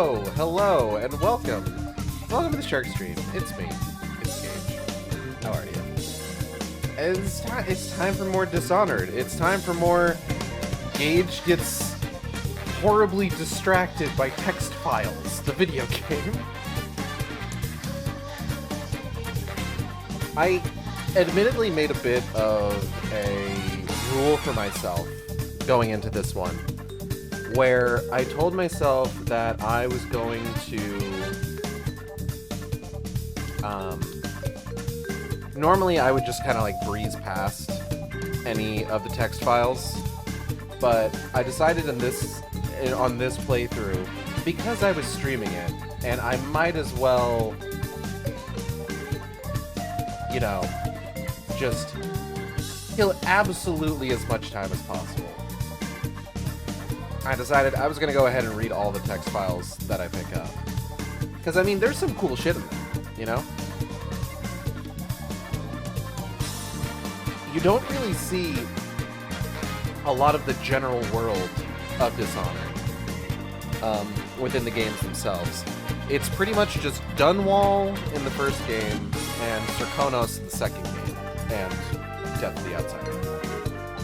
Hello, and welcome. Welcome to the Shark Stream. It's me. It's Gage. How are you? It's time for more Dishonored. It's time for more Gage gets horribly distracted by text files, the video game. I admittedly made a bit of a rule for myself going into this one, where I told myself that I was going to, normally I would just kind of like breeze past any of the text files, but I decided on this playthrough, because I was streaming it, and I might as well, you know, just kill absolutely as much time as possible. I decided I was going to go ahead and read all the text files that I pick up. Because, I mean, there's some cool shit in there, you know? You don't really see a lot of the general world of Dishonored within the games themselves. It's pretty much just Dunwall in the first game, and Sarkonos in the second game, and Death of the Outsider.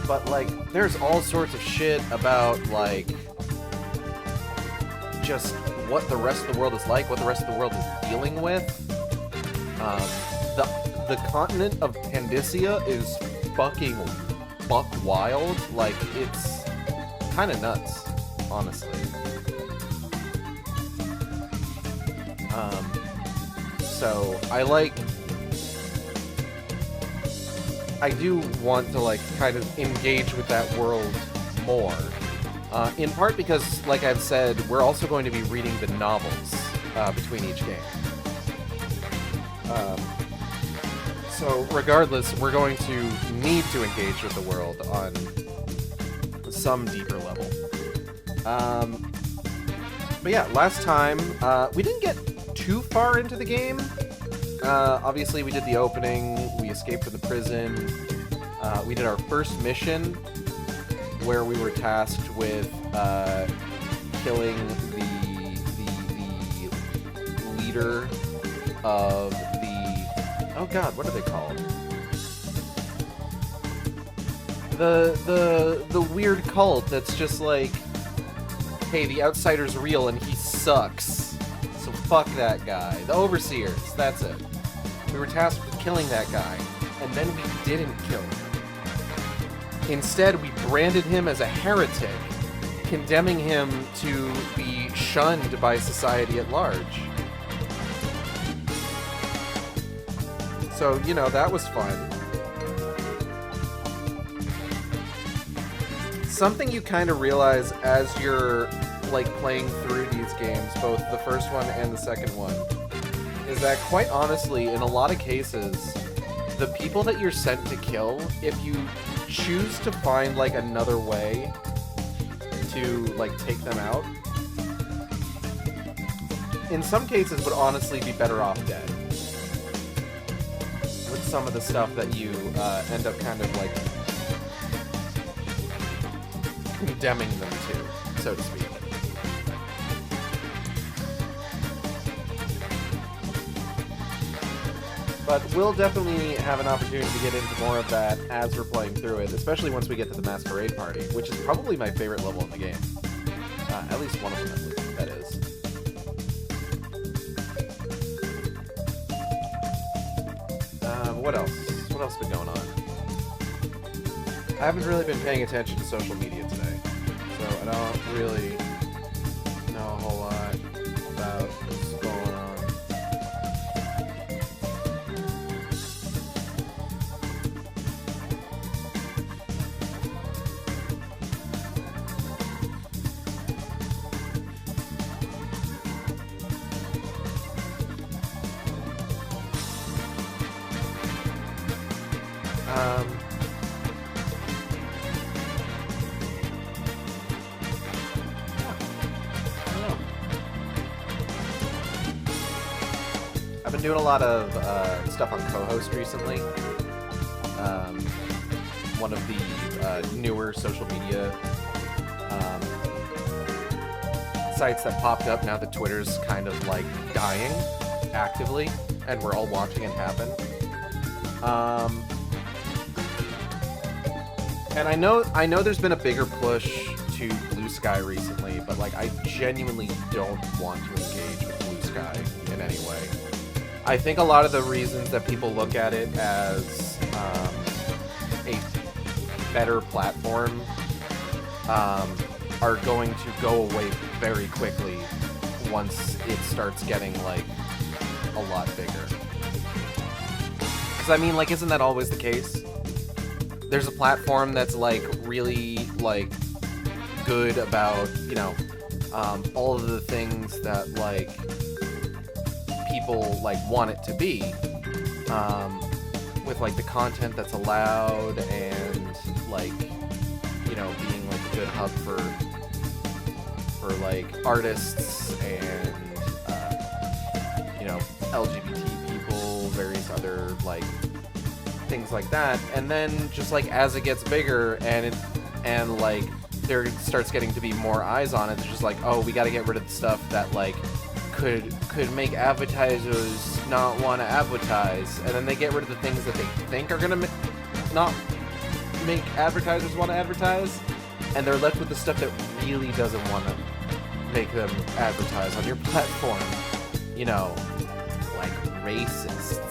But, like, there's all sorts of shit about, like, just what the rest of the world is like, what the rest of the world is dealing with. The continent of Pandysia is fucking buck wild. Like, it's kind of nuts, honestly. So, I do want to, like, kind of engage with that world more. In part because, like I've said, we're also going to be reading the novels between each game. So, regardless, we're going to need to engage with the world on some deeper level. But yeah, last time, we didn't get too far into the game. Obviously, we did the opening, we escaped from the prison, we did our first mission, where we were tasked with killing the leader of the... Oh god, what are they called? The weird cult that's just like, hey, the outsider's real and he sucks, so fuck that guy. The Overseers, that's it. We were tasked with killing that guy, and then we didn't kill him. Instead, we branded him as a heretic, condemning him to be shunned by society at large. So, you know, that was fun. Something you kind of realize as you're, like, playing through these games, both the first one and the second one, is that, quite honestly, in a lot of cases, the people that you're sent to kill, if you choose to find, like, another way to, like, take them out, in some cases would honestly be better off dead. With some of the stuff that you end up kind of, like, condemning them to, so to speak. But we'll definitely have an opportunity to get into more of that as we're playing through it, especially once we get to the Masquerade Party, which is probably my favorite level in the game. At least one of them, at least, that is. What else? What else has been going on? I haven't really been paying attention to social media today, so I don't really know a whole lot about what's going on. I've been doing a lot of stuff on co-host recently. One of the newer social media sites that popped up now that Twitter's kind of like dying actively, and we're all watching it happen. And I know there's been a bigger push to Blue Sky recently, but like I genuinely don't want to engage with Blue Sky in any way. I think a lot of the reasons that people look at it as a better platform are going to go away very quickly once it starts getting like a lot bigger. Because I mean, like, isn't that always the case? There's a platform that's like really like good about, you know, all of the things that like people like want it to be, with like the content that's allowed and like, you know, being like a good hub for like artists and you know, LGBT people, various other like things like that. And then just like as it gets bigger and like there starts getting to be more eyes on it, it's just like, oh, we got to get rid of the stuff that like could make advertisers not want to advertise, and then they get rid of the things that they think are gonna not make advertisers want to advertise, and they're left with the stuff that really doesn't want to make them advertise on your platform. You know, like racists.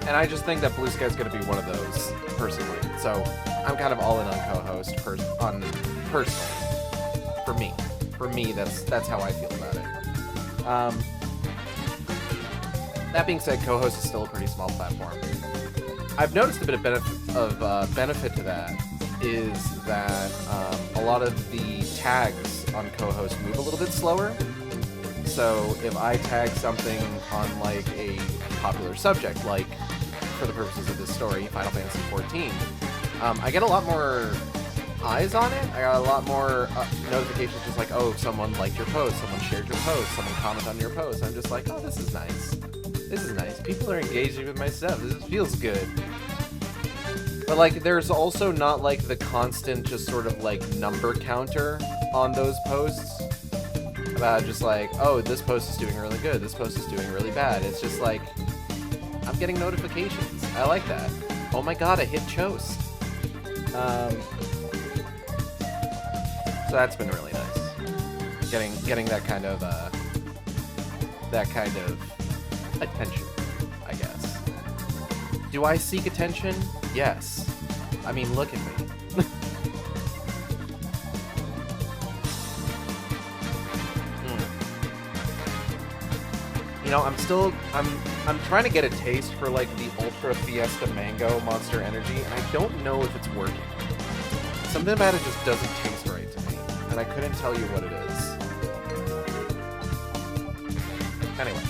And I just think that Blue Sky's gonna be one of those, personally. So I'm kind of all in on co-host personally. For me, that's how I feel about it. That being said, co-host is still a pretty small platform. I've noticed a bit of benefit to that is that a lot of the tags on co-host move a little bit slower. So if I tag something on like a popular subject, like for the purposes of this story, Final Fantasy XIV, I get a lot more eyes on it. I got a lot more notifications, just like, oh, someone liked your post, someone shared your post, someone commented on your post. I'm just like, oh, this is nice. This is nice. People are engaging with my stuff. This feels good. But like, there's also not like the constant just sort of like number counter on those posts about just like, oh, this post is doing really good, this post is doing really bad. It's just like, I'm getting notifications. I like that. Oh my god, I hit Chost. So that's been really nice. Getting that kind of attention, I guess. Do I seek attention? Yes. I mean, look at me. You know, I'm trying to get a taste for like the Ultra Fiesta Mango Monster Energy, and I don't know if it's working. Something about it just doesn't taste right to me, and I couldn't tell you what it is. Anyway,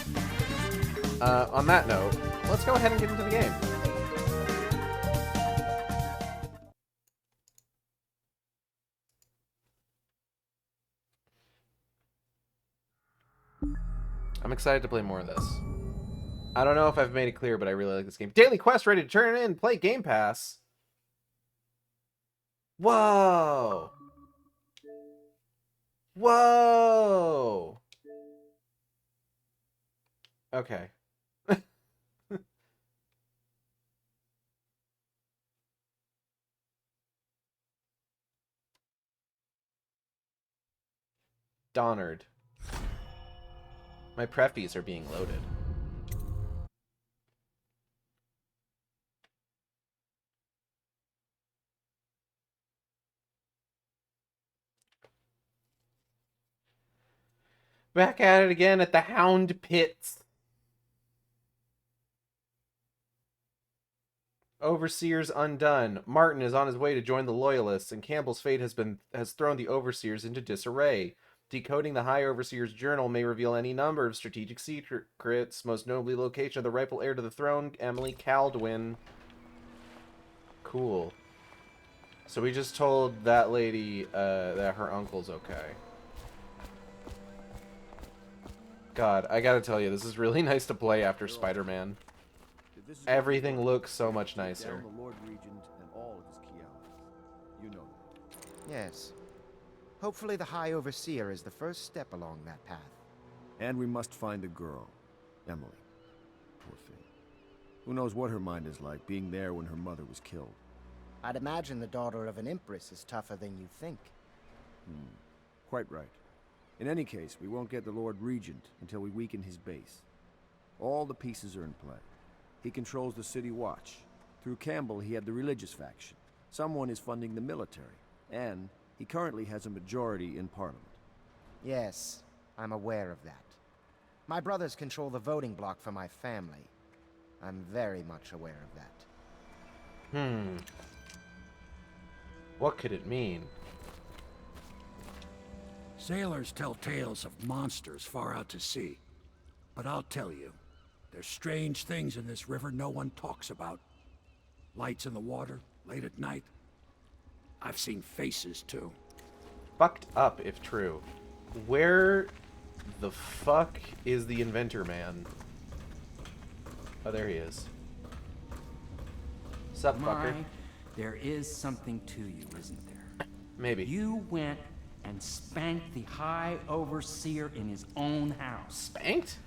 on that note, let's go ahead and get into the game. I'm excited to play more of this. I don't know if I've made it clear, but I really like this game. Daily quest ready to turn in, play Game Pass. Whoa! Whoa! Okay. Dishonored. My preffies are being loaded. Back at it again at the Hound Pits. Overseers undone. Martin is on his way to join the Loyalists, and Campbell's fate has thrown the Overseers into disarray. Decoding the High Overseer's journal may reveal any number of strategic secrets, most notably location of the rightful heir to the throne, Emily Caldwin. Cool. So we just told that lady that her uncle's okay. God, I gotta tell you, this is really nice to play after Spider-Man. Everything looks so much nicer. Yes. Hopefully the High Overseer is the first step along that path. And we must find the girl, Emily. Poor thing. Who knows what her mind is like, being there when her mother was killed. I'd imagine the daughter of an empress is tougher than you think. Quite right. In any case, we won't get the Lord Regent until we weaken his base. All the pieces are in play. He controls the City Watch. Through Campbell, he had the religious faction. Someone is funding the military. And he currently has a majority in Parliament. Yes, I'm aware of that. My brothers control the voting bloc for my family. I'm very much aware of that. What could it mean? Sailors tell tales of monsters far out to sea. But I'll tell you, there's strange things in this river no one talks about. Lights in the water, late at night. I've seen faces, too. Fucked up, if true. Where the fuck is the inventor man? Oh, there he is. Sup, fucker? There is something to you, isn't there? Maybe. You went and spanked the High Overseer in his own house. Spanked?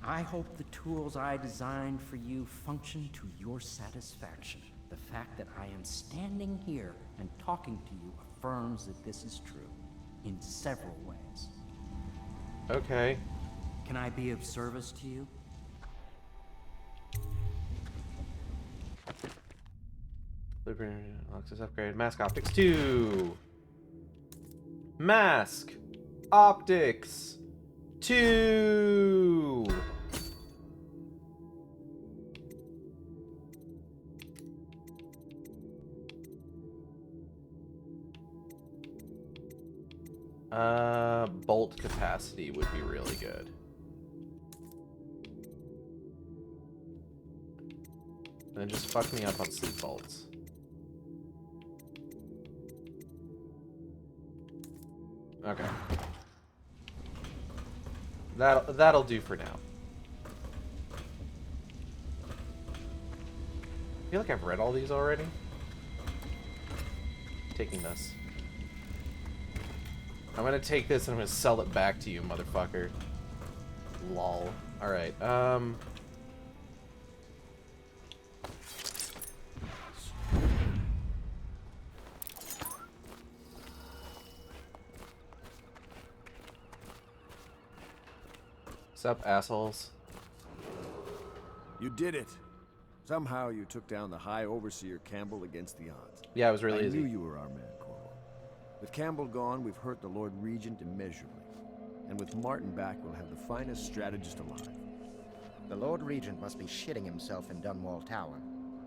I hope the tools I designed for you function to your satisfaction. The fact that I am standing here and talking to you affirms that this is true, in several ways. Okay. Can I be of service to you? Access upgrade. Mask optics 2. Mask optics 2. Bolt capacity would be really good. And just fuck me up on sleep bolts. Okay. That'll do for now. I feel like I've read all these already. Taking this. I'm gonna take this and I'm gonna sell it back to you, motherfucker. Lol. Alright, Sup, assholes? You did it! Somehow you took down the High Overseer Campbell against the odds. Yeah, it was really easy. I knew you were our man, Corvo. With Campbell gone, we've hurt the Lord Regent immeasurably. And with Martin back, we'll have the finest strategist alive. The Lord Regent must be shitting himself in Dunwall Tower.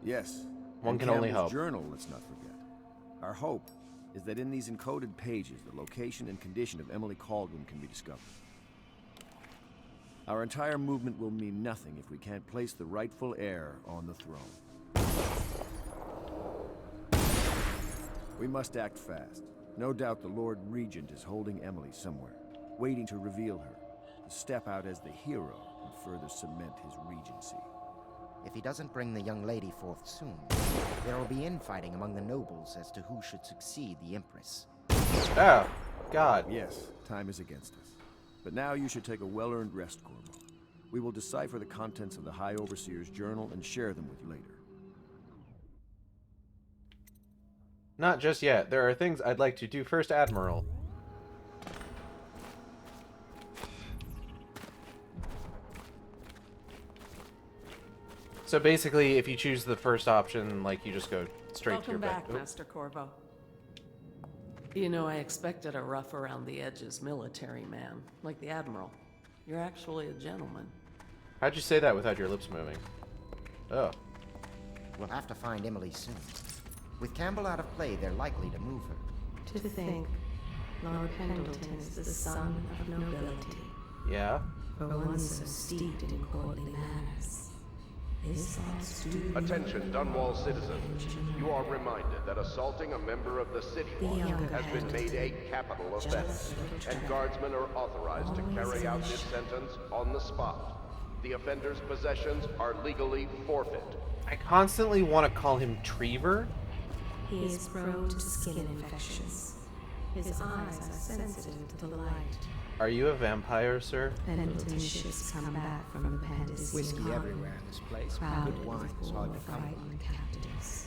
Yes. One can only hope. Journal, let's not forget. Our hope is that in these encoded pages, the location and condition of Emily Kaldwin can be discovered. Our entire movement will mean nothing if we can't place the rightful heir on the throne. We must act fast. No doubt the Lord Regent is holding Emily somewhere, waiting to reveal her, to step out as the hero and further cement his regency. If he doesn't bring the young lady forth soon, there will be infighting among the nobles as to who should succeed the Empress. Oh, God. Yes, time is against us. But now you should take a well-earned rest, Corvo. We will decipher the contents of the High Overseer's journal and share them with you later. Not just yet. There are things I'd like to do first, Admiral. So basically, if you choose the first option, like, you just go straight to your bed. Welcome back, Master Corvo. You know, I expected a rough around the edges military man, like the Admiral. You're actually a gentleman. How'd you say that without your lips moving? Oh. We'll have to find Emily soon. With Campbell out of play, they're likely to move her. To think, Lord Pendleton is the son of nobility. Yeah? For one so steeped in courtly manners. His thoughts do... Attention, Dunwall citizens. You are reminded that assaulting a member of the City Watch has been made a capital offense, and guardsmen are authorized to carry out this sentence on the spot. The offender's possessions are legally forfeit. I constantly want to call him Trevor. He is prone to skin infections. His eyes are sensitive to the light. Are you a vampire, sir? Pendleton ships come back from the Pandician Whiskey colony, everywhere in this place. crowded Good with wine is hard to poor, come by. frightened captives.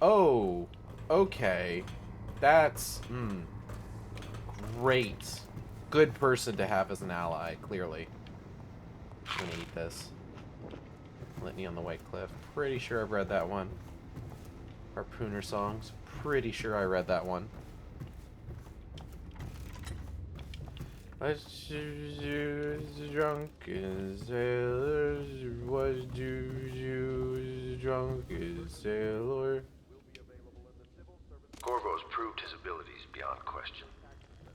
Oh, okay. That's great. Good person to have as an ally, clearly. I'm gonna eat this. Litany on the White Cliff. Pretty sure I've read that one. Harpooner songs. Pretty sure I read that one. Drunk as sailors, was drunk as sailor. Corvo's proved his abilities beyond question.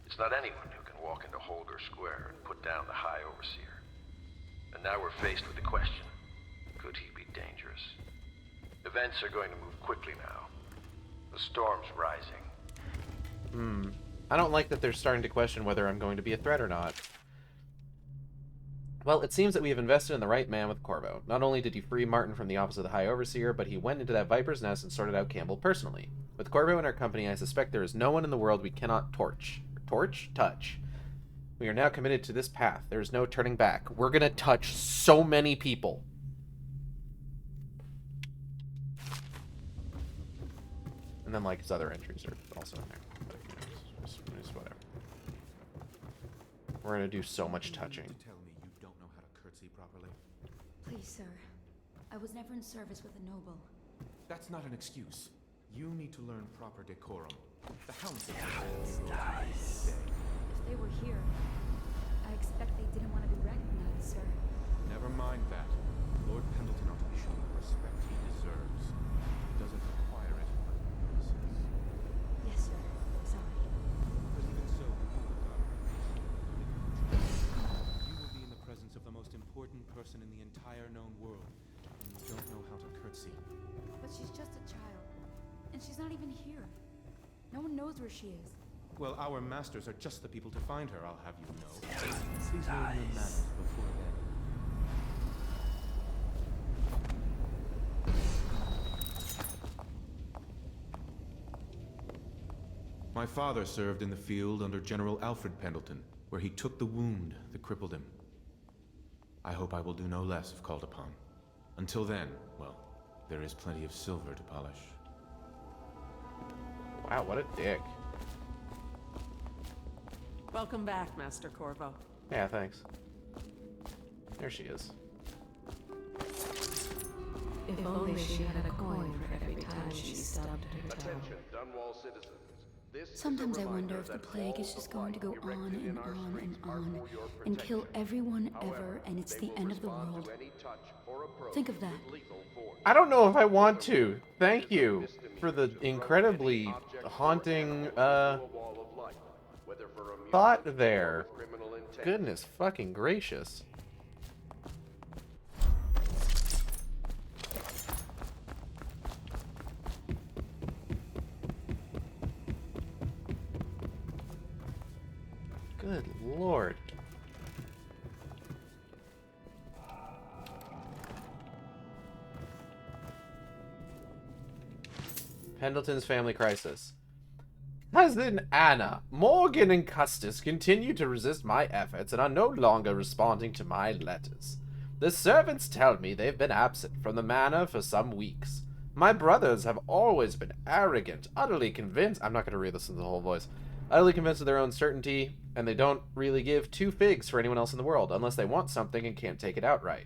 It's not anyone who can walk into Holger Square and put down the High Overseer. And now we're faced with the question, could he be dangerous? Events are going to move quickly now. The storm's rising. I don't like that they're starting to question whether I'm going to be a threat or not. Well, it seems that we have invested in the right man with Corvo. Not only did he free Martin from the office of the High Overseer, but he went into that viper's nest and sorted out Campbell personally. With Corvo in our company, I suspect there is no one in the world we cannot touch. We are now committed to this path. There is no turning back. We're gonna touch so many people. And then, like, his other entries are also in there. But, you know, it's whatever. We're gonna do so much touching. Tell me you don't know how to curtsy properly. Please, sir. I was never in service with a noble. That's not an excuse. You need to learn proper decorum. The hounds of If they were here, I expect they didn't want to be recognized, sir. Never mind that. Lord Pendleton ought to be shown the respect he deserves. He doesn't require it, but promises. Yes, sir. Sorry. But even so, you will be in the presence of the most important person in the entire known world, and you don't know how to curtsy. But she's just a child. And she's not even here. No one knows where she is. Well, our masters are just the people to find her, I'll have you know. Please learn your manners before then. My father served in the field under General Alfred Pendleton, where he took the wound that crippled him. I hope I will do no less if called upon. Until then, well, there is plenty of silver to polish. Wow, what a dick. Welcome back, Master Corvo. Yeah, thanks. There she is. If only she had a coin for every time she stubbed her toe. Attention, Dunwall citizens. This Sometimes is a I wonder reminder if the that plague all is just going to go supplies on erected in and our on and streets are on for your and kill protection. everyone However, ever, and it's they the will end of the respond world. to any touch or approach Think of that. with lethal force. I don't know if I want to. Thank you for the incredibly haunting thought there. Goodness fucking gracious. Good lord. Pendleton's family crisis. Cousin Anna, Morgan and Custis continue to resist my efforts and are no longer responding to my letters. The servants tell me they've been absent from the manor for some weeks. My brothers have always been arrogant, utterly convinced— I'm not going to read this in the whole voice. Utterly convinced of their own certainty, and they don't really give two figs for anyone else in the world, unless they want something and can't take it outright.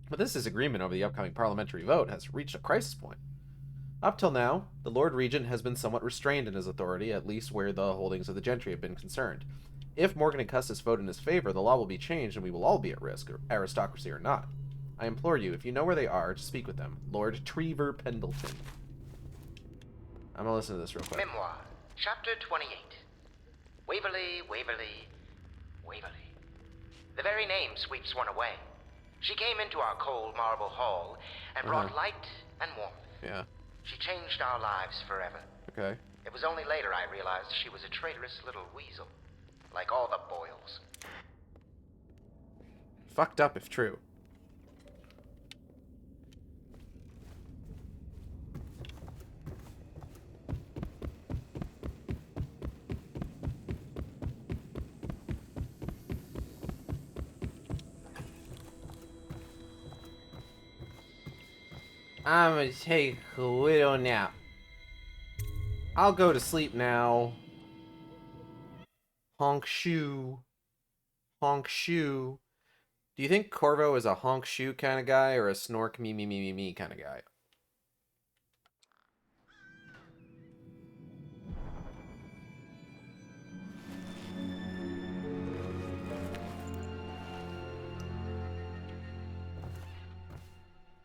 But this disagreement over the upcoming parliamentary vote has reached a crisis point. Up till now, the Lord Regent has been somewhat restrained in his authority, at least where the holdings of the gentry have been concerned. If Morgan and Custis vote in his favor, the law will be changed and we will all be at risk, aristocracy or not. I implore you, if you know where they are, to speak with them. Lord Trevor Pendleton. I'm gonna listen to this real quick. Memoir, Chapter 28. Waverly, Waverly, Waverly. The very name sweeps one away. She came into our cold marble hall and brought light and warmth. Yeah. She changed our lives forever. Okay. It was only later I realized she was a traitorous little weasel, like all the Boyles. Fucked up if true. I'm gonna take a little nap. I'll go to sleep now. Honk shoe. Honk shoe. Do you think Corvo is a honk shoe kind of guy or a snork me kind of guy?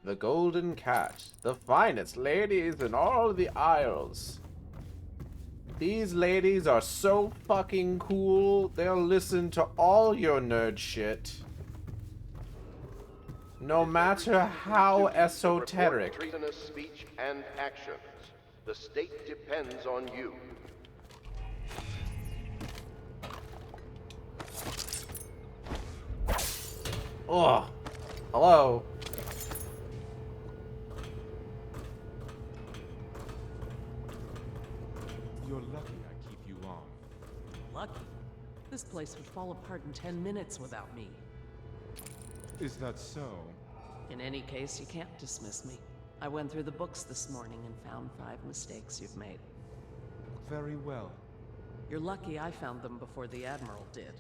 The Golden Cat, the finest ladies in all the Isles. These ladies are so fucking cool, they'll listen to all your nerd shit. No matter how esoteric. Treasonous speech and actions. The state depends on you. Oh, hello. You're lucky I keep you on. Lucky. This place would fall apart in 10 minutes without me. Is that so? In any case, you can't dismiss me. I went through the books this morning and found 5 mistakes you've made. Very well. You're lucky I found them before the Admiral did.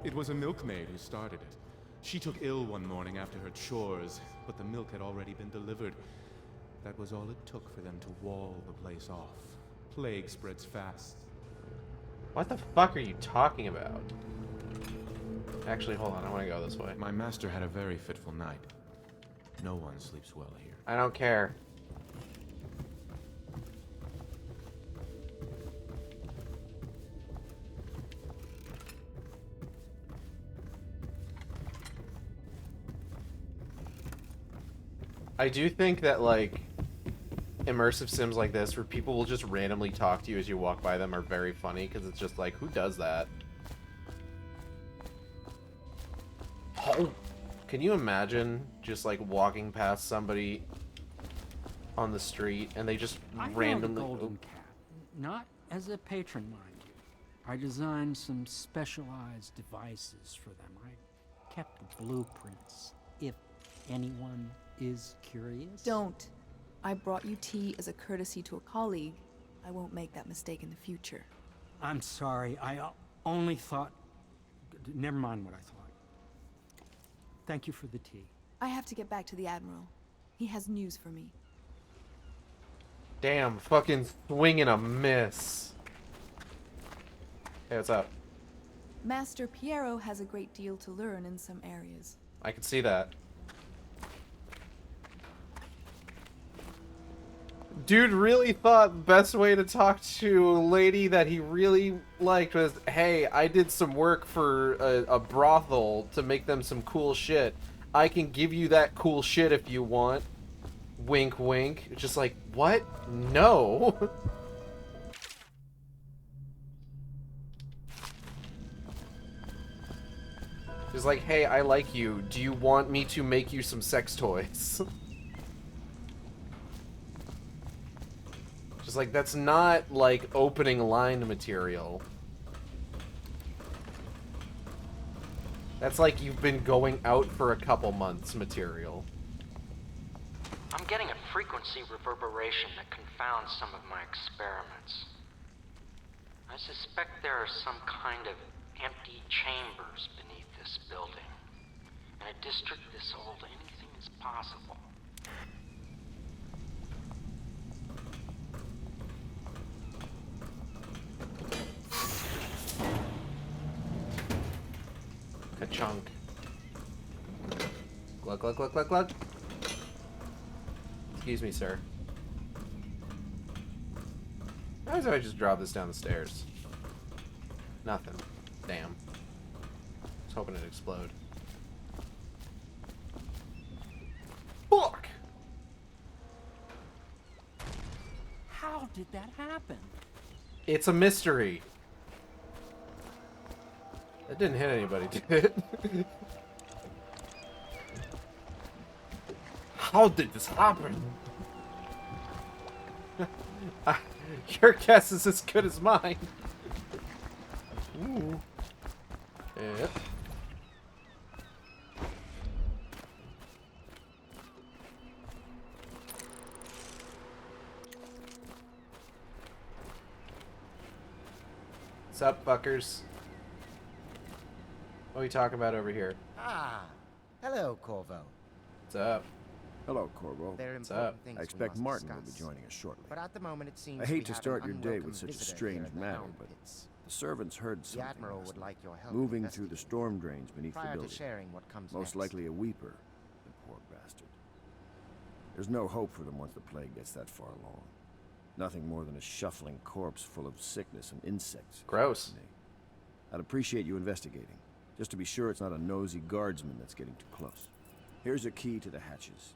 It was a milkmaid who started it. She took ill one morning after her chores, but the milk had already been delivered. That was all it took for them to wall the place off. Plague spreads fast. What the fuck are you talking about? Actually, hold on, I want to go this way. My master had a very fitful night. No one sleeps well here. I don't care. I do think that, like, immersive sims like this, where people will just randomly talk to you as you walk by them, are very funny, because it's just like, who does that? Oh, can you imagine just, like, walking past somebody on the street, and they just randomly... I know the Golden Cat, not as a patron, mind you. I designed some specialized devices for them. I kept blueprints, if anyone is curious. Don't. I brought you tea as a courtesy to a colleague. I won't make that mistake in the future. I'm sorry, I only thought... Never mind what I thought. Thank you for the tea. I have to get back to the Admiral. He has news for me. Damn, fucking swing and a miss. Hey, what's up? Master Piero has a great deal to learn in some areas. I can see that. Dude really thought the best way to talk to a lady that he really liked was, hey, I did some work for a brothel to make them some cool shit. I can give you that cool shit if you want. Wink, wink. It's just like, what? No. It's like, hey, I like you. Do you want me to make you some sex toys? Just like, that's not, like, opening line material. That's like you've been going out for a couple months material. I'm getting a frequency reverberation that confounds some of my experiments. I suspect there are some kind of empty chambers beneath this building. In a district this old, anything is possible. Ka-chunk. Glug, glug, glug, glug, glug. Excuse me, sir. How do I just drop this down the stairs? Nothing. Damn. I was hoping it'd explode. Fuck! How did that happen? It's a mystery. That didn't hit anybody, did it? How did this happen? Your guess is as good as mine. Ooh. Yep. What's up, fuckers? What are we talking about over here? Ah, hello, Corvo. What's up? Hello, Corvo. There are What's important up? things I we expect must Martin will discuss. be joining us shortly. But at the moment, it seems I we hate to have start an your day unwelcome with such a visitor strange here in the matter, Hound but Pits. the servants heard The something Admiral last would night. like your help Moving through investigating. the storm drains beneath the Prior to building. sharing what comes Most next. likely a weeper, the poor bastard. There's no hope for them once the plague gets that far along. Nothing more than a shuffling corpse full of sickness and insects. Gross. I'd appreciate you investigating, just to be sure it's not a nosy guardsman that's getting too close. Here's a key to the hatches.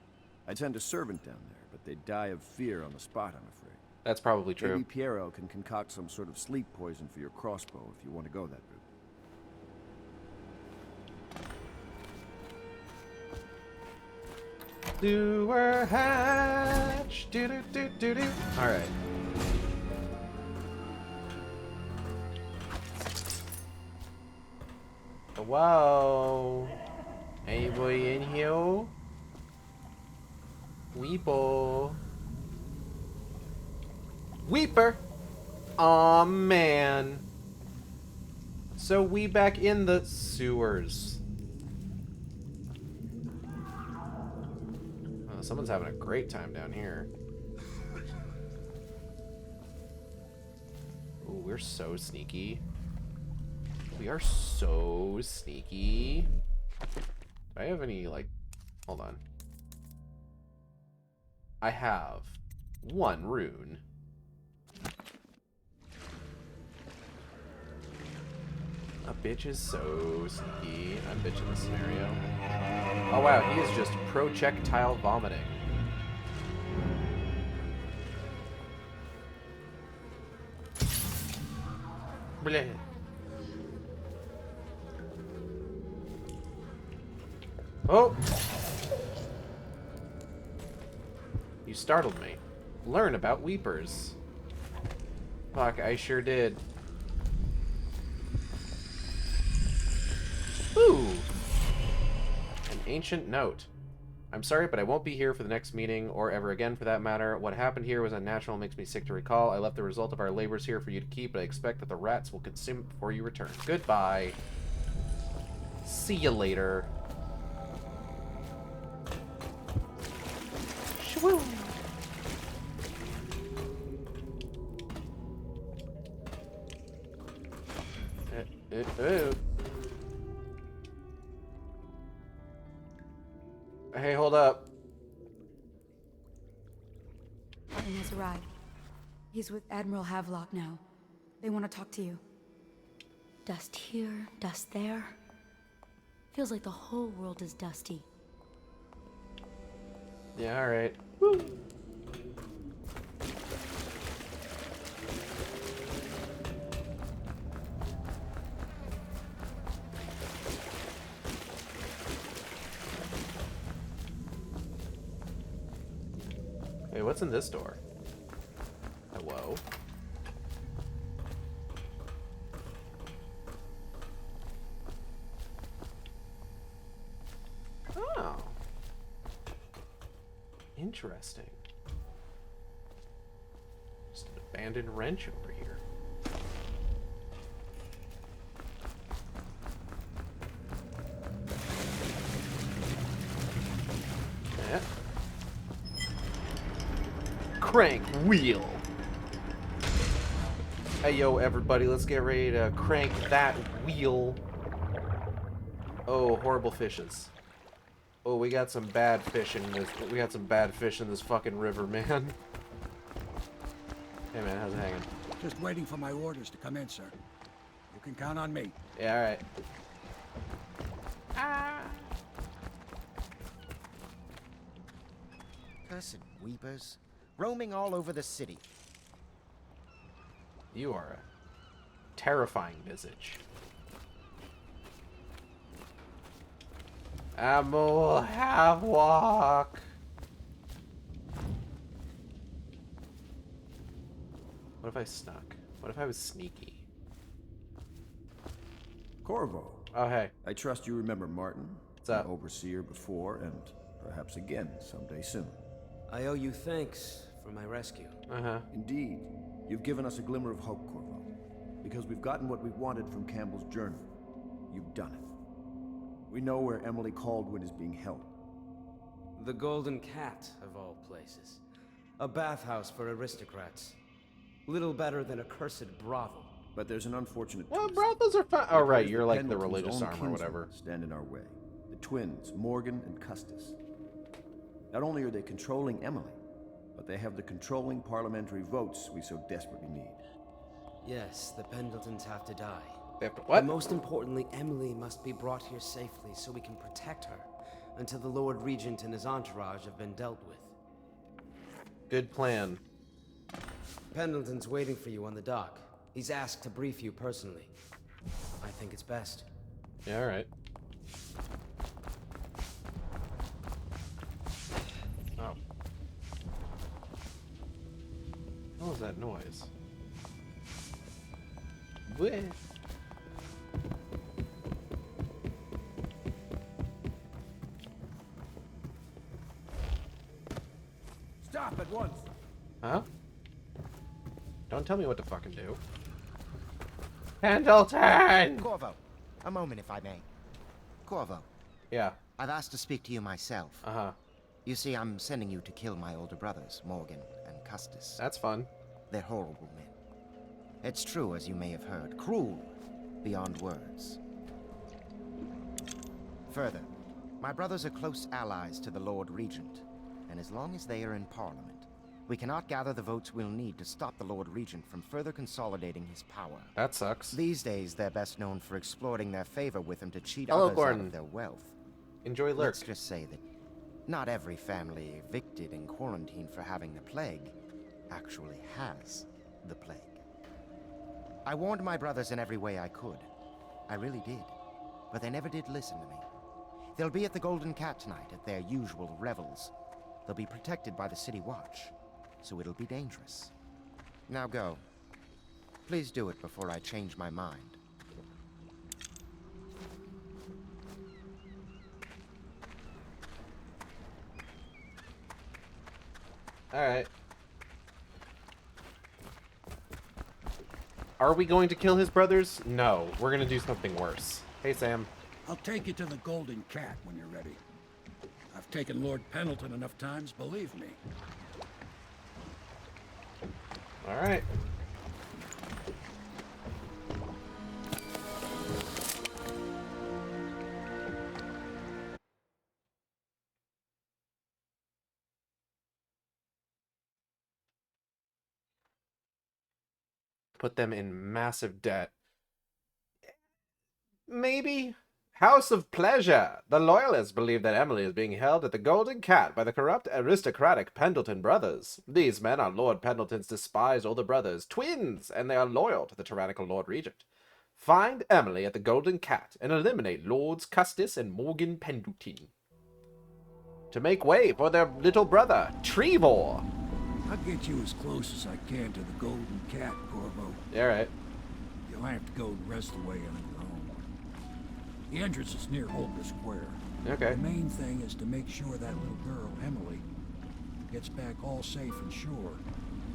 I'd send a servant down there, but they'd die of fear on the spot, I'm afraid. That's probably true. Maybe Piero can concoct some sort of sleep poison for your crossbow if you want to go that route. Sewer hatch. Do do do do do. All right. Whoa. Anybody in here? Weepo. Weeper. Aw, man. So we back in the sewers. Oh, someone's having a great time down here. Ooh, we're so sneaky. We are so sneaky. Do I have any, like... Hold on. I have one rune. A bitch is so sneaky. I'm bitching this scenario. Oh wow, he is just projectile vomiting. Bleh. Oh! You startled me. Learn about weepers. Fuck, I sure did. Ooh! An ancient note. I'm sorry, but I won't be here for the next meeting, or ever again for that matter. What happened here was unnatural and makes me sick to recall. I left the result of our labors here for you to keep, but I expect that the rats will consume it before you return. Goodbye. See you later. Shwoo! Hey, hold up. Martin has arrived. He's with Admiral Havelock now. They want to talk to you. Dust here, dust there. Feels like the whole world is dusty. Yeah, alright. Woo! Hey, what's in this door? Hello? Oh. Interesting. Just an abandoned wrench over here. Yeah. Crank wheel. Hey yo everybody, let's get ready to crank that wheel. Oh, horrible fishes. Oh, we got some bad fish in this. We got some bad fish in this fucking river, man. Hey man, how's it hanging? Just waiting for my orders to come in, sir. You can count on me. Yeah, all right. Ah. Cursed weepers, roaming all over the city. You are a terrifying visage. Admiral Havelock. What if I snuck? What if I was sneaky? Corvo. Oh, hey. I trust you remember Martin. What's up? An overseer before, and perhaps again someday soon. I owe you thanks for my rescue. Indeed. You've given us a glimmer of hope, Corvo. Because we've gotten what we've wanted from Campbell's journal. You've done it. We know where Emily Caldwin is being held. The Golden Cat, of all places. A bathhouse for aristocrats. Little better than a cursed brothel. But there's an unfortunate Well, twist. brothels are fine. Oh, right, you're like the Pendleton's religious own arm or kinsmen whatever. stand in our way. The twins, Morgan and Custis. Not only are they controlling Emily, but they have the controlling parliamentary votes we so desperately need. Yes, the Pendletons have to die. They have to what? But most importantly, Emily must be brought here safely so we can protect her until the Lord Regent and his entourage have been dealt with. Good plan. Pendleton's waiting for you on the dock. He's asked to brief you personally. I think it's best. Yeah, alright. Oh. What was that noise? What? Stop at once! Huh? Don't tell me what to fucking do. Pendleton! Corvo, a moment if I may. Corvo. Yeah. I've asked to speak to you myself. You see, I'm sending you to kill my older brothers, Morgan and Custis. That's fun. They're horrible men. It's true, as you may have heard. Cruel beyond words. Further, my brothers are close allies to the Lord Regent, and as long as they are in Parliament, we cannot gather the votes we'll need to stop the Lord Regent from further consolidating his power. That sucks. These days, they're best known for exploiting their favor with him to cheat Hello, others Gordon. out of their wealth. Enjoy Lurk. Let's just say that not every family evicted and quarantined for having the plague actually has the plague. I warned my brothers in every way I could. I really did. But they never did listen to me. They'll be at the Golden Cat tonight at their usual revels. They'll be protected by the City Watch, so it'll be dangerous. Now go. Please do it before I change my mind. Alright. Are we going to kill his brothers? No. We're gonna do something worse. Hey, Sam. I'll take you to the Golden Cat when you're ready. I've taken Lord Pendleton enough times, believe me. Alright. Put them in massive debt. Maybe. House of Pleasure. The Loyalists believe that Emily is being held at the Golden Cat by the corrupt aristocratic Pendleton brothers. These men are Lord Pendleton's despised older brothers, twins, and they are loyal to the tyrannical Lord Regent. Find Emily at the Golden Cat and eliminate Lords Custis and Morgan Pendleton to make way for their little brother, Trevor. I'll get you as close as I can to the Golden Cat, Corvo. Yeah, right. You'll have to go the rest of the way on your own. The entrance is near Holger Square. Okay. The main thing is to make sure that little girl, Emily, gets back all safe and sure.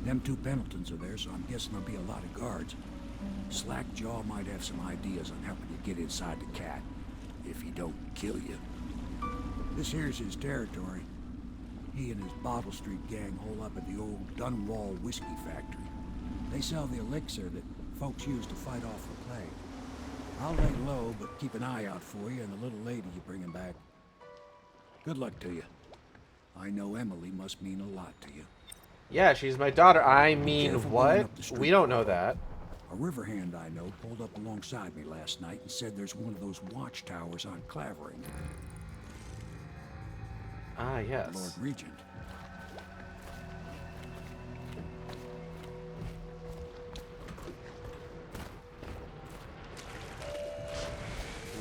Them two Pendletons are there, so I'm guessing there'll be a lot of guards. Slackjaw might have some ideas on helping you get inside the cat, if he don't kill you. This here's his territory. He and his Bottle Street gang hole up at the old Dunwall whiskey factory. They sell the elixir that folks use to fight off the plague. I'll lay low, but keep an eye out for you and the little lady you bring him back. Good luck to you. I know Emily must mean a lot to you. Yeah, she's my daughter. I mean, Careful going what? up the street. We don't know that. A river hand I know pulled up alongside me last night and said there's one of those watchtowers on Clavering. Ah, yes. Lord Regent.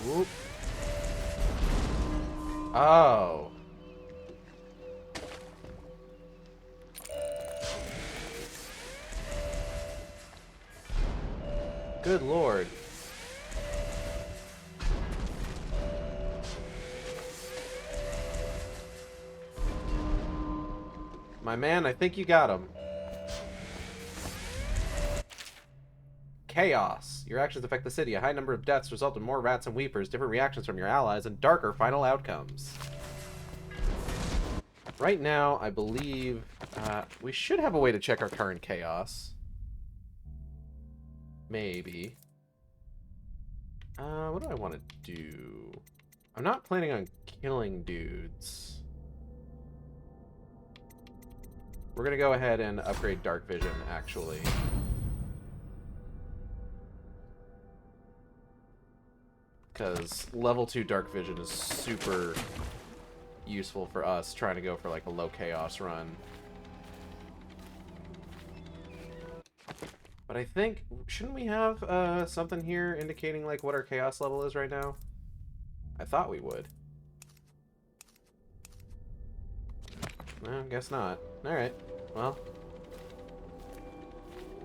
Whoop. Oh. Good lord. My man, I think you got him. Chaos. Your actions affect the city. A high number of deaths result in more rats and weepers, different reactions from your allies, and darker final outcomes. Right now, I believe we should have a way to check our current chaos. Maybe. What do I want to do? I'm not planning on killing dudes. We're gonna go ahead and upgrade dark vision, actually. Because level 2 dark vision is super useful for us trying to go for like a low chaos run. But I think, shouldn't we have something here indicating like what our chaos level is right now? I thought we would. No, guess not. Alright, well.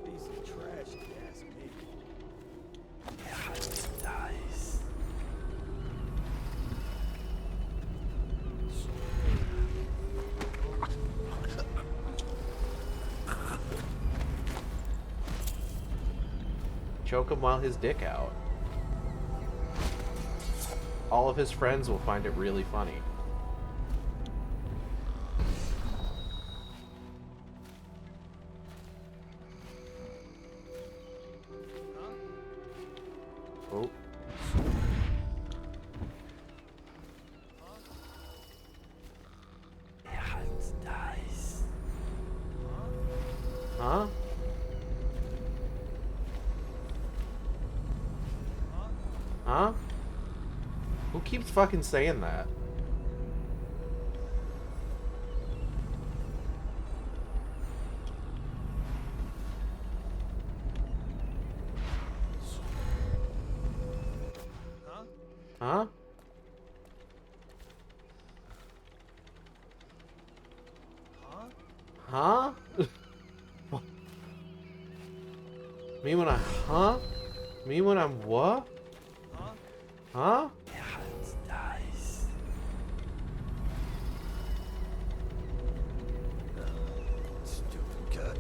Piece of trash, gas, maybe. Nice. Choke him while his dick out. All of his friends will find it really funny. Oh. Nice. Huh? Huh? Who keeps fucking saying that? Huh? Huh? Me when I, huh? Me when I'm what? Huh? Nice. Stupid cut.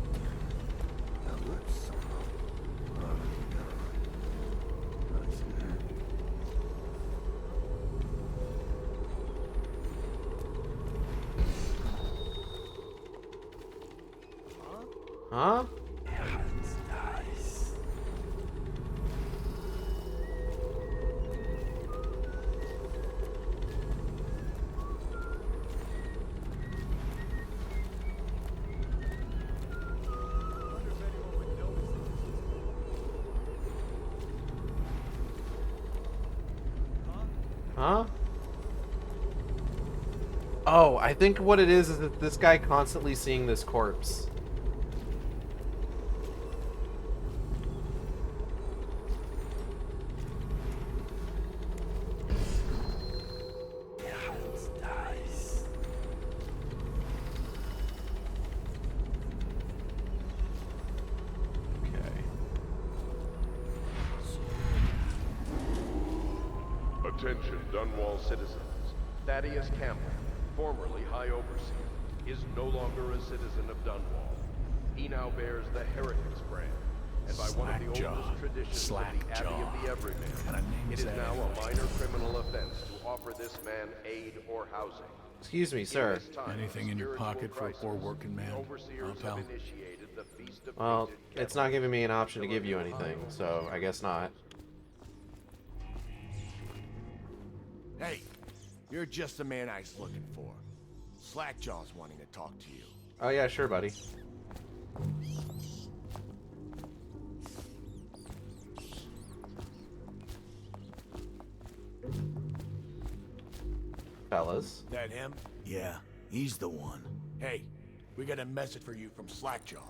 Huh? Nice. Huh? Oh, I think what it is that this guy constantly seeing this corpse. Nice. Okay. Attention, Dunwall citizens. Thaddeus Campbell, formerly High Overseer, is no longer a citizen of Dunwall. He now bears the Heretics brand, and by one of the oldest traditions of the Abbey of the Everyman, it is now a minor criminal offense to offer this man aid or housing. Excuse me, sir. Anything in your pocket for a poor working man? Huh, pal? Well, it's not giving me an option to give you anything, so I guess not. Hey, you're just the man I was looking for. Slackjaw's wanting to talk to you. Oh yeah, sure, buddy. Fellas. That him? Yeah, he's the one. Hey, we got a message for you from Slackjaw.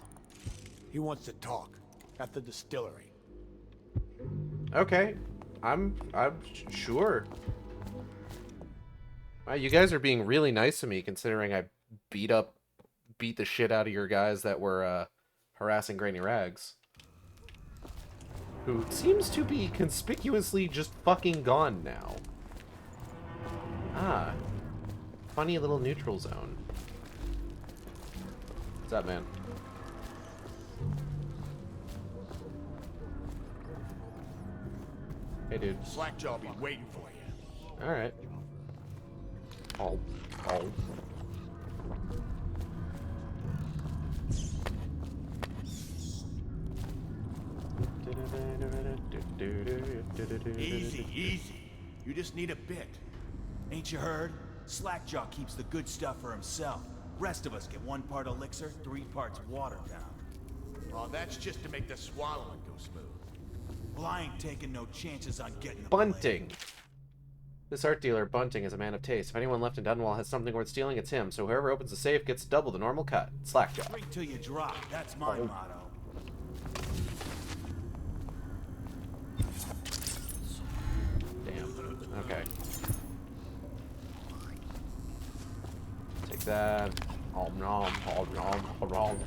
He wants to talk at the distillery. Okay, I'm sure. Wow, you guys are being really nice to me, considering I beat the shit out of your guys that were harassing Granny Rags, who seems to be conspicuously just fucking gone now. Ah, funny little neutral zone. What's up, man? Hey, dude. Slackjaw be waiting for you. All right. Oh. Easy, easy. You just need a bit. Ain't you heard? Slackjaw keeps the good stuff for himself. Rest of us get 1 part elixir, 3 parts water down. Oh, that's just to make the swallowing go smooth. Well, I ain't taking no chances on getting the Bunting. This art dealer, Bunting, is a man of taste. If anyone left in Dunwall has something worth stealing, it's him. So whoever opens the safe gets double the normal cut. Slackjaw. Drink till you drop. That's my motto. Damn. Okay. Take that. Om nom, om nom, om nom,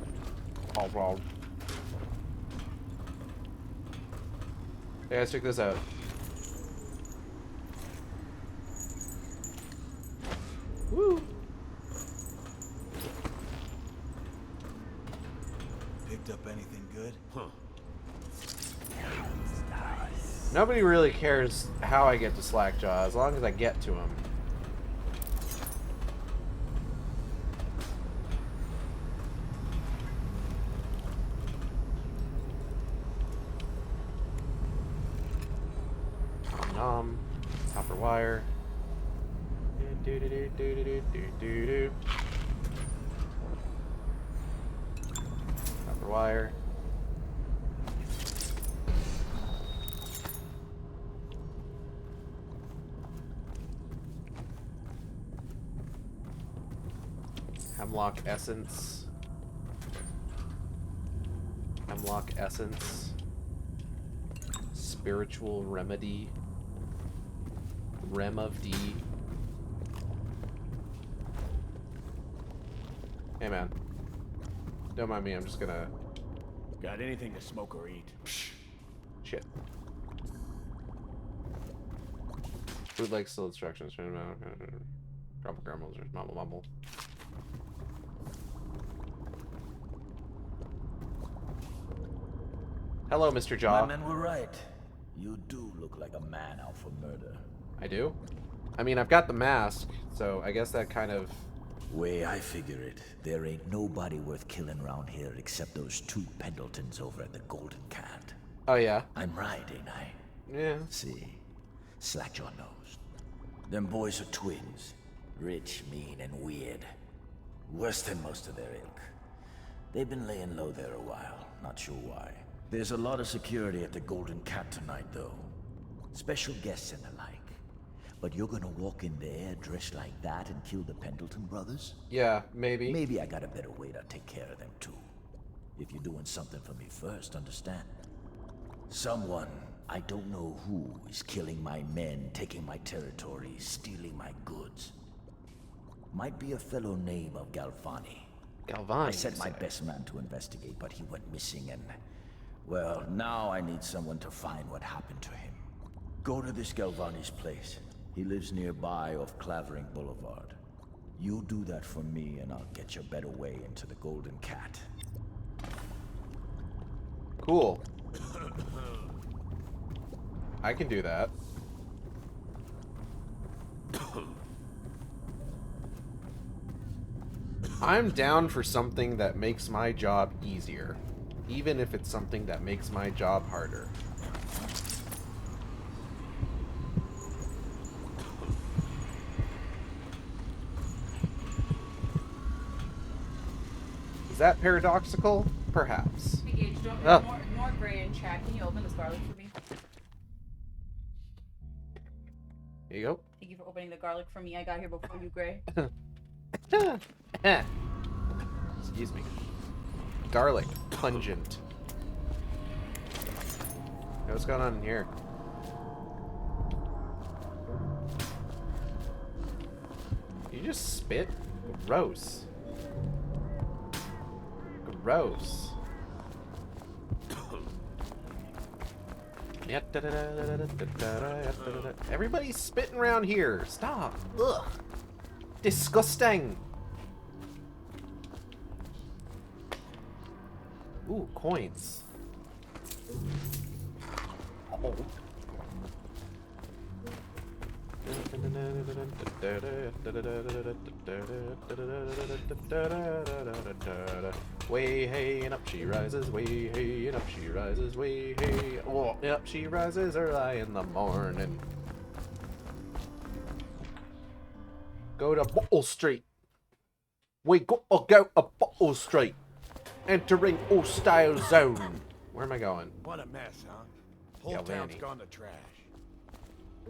om nom. Hey guys, check this out. Woo! Picked up anything good? Huh. Nobody really cares how I get to Slackjaw, as long as I get to him. Copper wire. Copper wire. Hemlock essence. Hemlock essence. Spiritual remedy. Rem of D. Hey man. Don't mind me, I'm just gonna... Got anything to smoke or eat? Shit. Food like still instructions. Grumble grumbles or mumble mumble. Hello, Mr. Jaw. My men were right. You do look like a man out for murder. I do? I mean, I've got the mask, so I guess that kind of... Way I figure it, there ain't nobody worth killing around here except those 2 Pendletons over at the Golden Cat. Oh, yeah? I'm right, ain't I? Yeah. See, Slackjaw knows. Them boys are twins. Rich, mean, and weird. Worse than most of their ilk. They've been laying low there a while, not sure why. There's a lot of security at the Golden Cat tonight, though. Special guests and the like. But you're gonna walk in there dressed like that and kill the Pendleton brothers? Yeah, maybe. Maybe I got a better way to take care of them, too. If you're doing something for me first, understand? Someone, I don't know who, is killing my men, taking my territory, stealing my goods. Might be a fellow named of Galvani. Galvani? I sent my best man to investigate, but he went missing and... Well, now I need someone to find what happened to him. Go to this Galvani's place. He lives nearby off Clavering Boulevard. You do that for me and I'll get your better way into the Golden Cat. Cool. I can do that. I'm down for something that makes my job easier, even if it's something that makes my job harder. Is that paradoxical? Perhaps. Hey Gage, don't Oh. ignore Gray in chat. Can you open this garlic for me? Here you go. Thank you for opening the garlic for me. I got here before you, Gray. Excuse me. Garlic. Pungent. Hey, what's going on in here? You just spit? Gross. Gross. Everybody's spitting around here. Stop. Ugh. Disgusting. Ooh, coins. Oh. Way hey and up she rises, way hey and up she rises, way hey, oh, up she rises early in the morning. Go to Bottle Street. We go up Bottle Street. Entering all style zone. Where am I going? What a mess, huh? Whole Galvani. town's gone to trash.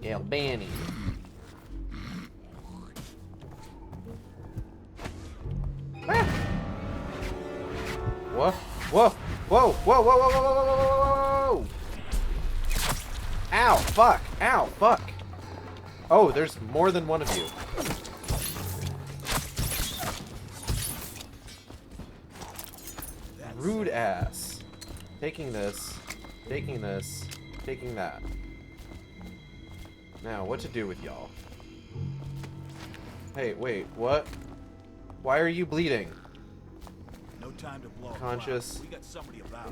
Galvani. Ah. Whoa, whoa, whoa, whoa, whoa, whoa, whoa, whoa, whoa, whoa, whoa! Ow, fuck, ow, fuck. Oh, there's more than one of you. Rude ass. Taking this, taking this, taking that. Now, what to do with y'all? Hey, wait, what? Why are you bleeding? No time to blow. Conscious. We got somebody about.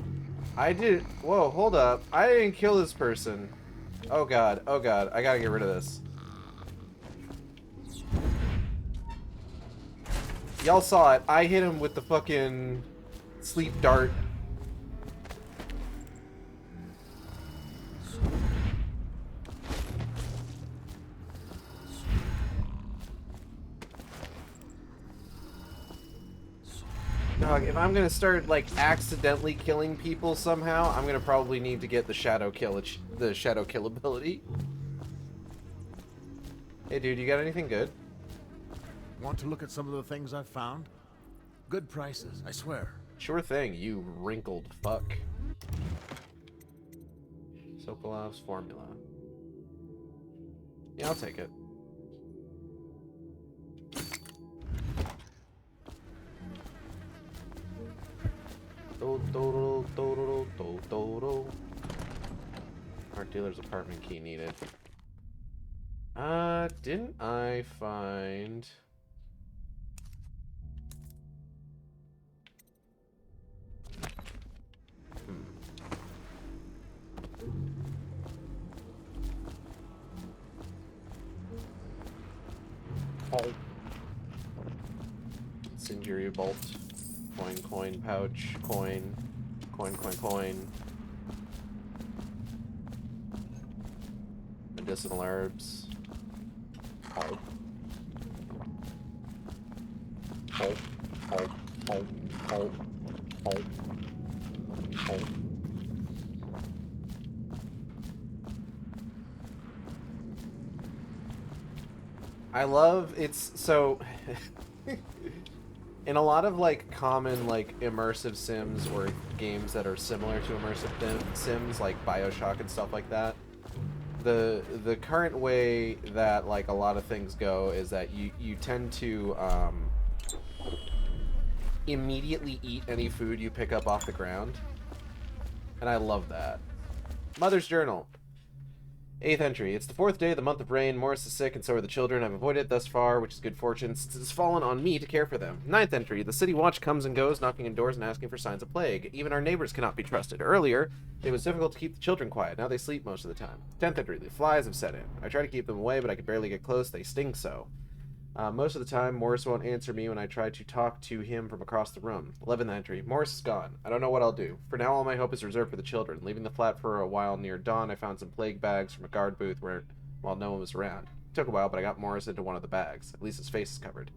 I did. Whoa, hold up. I didn't kill this person. Oh god, I gotta get rid of this. Y'all saw it. I hit him with the fucking sleep dart. Dog, if I'm gonna start like accidentally killing people somehow, I'm gonna probably need to get the shadow kill ability. Hey dude, you got anything good? Want to look at some of the things I've found? Good prices, I swear. Sure thing, you wrinkled fuck. Sokolov's formula. Yeah, I'll take it. Art dealer's apartment key needed. Didn't I find... Oh. Incendiary bolt. Coin, pouch, coin. Medicinal herbs. Oh. I love it's so in a lot of like common like immersive sims or games that are similar to immersive sims like BioShock and stuff like that, the current way that like a lot of things go is that you tend to immediately eat any food you pick up off the ground, and I love that. Mother's Journal. 8th entry. It's the 4th day of the month of rain. Morris is sick, and so are the children. I've avoided it thus far, which is good fortune, since it's fallen on me to care for them. 9th entry. The city watch comes and goes, knocking on doors and asking for signs of plague. Even our neighbors cannot be trusted. Earlier, it was difficult to keep the children quiet. Now they sleep most of the time. 10th entry. The flies have set in. I try to keep them away, but I can barely get close. They sting so. Most of the time, Morris won't answer me when I try to talk to him from across the room. 11th entry. Morris is gone. I don't know what I'll do. For now, all my hope is reserved for the children. Leaving the flat for a while near dawn, I found some plague bags from a guard booth while no one was around. It took a while, but I got Morris into one of the bags. At least his face is covered.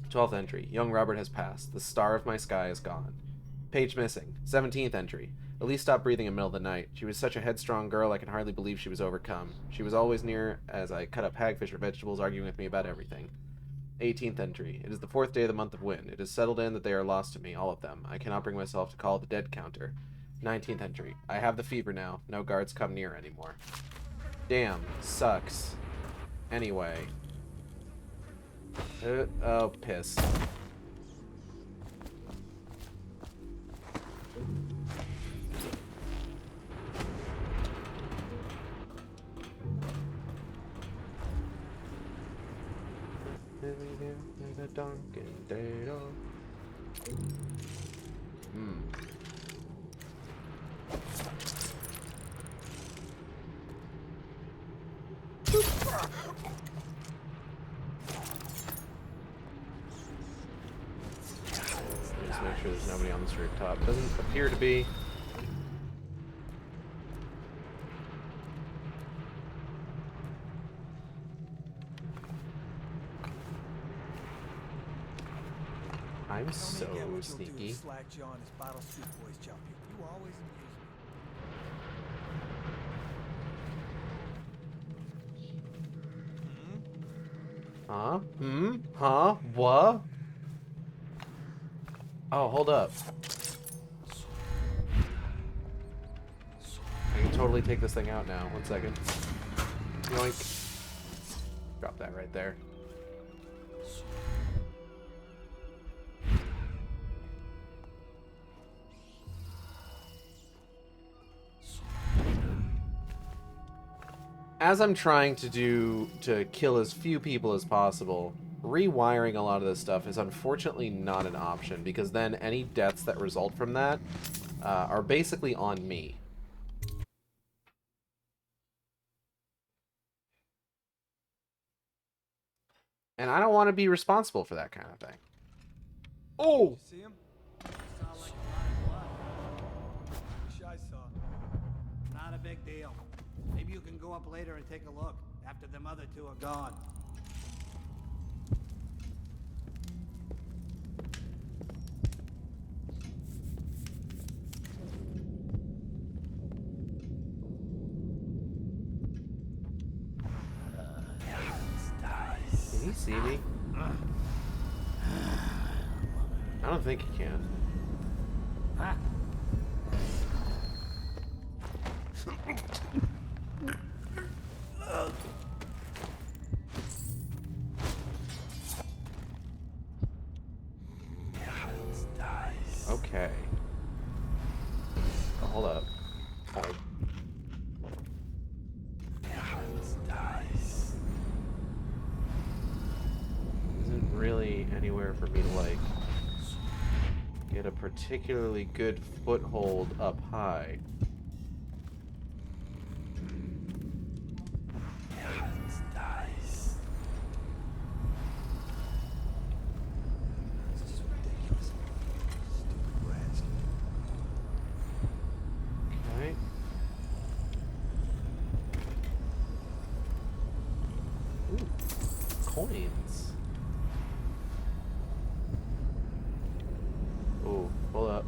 12th entry. Young Robert has passed. The star of my sky is gone. Page missing. 17th entry. Elise stopped breathing in the middle of the night. She was such a headstrong girl, I can hardly believe she was overcome. She was always near as I cut up hagfish or vegetables, arguing with me about everything. 18th entry. It is the 4th day of the month of wind. It is settled in that they are lost to me, all of them. I cannot bring myself to call the dead counter. 19th entry. I have the fever now. No guards come near anymore. Damn. Sucks. Anyway. Oh, piss. Just make sure there's nobody on this rooftop. Doesn't appear to be. I'm so sneaky. Slack jaw and his bottle street boys jump you. You always amuse me. Huh? Huh? What? Oh, hold up. I can totally take this thing out now. 1 second. Yoink. Drop that right there. As I'm trying to kill as few people as possible, rewiring a lot of this stuff is unfortunately not an option, because then any deaths that result from that are basically on me. And I don't want to be responsible for that kind of thing. Oh! See him? Sound like a lot of blood. Wish I saw. Not a big deal. Maybe you can go up later and take a look after them other two are gone. Can he see me? I don't think he can. Okay. Oh, hold up. Oh. Isn't really anywhere for me to, like, get a particularly good foothold up high. Okay. Ooh, coins. Ooh, hold up.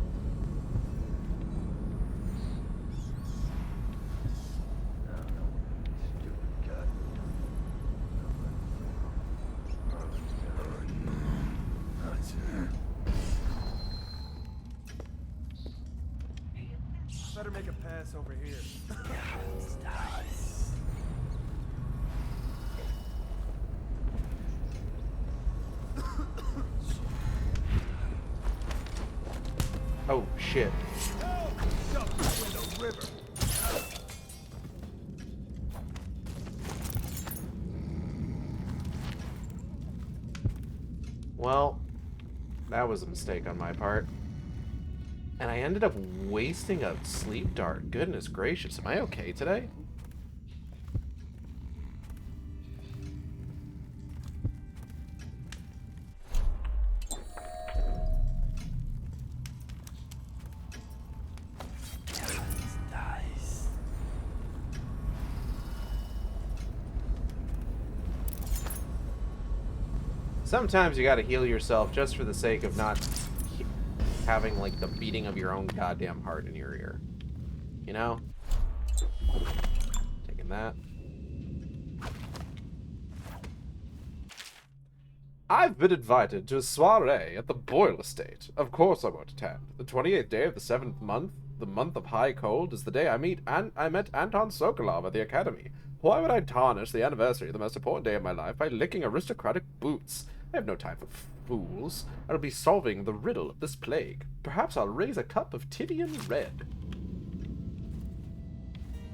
Better make a pass over here. Oh, shit. Jump in the river. Well, that was a mistake on my part. And I ended up wasting a sleep dart. Goodness gracious, am I okay today? Sometimes you gotta heal yourself just for the sake of not having, like, the beating of your own goddamn heart in your ear. You know? Taking that. I've been invited to a soiree at the Boyle Estate. Of course I won't attend. The 28th day of the 7th month, the month of high cold, is the day I met Anton Sokolov at the Academy. Why would I tarnish the anniversary of the most important day of my life by licking aristocratic boots? I have no time for fools. I'll be solving the riddle of this plague. Perhaps I'll raise a cup of Tivian Red.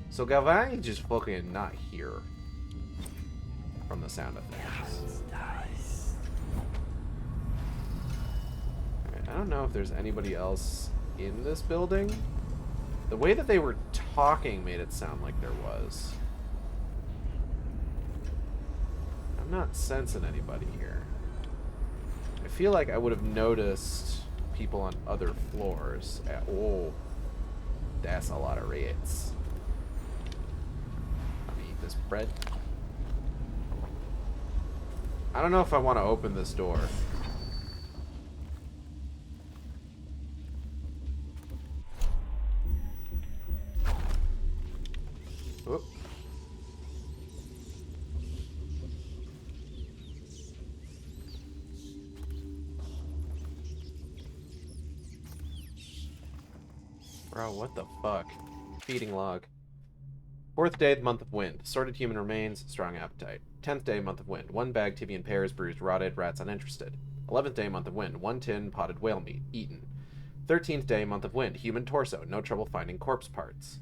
So Galvani just fucking not here. From the sound of things. Alright, I don't know if there's anybody else in this building? The way that they were talking made it sound like there was. I'm not sensing anybody here. I feel like I would have noticed people on other floors. Oh, that's a lot of rats. Let me eat this bread. I don't know if I want to open this door. Oop. Bro, what the fuck? Feeding log. 4th day, month of wind. Sorted human remains, strong appetite. 10th day, month of wind. 1 bag tibia and pears, bruised, rotted, rats uninterested. 11th day, month of wind. 1 tin, potted whale meat, eaten. 13th day, month of wind. Human torso, no trouble finding corpse parts.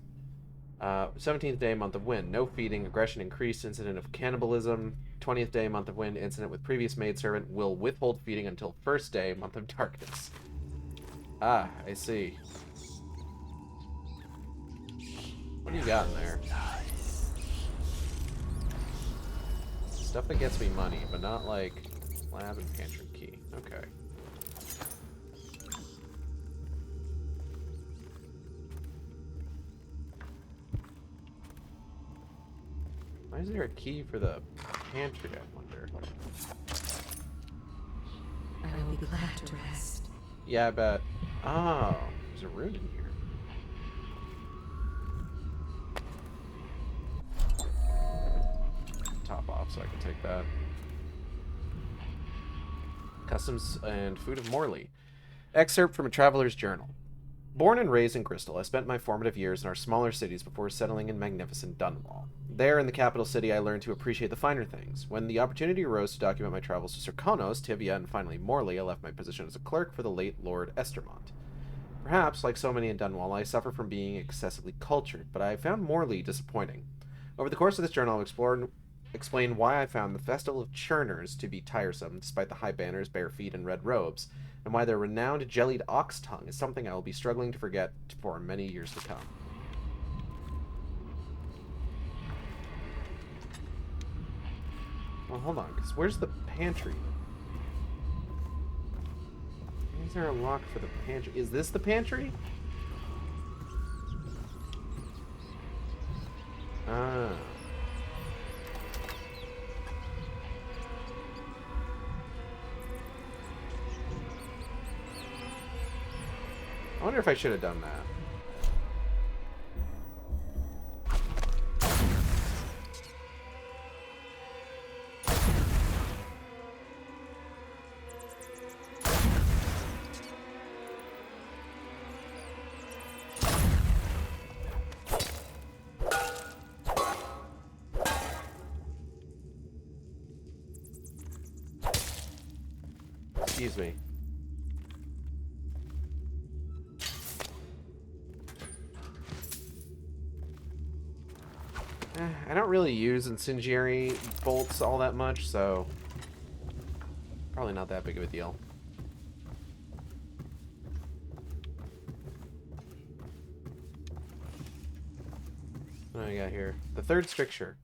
17th day, month of wind. No feeding, aggression increased, incident of cannibalism. 20th day, month of wind. Incident with previous maidservant. Will withhold feeding until 1st day, month of darkness. Ah, I see. What do you got in there? Stuff that gets me money, but not like lab and pantry key. Okay. Why is there a key for the pantry, I wonder? I will be glad to rest. Yeah, I bet. Oh, there's a rune in here. Top off so I can take that. Customs and food of Morley. Excerpt from a traveler's journal. Born and raised in Crystal, I spent my formative years in our smaller cities before settling in magnificent Dunwall. There, in the capital city, I learned to appreciate the finer things. When the opportunity arose to document my travels to Serkonos, Tibia, and finally Morley, I left my position as a clerk for the late Lord Estermont. Perhaps, like so many in Dunwall, I suffer from being excessively cultured, but I found Morley disappointing. Over the course of this journal, I'll explain why I found the Festival of Churners to be tiresome, despite the high banners, bare feet, and red robes, and why their renowned jellied ox tongue is something I will be struggling to forget for many years to come. Well, hold on, because where's the pantry? Is there a lock for the pantry? Is this the pantry? Ah. I wonder if I should have done that. Excuse me. I don't really use incendiary bolts all that much, so probably not that big of a deal. What do I got here? The third stricture.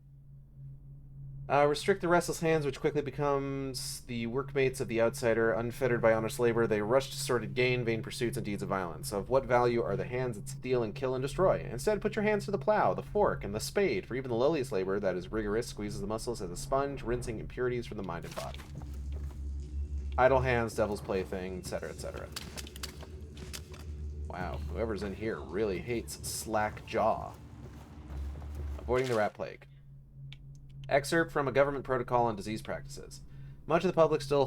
Restrict the restless hands, which quickly becomes the workmates of the outsider. Unfettered by honest labor, they rush to sordid gain, vain pursuits, and deeds of violence. Of what value are the hands that steal and kill and destroy? Instead, put your hands to the plow, the fork, and the spade, for even the lowliest labor, that is rigorous, squeezes the muscles as a sponge, rinsing impurities from the mind and body. Idle hands, devil's plaything, etc., etc. Wow, whoever's in here really hates slack jaw. Avoiding the rat plague. Excerpt from a government protocol on disease practices. Much of the public still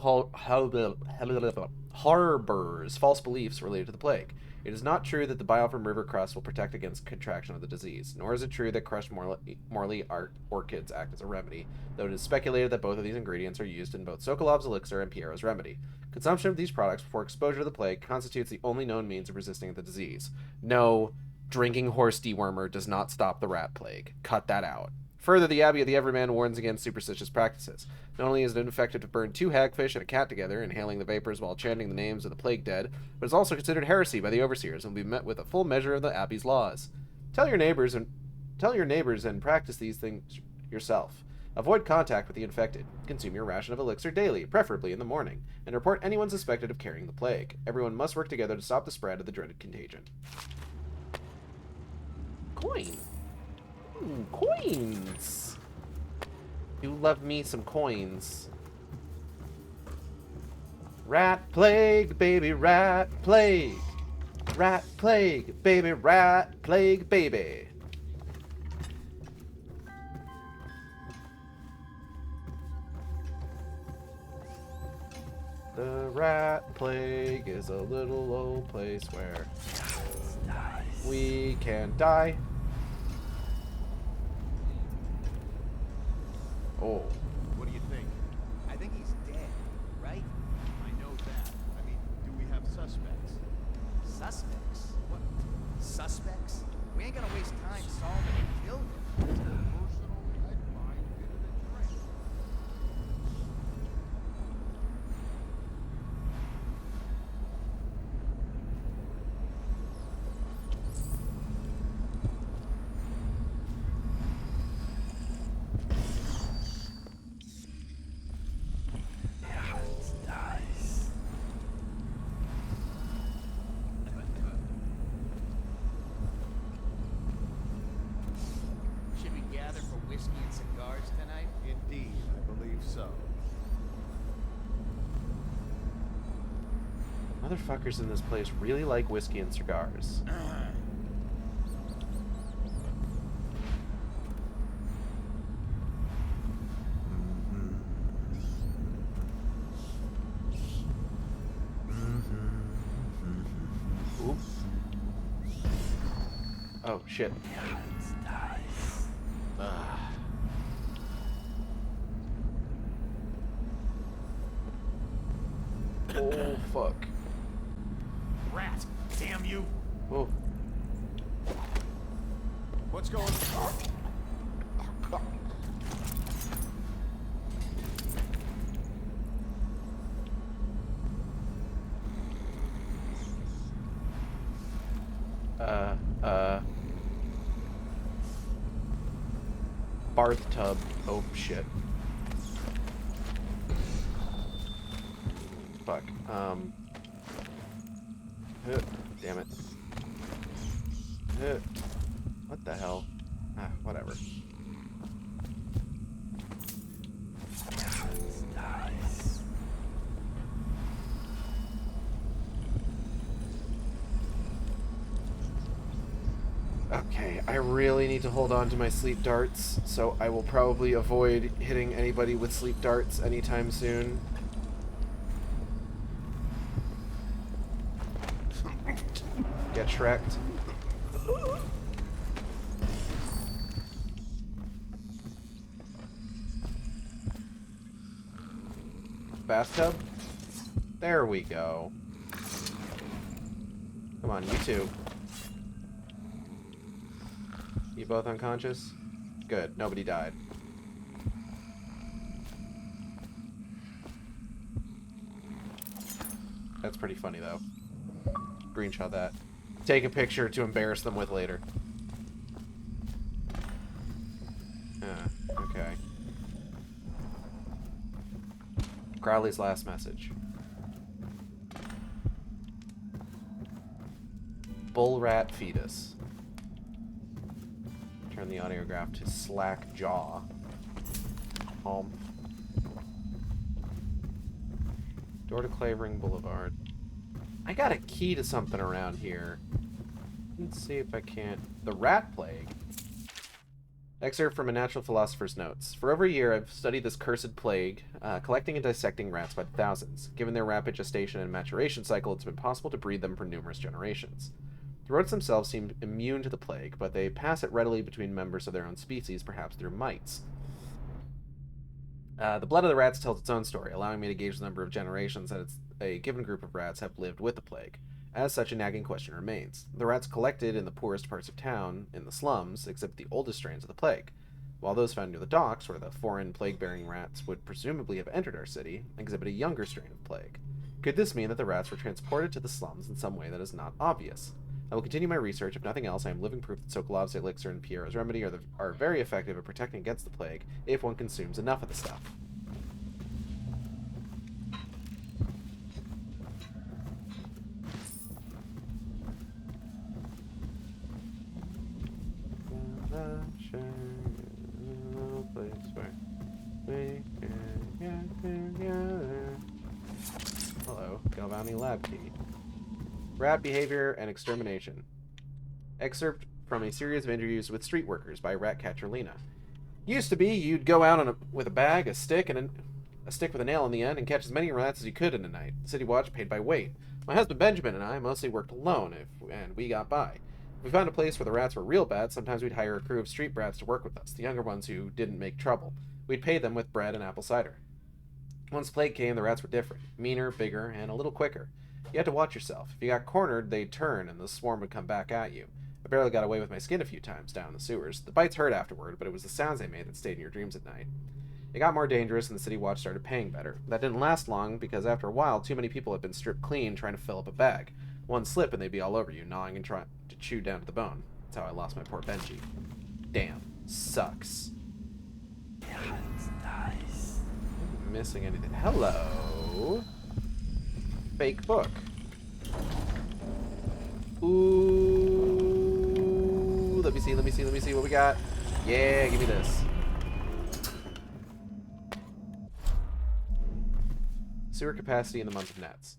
harbors false beliefs related to the plague. It is not true that the biofilm river crust will protect against contraction of the disease, nor is it true that crushed Morley orchids act as a remedy, though it is speculated that both of these ingredients are used in both Sokolov's elixir and Piero's remedy. Consumption of these products before exposure to the plague constitutes the only known means of resisting the disease. No, drinking horse dewormer does not stop the rat plague. Cut that out. Further, the Abbey of the Everyman warns against superstitious practices. Not only is it ineffective to burn 2 hagfish and a cat together, inhaling the vapors while chanting the names of the plague dead, but it's also considered heresy by the overseers and will be met with a full measure of the Abbey's laws. Tell your neighbors and practice these things yourself. Avoid contact with the infected. Consume your ration of elixir daily, preferably in the morning, and report anyone suspected of carrying the plague. Everyone must work together to stop the spread of the dreaded contagion. Coin. Ooh, coins. You love me some coins. Rat plague, baby, rat plague. Rat plague, baby, rat plague, baby. The rat plague is a little old place where we can die. Oh. What do you think? I think he's dead, right? I know that. I mean, do we have suspects? Suspects? What? Suspects? We ain't gonna waste time solving who killed him. Motherfuckers in this place really like whiskey and cigars. Ooh. Oh, shit. Oh, fuck. Rat! Damn you! Whoa. What's going on? Barth tub. Oh, shit. Fuck. Damn it. What the hell? Ah, whatever. Okay, I really need to hold on to my sleep darts, so I will probably avoid hitting anybody with sleep darts anytime soon. Get Shrek'd. Bathtub? There we go. Come on, you two. You both unconscious? Good, nobody died. That's pretty funny, though. Screenshot that. Take a picture to embarrass them with later. Okay. Crowley's last message. Bull rat fetus. Turn the audiograph to slack jaw. Home. Door to Clavering Boulevard. I got a key to something around here. Let's see if I can't. The rat plague. Excerpt from a natural philosopher's notes. For over a year, I've studied this cursed plague, collecting and dissecting rats by the thousands. Given their rapid gestation and maturation cycle, it's been possible to breed them for numerous generations. The rodents themselves seem immune to the plague, but they pass it readily between members of their own species, perhaps through mites. The blood of the rats tells its own story, allowing me to gauge the number of generations that a given group of rats have lived with the plague. As such, a nagging question remains. The rats collected in the poorest parts of town, in the slums, exhibit the oldest strains of the plague. while those found near the docks, where the foreign plague-bearing rats would presumably have entered our city, exhibit a younger strain of plague. Could this mean that the rats were transported to the slums in some way that is not obvious? I will continue my research. If nothing else, I am living proof that Sokolov's elixir and Piero's remedy are very effective at protecting against the plague if one consumes enough of the stuff. Hello, Galvani lab key. Rat behavior and extermination. Excerpt from a series of interviews with street workers by rat catcher Lena. Used to be, you'd go out with a bag, a stick, and a stick with a nail in the end, and catch as many rats as you could in a night. City Watch paid by weight. My husband Benjamin and I mostly worked alone, and we got by. If we found a place where the rats were real bad, sometimes we'd hire a crew of street brats to work with us, the younger ones who didn't make trouble. We'd pay them with bread and apple cider. Once plague came, the rats were different. Meaner, bigger, and a little quicker. You had to watch yourself. If you got cornered, they'd turn, and the swarm would come back at you. I barely got away with my skin a few times down in the sewers. The bites hurt afterward, but it was the sounds they made that stayed in your dreams at night. It got more dangerous, and the City Watch started paying better. That didn't last long, because after a while, too many people had been stripped clean trying to fill up a bag. One slip, and they'd be all over you, gnawing and trying to chew down to the bone. That's how I lost my poor Benji. Damn. Sucks. Missing anything. Hello. Fake book. Ooh. Let me see what we got. Yeah, give me this. Sewer capacity in the month of Nets.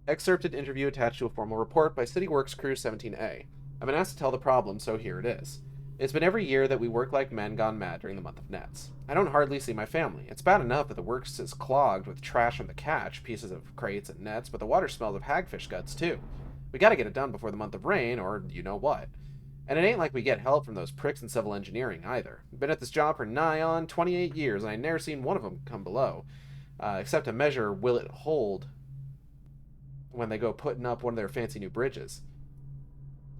Excerpted interview attached to a formal report by City Works Crew 17A. I've been asked to tell the problem, so here it is. It's been every year that we work like men gone mad during the month of Nets. I don't hardly see my family. It's bad enough that the works is clogged with trash from the catch, pieces of crates and nets, but the water smells of hagfish guts too. We gotta get it done before the month of rain, or you know what. And it ain't like we get help from those pricks in civil engineering either. Been at this job for nigh on 28 years, and I never seen one of them come below, except to measure will it hold when they go putting up one of their fancy new bridges.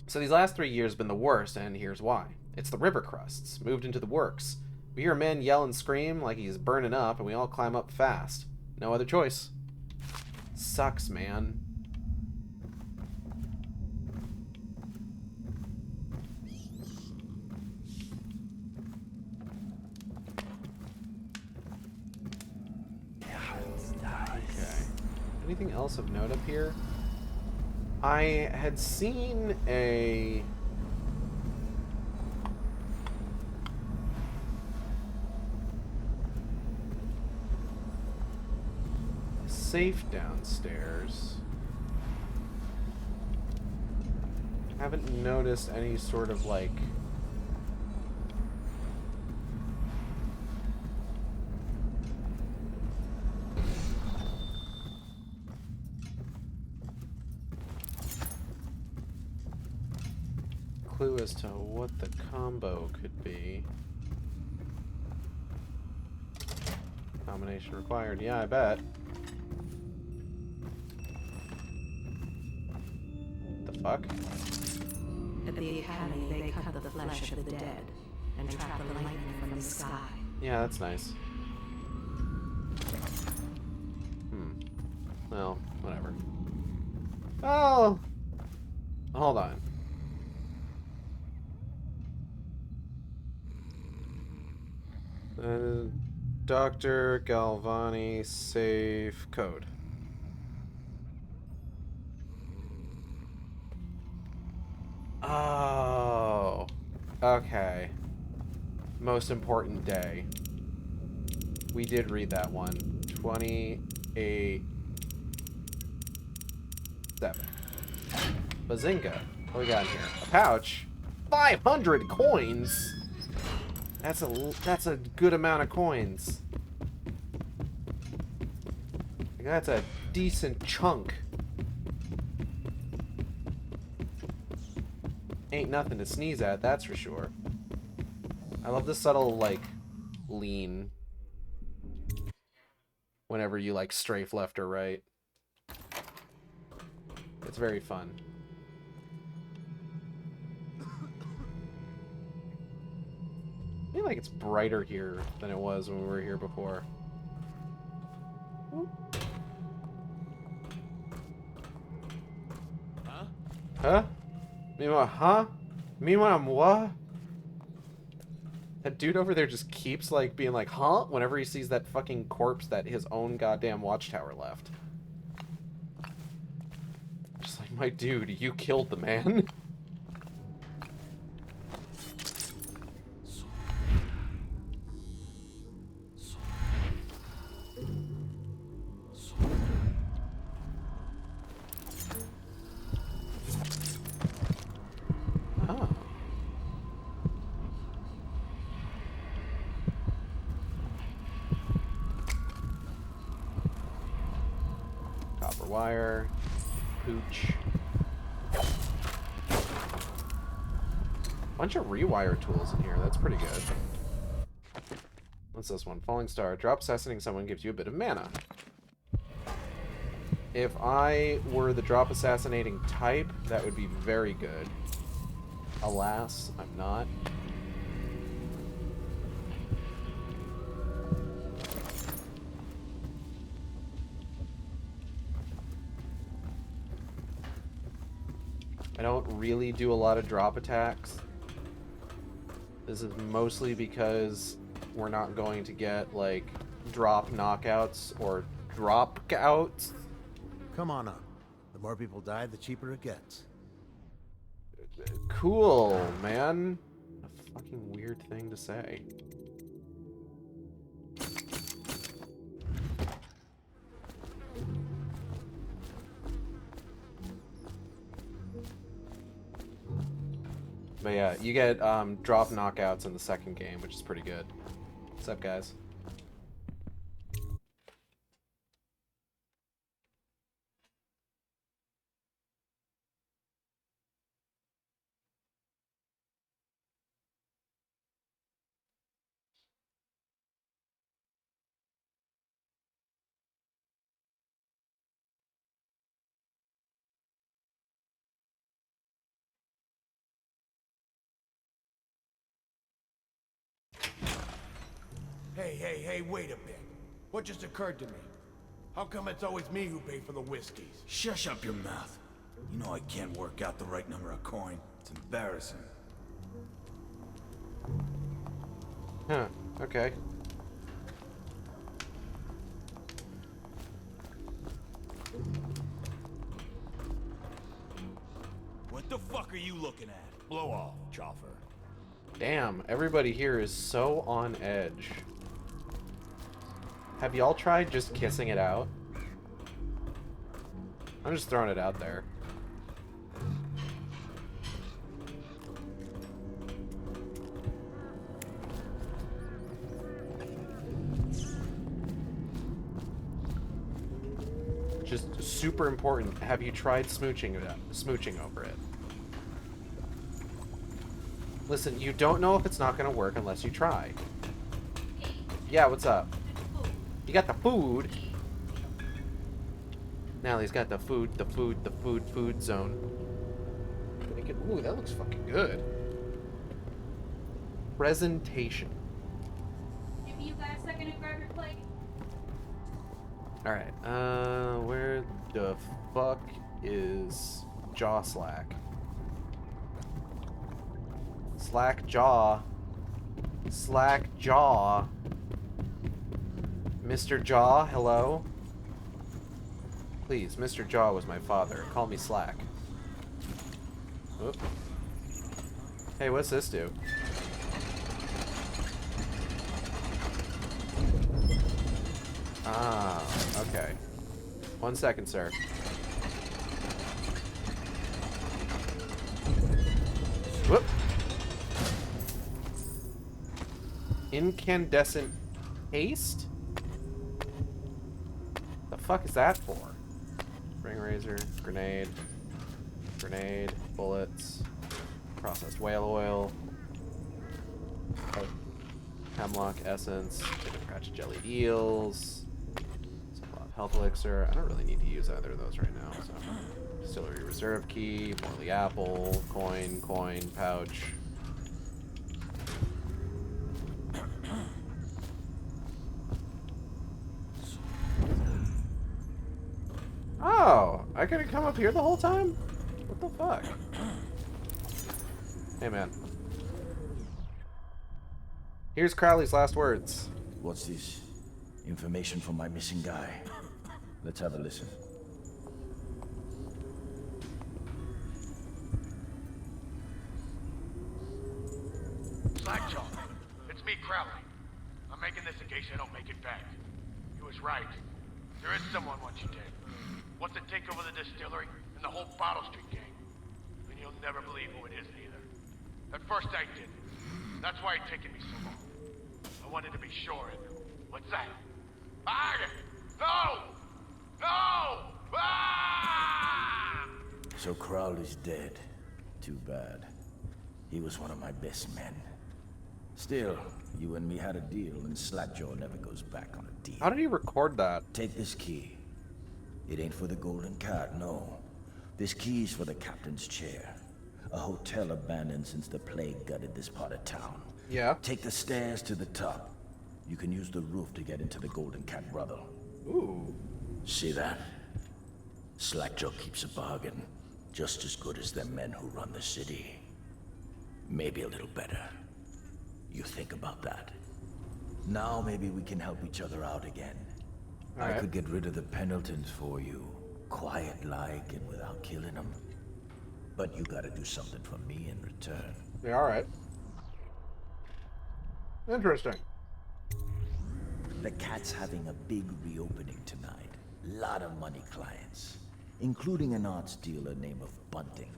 So these last 3 years have been the worst, and here's why. It's the river crusts, moved into the works. We hear a man yell and scream like he's burning up, and we all climb up fast. No other choice. Sucks, man. Okay. Anything else of note up here? I had seen a... safe downstairs. Haven't noticed any sort of like clue as to what the combo could be. Combination required. Yeah, I bet. Fuck. At the Academy, they cut the flesh of the dead and trap the lightning from the sky. Yeah, that's nice. Well, whatever. Oh! Hold on. Dr. Galvani safe code. Oh, okay. Most important day. We did read that one. 28/7. Bazinga. What we got in here? A pouch. 500 coins. That's a good amount of coins. That's a decent chunk. Ain't nothing to sneeze at, that's for sure. I love the subtle, like, lean whenever you, like, strafe left or right. It's very fun. I feel like it's brighter here than it was when we were here before. Huh? Huh? Meanwhile, huh? Meanwhile, what? That dude over there just keeps, like, being like, huh? Whenever he sees that fucking corpse that his own goddamn watchtower left. Just like, my dude, you killed the man. Oh. Copper wire. Pooch. Bunch of rewire tools in here. That's pretty good. What's this one? Falling Star. Drop assassinating someone gives you a bit of mana. If I were the drop assassinating type, that would be very good. Alas, I'm not. I don't really do a lot of drop attacks. This is mostly because we're not going to get, like, drop knockouts or drop-outs. Come on up. The more people die, the cheaper it gets. Cool, man. A fucking weird thing to say. But yeah, you get drop knockouts in the second game, which is pretty good. What's up, guys? Hey, wait a bit. What just occurred to me? How come it's always me who pay for the whiskeys? Shush up your mouth. You know I can't work out the right number of coin. It's embarrassing. Huh, okay. What the fuck are you looking at? Blow off, Chopper. Damn, everybody here is so on edge. Have y'all tried just kissing it out? I'm just throwing it out there. Just super important. Have you tried smooching over it? Listen, you don't know if it's not going to work unless you try. Yeah, what's up? You got the food. Nallie's got the food zone. Ooh, that looks fucking good. Presentation. Give you guys a second to grab your plate. Alright, where the fuck is Jaw Slack? Slack Jaw. Slack Jaw. Mr. Jaw, hello? Please, Mr. Jaw was my father. Call me Slack. Oop. Hey, what's this do? Ah, okay. 1 second, sir. Whoop. Incandescent paste? The fuck is that for? Ring razor, grenade, bullets, processed whale oil, hemlock essence, scratch jellied eels, health elixir. I don't really need to use either of those right now. So, distillery reserve key, Morley apple, coin, pouch. gonna come up here the whole time? What the fuck? Hey, man. Here's Crowley's last words. What's this? Information from my missing guy. Let's have a listen. Slackjaw, it's me, Crowley. I'm making this in case I don't make it back. He was right. There is someone wants you dead. Wants to take over the distillery and the whole Bottle Street gang. And you'll never believe who it is either. At first I didn't. That's why it's taken me so long. I wanted to be sure and... What's that? Ah! No! No! Ah! So Crowley's dead. Too bad. He was one of my best men. Still, you and me had a deal, and Slackjaw never goes back on a deal. How did he record that? Take this key. It ain't for the Golden Cat, no. This key's for the captain's chair. A hotel abandoned since the plague gutted this part of town. Yeah. Take the stairs to the top. You can use the roof to get into the Golden Cat brothel. Ooh. See that? Slackjaw keeps a bargain. Just as good as the men who run the city. Maybe a little better. You think about that. Now maybe we can help each other out again. All right. I could get rid of the Pendletons for you. Quiet-like and without killing them. But you gotta do something for me in return. Yeah, alright. Interesting. The Cat's having a big reopening tonight. Lot of money clients. Including an arts dealer named Bunting.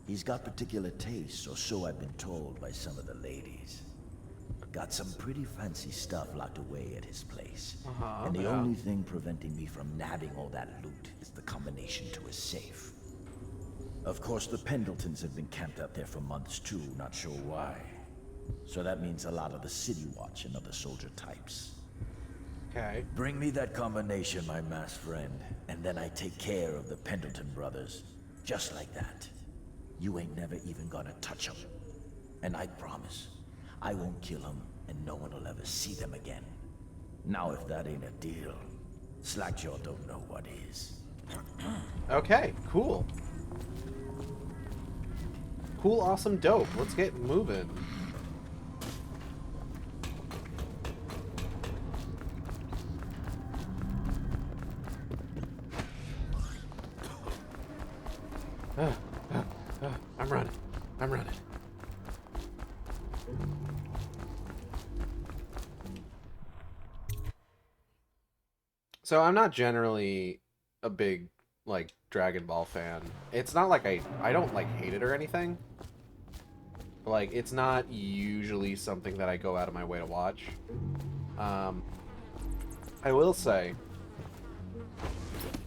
He's got particular tastes, or so I've been told by some of the ladies. Got some pretty fancy stuff locked away at his place. And the only thing preventing me from nabbing all that loot is the combination to his safe. Of course, the Pendletons have been camped out there for months too, not sure why. So that means a lot of the City Watch and other soldier types. Okay. Bring me that combination, my masked friend, and then I take care of the Pendleton brothers. Just like that. You ain't never even gonna touch them. And I promise, I won't kill them, and no one will ever see them again. Now if that ain't a deal, Slackjaw don't know what is. Okay, cool. Cool, awesome, dope. Let's get moving. I'm running. I'm running. So I'm not generally a big, like, Dragon Ball fan. It's not like I don't, like, hate it or anything. Like, it's not usually something that I go out of my way to watch. I will say,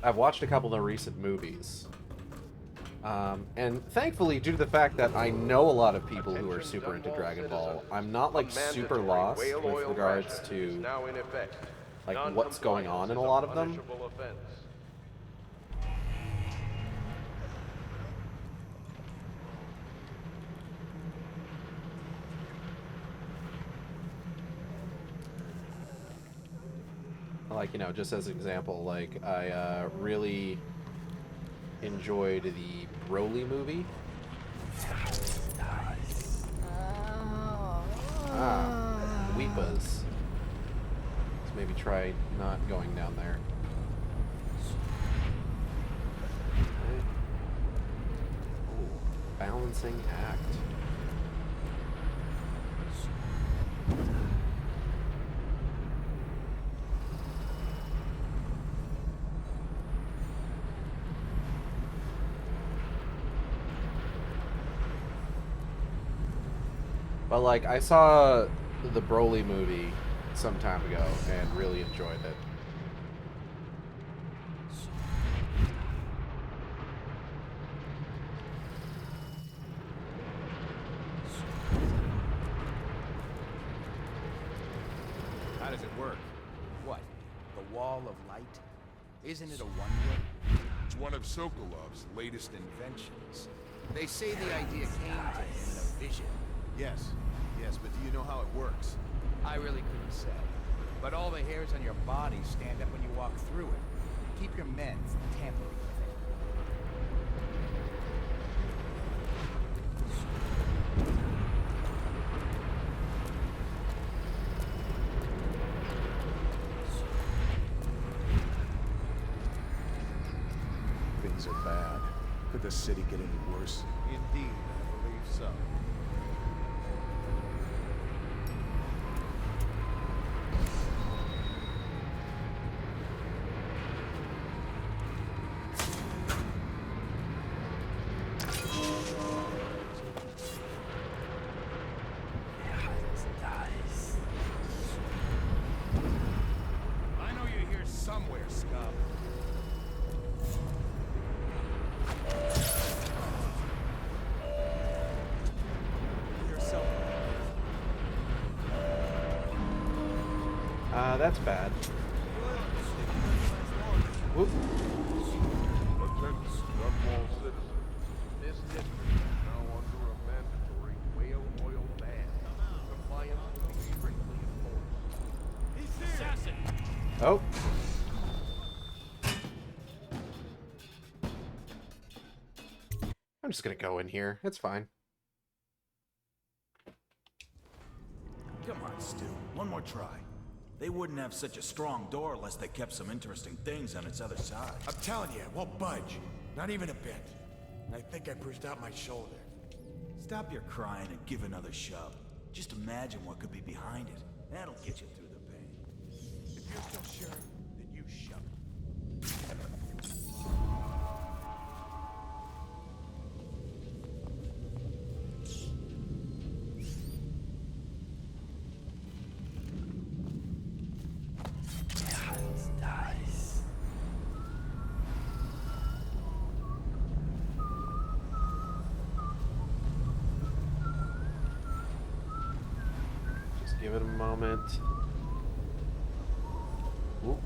I've watched a couple of the recent movies. And thankfully, due to the fact that I know a lot of people who are super into Dragon Ball, I'm not, like, super lost with regards to, like, what's going on in a lot of them. Like, you know, just as an example, like, I really enjoyed the Broly movie. Weepas. Let's maybe try not going down there. Okay. Ooh, balancing act. But, like, I saw the Broly movie some time ago and really enjoyed it. How does it work? What? The Wall of Light? Isn't it a wonder? It's one of Sokolov's latest inventions. They say the idea came to him in a vision. Yes, but do you know how it works? I really couldn't say. But all the hairs on your body stand up when you walk through it. Keep your men from tampering with it. things are bad. Could the city get any worse? Indeed, I believe so. I know you're here somewhere, scum. That's bad. Whoop. Attention, Dunwall citizens. This district is now under a mandatory whale oil ban. Compliance will be strictly enforced. Assassin! Oh. I'm just gonna go in here. It's fine. Come on, Stu. One more try. They wouldn't have such a strong door unless they kept some interesting things on its other side. I'm telling you, it won't budge. Not even a bit. I think I pushed out my shoulder. Stop your crying and give another shove. Just imagine what could be behind it. That'll get you through the pain. If you're still sure, then you shove it. Just give it a moment. Ooh.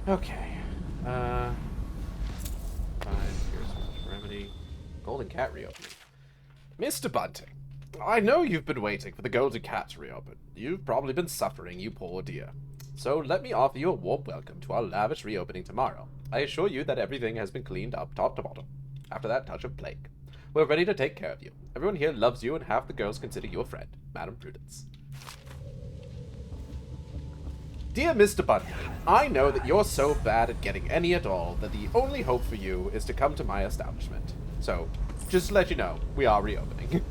Okay. 5 here's remedy. Golden cat reopening. Mr. Bunting, I know you've been waiting for the golden cat to reopen. You've probably been suffering, you poor dear. So let me offer you a warm welcome to our lavish reopening tomorrow. I assure you that everything has been cleaned up top to bottom. After that touch of plague. We're ready to take care of you. Everyone here loves you and half the girls consider you a friend. Madam Prudence. Dear Mr. Bunting, I know that you're so bad at getting any at all that the only hope for you is to come to my establishment. So, just to let you know, we are reopening.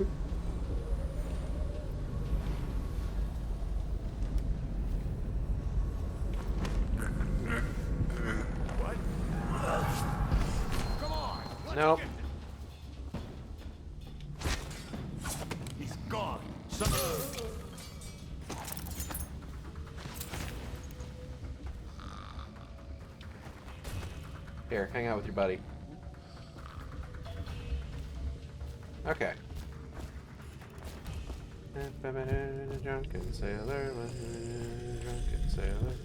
What? Come on! Nope. He's gone. Here, hang out with your buddy. Okay. Drunken sailor, drunken sailor.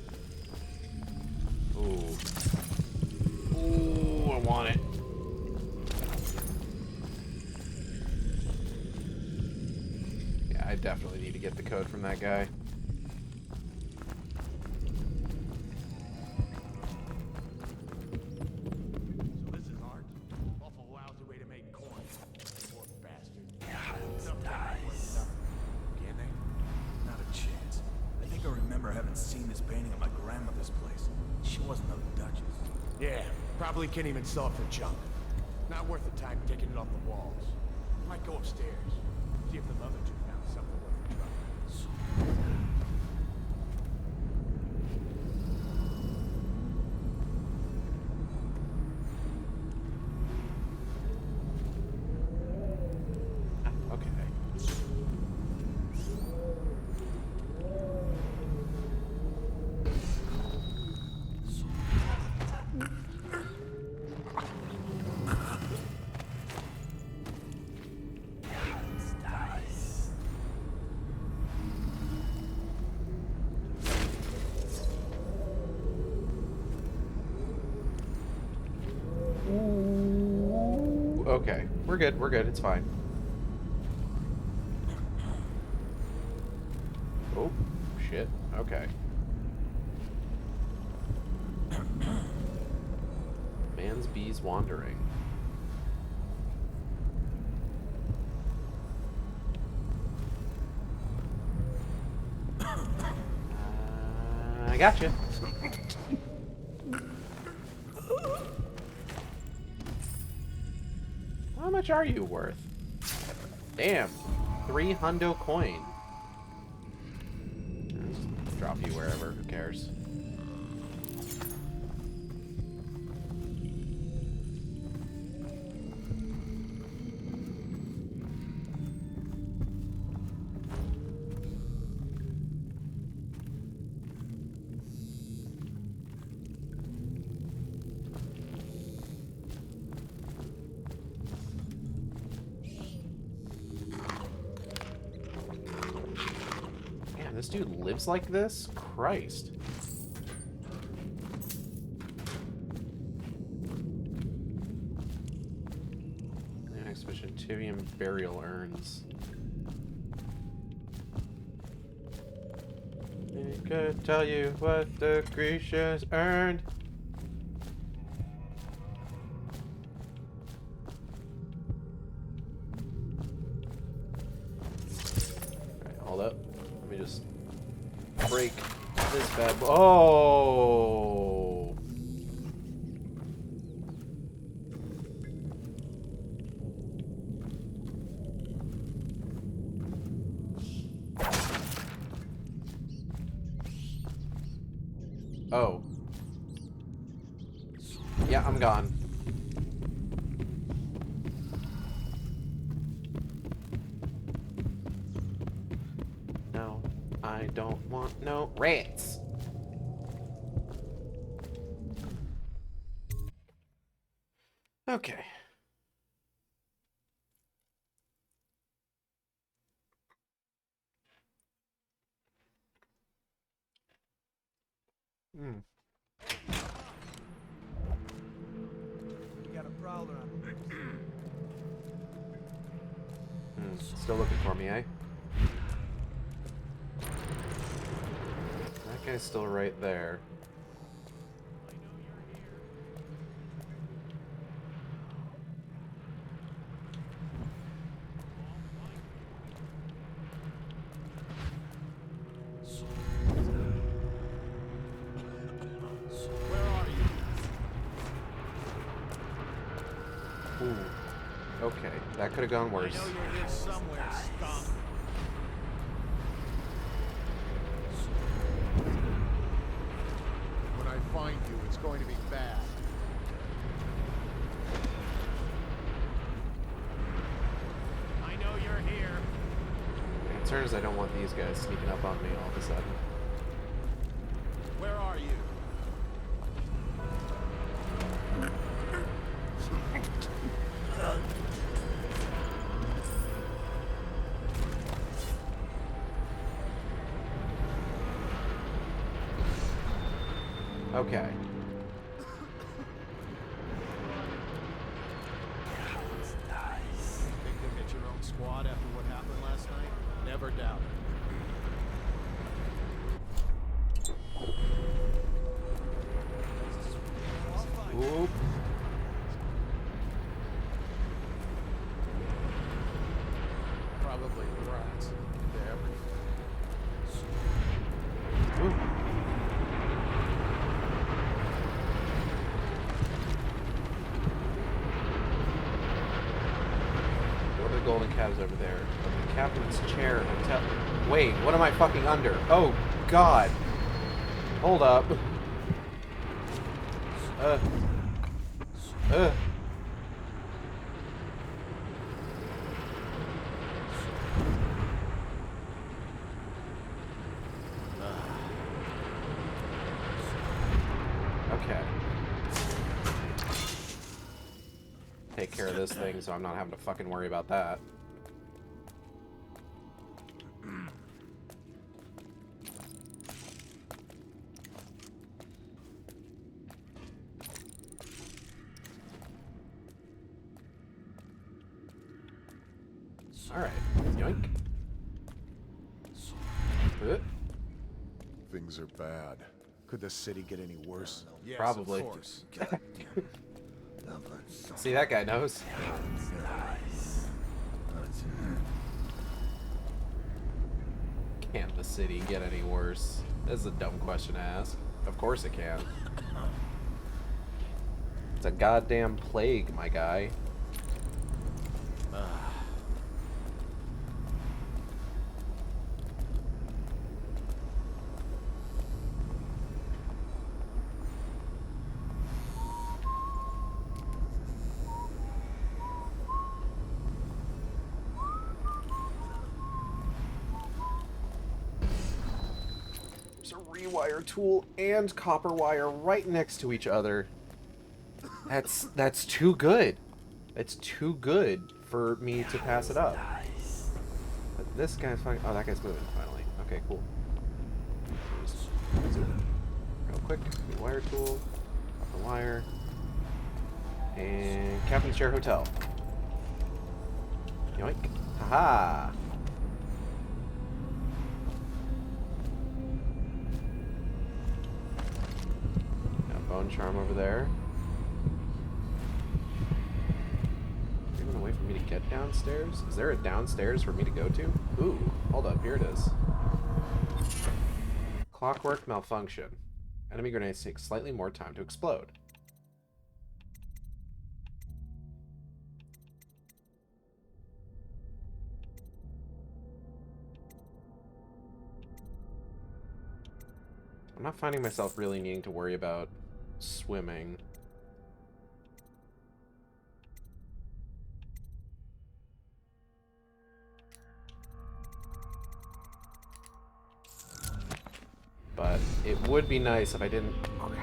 Ooh. Ooh, I want it. Yeah, I definitely need to get the code from that guy. Probably can't even sell it for junk. Not worth the time taking it off the walls. Might go upstairs. See if the other two found something worth the trouble. Okay, we're good, it's fine. Oh, shit, okay. Sends bees wandering. I got you. How much are you worth? Damn, 3 hundo coin. Just drop you wherever. Who cares? This dude lives like this? Christ. Next mission, Tivium burial urns. I could tell you what the Grecians earned. Alright, hold up. Let me just break this bad boy. Oh! Oh. Yeah, I'm gone. No, I don't want no rats. Okay. Hmm. You got a prowler on the Still looking for me, eh? That guy's still right there. Ooh. Okay, that could have gone worse. I know you're here somewhere, Stomp. When I find you, it's going to be bad. I know you're here. The concern is I don't want these guys sneaking up on me all of a sudden. Where are you? Okay. Think you'll get your own squad after what happened last night? Never doubt it. Oop. Probably rats. They're everywhere. Oop. The golden cat is over there. The captain's chair. Wait, what am I fucking under? Oh, God. Hold up. Okay. Take care of this thing so I'm not having to fucking worry about that. Alright, yoink. Things are bad. Could the city get any worse? Yes, Probably. Of course. See, that guy knows. Can't the city get any worse? This is a dumb question to ask. Of course it can. It's a goddamn plague, my guy. There's a rewire tool and copper wire right next to each other. That's too good. It's too good for me to pass it up. But this guy's fine. Oh, that guy's moving finally. Okay, cool. Just zoom in real quick. Wire tool, copper wire, and Captain's Chair Hotel. Yoink! Haha! Got bone charm over there. Way for me to get downstairs? Is there a downstairs for me to go to? Ooh, hold up, here it is. Clockwork malfunction. Enemy grenades take slightly more time to explode. I'm not finding myself really needing to worry about swimming. But it would be nice if I didn't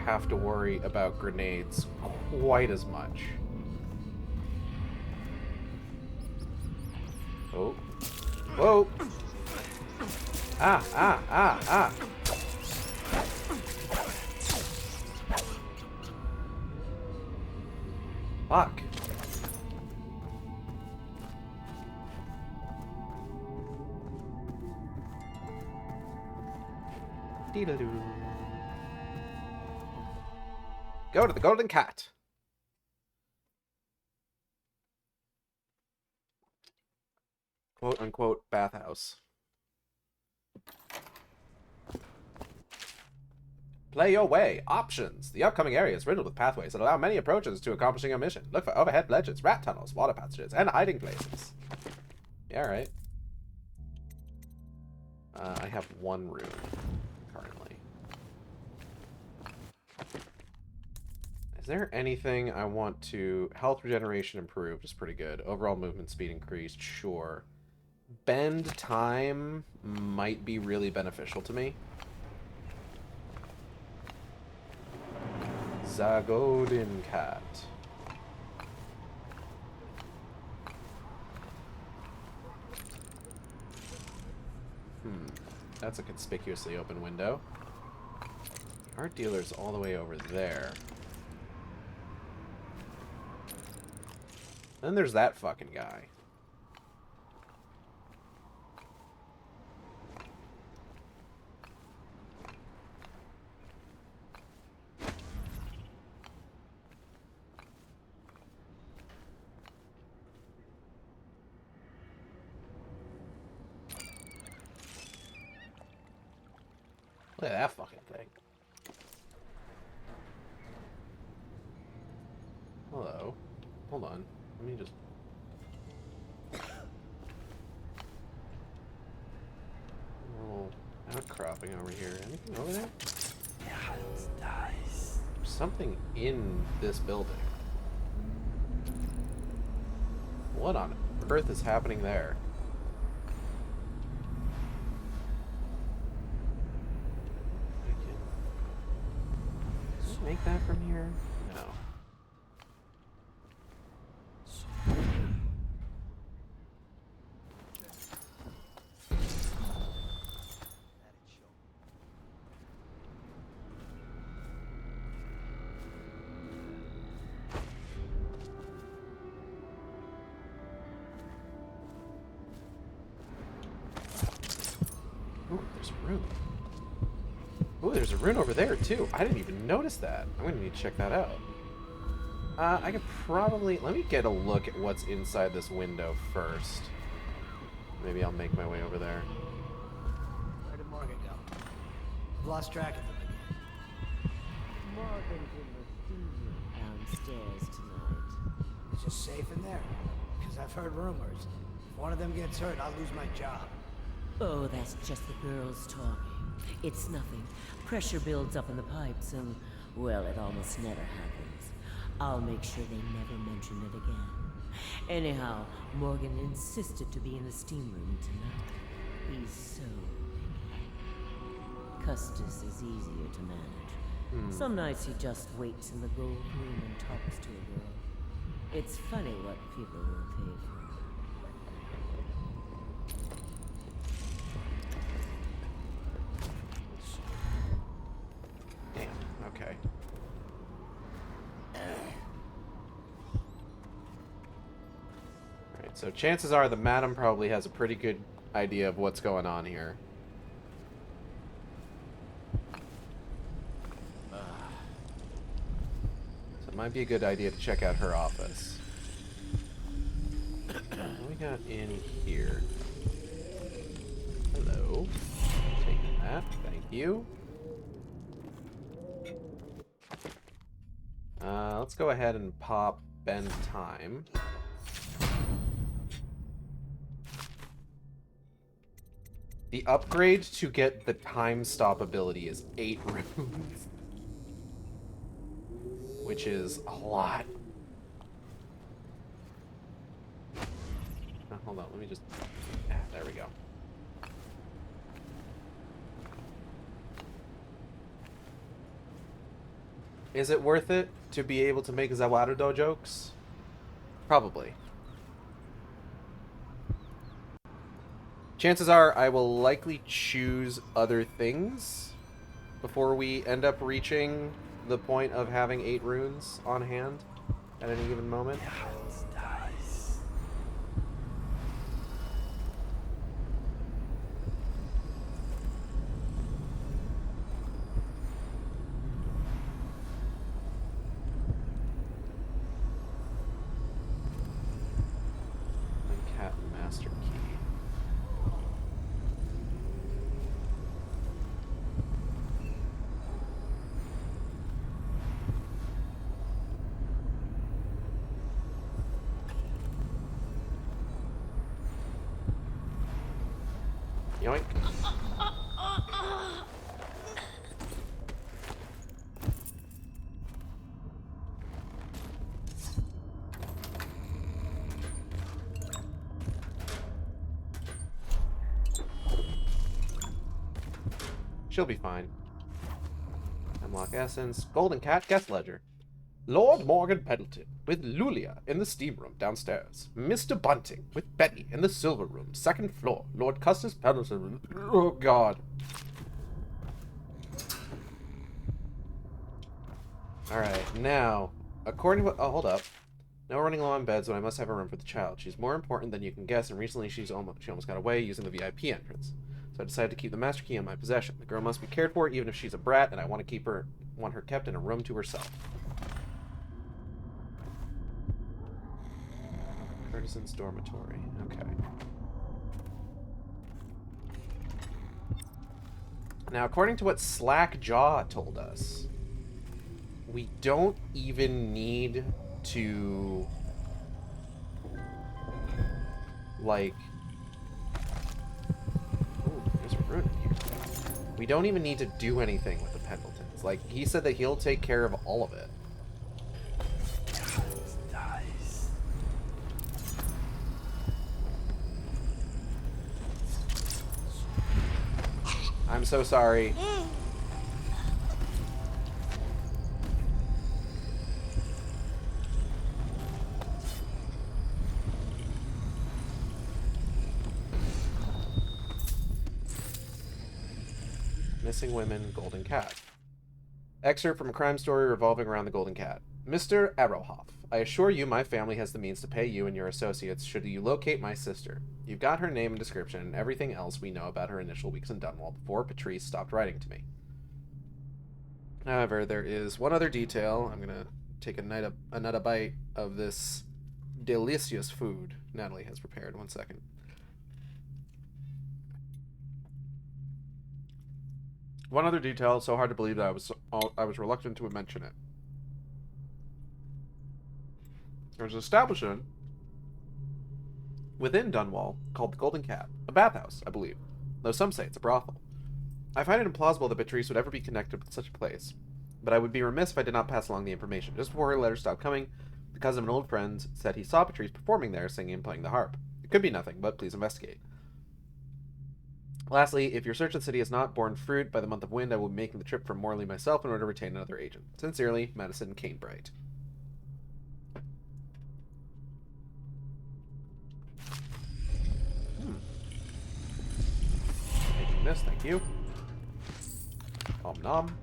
have to worry about grenades quite as much. Oh. Whoa! Ah, ah, ah, ah! Fuck. Go to the Golden Cat. Quote unquote bathhouse. Play your way. Options. The upcoming area is riddled with pathways that allow many approaches to accomplishing a mission. Look for overhead ledges, rat tunnels, water passages, and hiding places. Yeah, alright. I have one rune currently. Is there anything I want to... Health regeneration improved is pretty good. Overall movement speed increased, sure. Bend time might be really beneficial to me. The Golden Cat. That's a conspicuously open window. Art dealer's all the way over there. Then there's that fucking guy. Look at that fucking thing. Hello. Hold on. Let me just... A little outcropping over here. Anything over there? Yeah, it's nice. Something in this building. What on earth is happening there? Make that from here? No. Ooh, there's a rune. Ooh, there's a rune over there, too. I didn't even notice that. I'm gonna need to check that out. I could probably... Let me get a look at what's inside this window first. Maybe I'll make my way over there. Where did Morgan go? I've lost track of him again. Morgan's in the studio downstairs tonight. Is it safe in there? Because I've heard rumors. If one of them gets hurt, I'll lose my job. Oh, that's just the girls talking. It's nothing. Pressure builds up in the pipes and, well, it almost never happens. I'll make sure they never mention it again. Anyhow, Morgan insisted to be in the steam room tonight. He's so picky. Custis is easier to manage. Some nights he just waits in the gold room and talks to a girl. It's funny what people will pay for. Damn, okay. Alright, so chances are the madam probably has a pretty good idea of what's going on here. So it might be a good idea to check out her office. What we got in here? Hello. Taking that, thank you. Let's go ahead and pop Bend Time. The upgrade to get the time stop ability is 8 runes. Which is a lot. Oh, hold on, let me just... there we go. Is it worth it to be able to make Zawarudo jokes? Probably. Chances are I will likely choose other things before we end up reaching the point of having 8 runes on hand at any given moment. Cat Master Key. Yoink. She'll be fine. Unlock Essence. Golden Cat Guest Ledger. Lord Morgan Pendleton with Lulia in the steam room downstairs. Mr. Bunting with Betty in the silver room, 2nd floor. Lord Custis Pendleton. Oh, God. Alright, now, according to what... Oh, hold up. Now we're running low on beds, but I must have a room for the child. She's more important than you can guess, and recently she almost got away using the VIP entrance. So I decided to keep the master key in my possession. The girl must be cared for, even if she's a brat, and I want her kept in a room to herself. Courtesan's dormitory. Okay. Now, according to what Slackjaw told us, we don't even need to, like... Ooh, there's a rune in here. We don't even need to do anything with the Pendletons. Like, he said that he'll take care of all of it. I'm so sorry. Missing women, Golden Cat. Excerpt from a crime story revolving around the Golden Cat. Mr. Arrowhoff, I assure you my family has the means to pay you and your associates should you locate my sister. You've got her name and description and everything else we know about her initial weeks in Dunwall before Patrice stopped writing to me. However, there is one other detail. I'm going to take another bite of this delicious food Natalie has prepared. 1 second. One other detail, so hard to believe that I was reluctant to mention it. There's an establishment within Dunwall called the Golden Cat, a bathhouse, I believe, though some say it's a brothel. I find it implausible that Beatrice would ever be connected with such a place, but I would be remiss if I did not pass along the information. Just before her letter stopped coming, the cousin of an old friend said he saw Beatrice performing there, singing and playing the harp. It could be nothing, but please investigate. Lastly, if your search of the city has not borne fruit by the month of wind, I will be making the trip from Morley myself in order to retain another agent. Sincerely, Madison Canebright. Taking this, thank you. Om nom.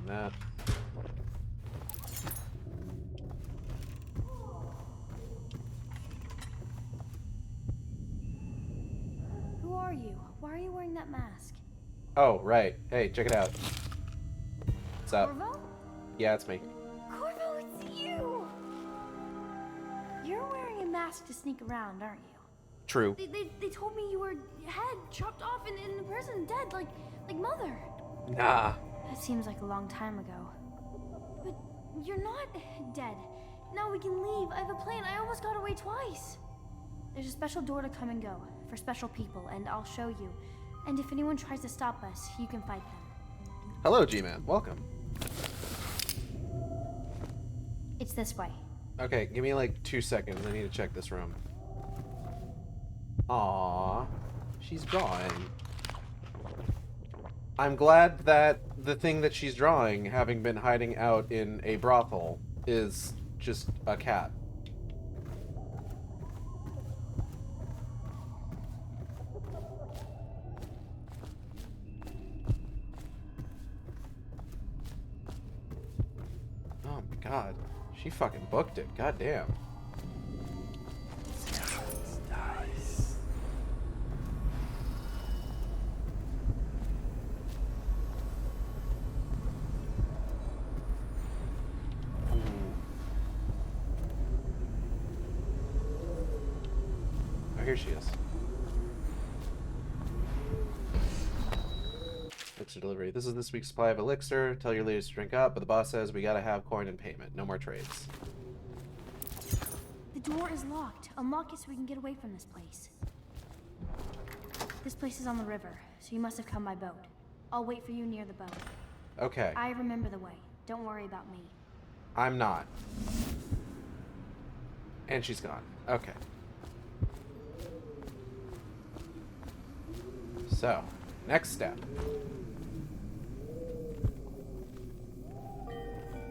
That. Who are you? Why are you wearing that mask? Oh, right. Hey, check it out. What's up? Corvo? Yeah, it's me. Corvo, it's you! You're wearing a mask to sneak around, aren't you? True. They told me you were head chopped off and in the prison dead, like Mother. Nah. That seems like a long time ago. But you're not dead. Now we can leave. I have a plan. I almost got away twice. There's a special door to come and go for special people, and I'll show you. And if anyone tries to stop us, you can fight them. Hello, G-Man. Welcome. It's this way. Okay, give me like 2 seconds. I need to check this room. Aww. She's drawing. I'm glad that the thing that she's drawing, having been hiding out in a brothel, is just a cat. Oh my god. She fucking booked it. God damn. Here she is. Elixir delivery. This is this week's supply of elixir. Tell your ladies to drink up, but the boss says we gotta have coin and payment. No more trades. The door is locked. Unlock it so we can get away from this place. This place is on the river, so you must have come by boat. I'll wait for you near the boat. Okay. I remember the way. Don't worry about me. I'm not. And she's gone. Okay. So, next step.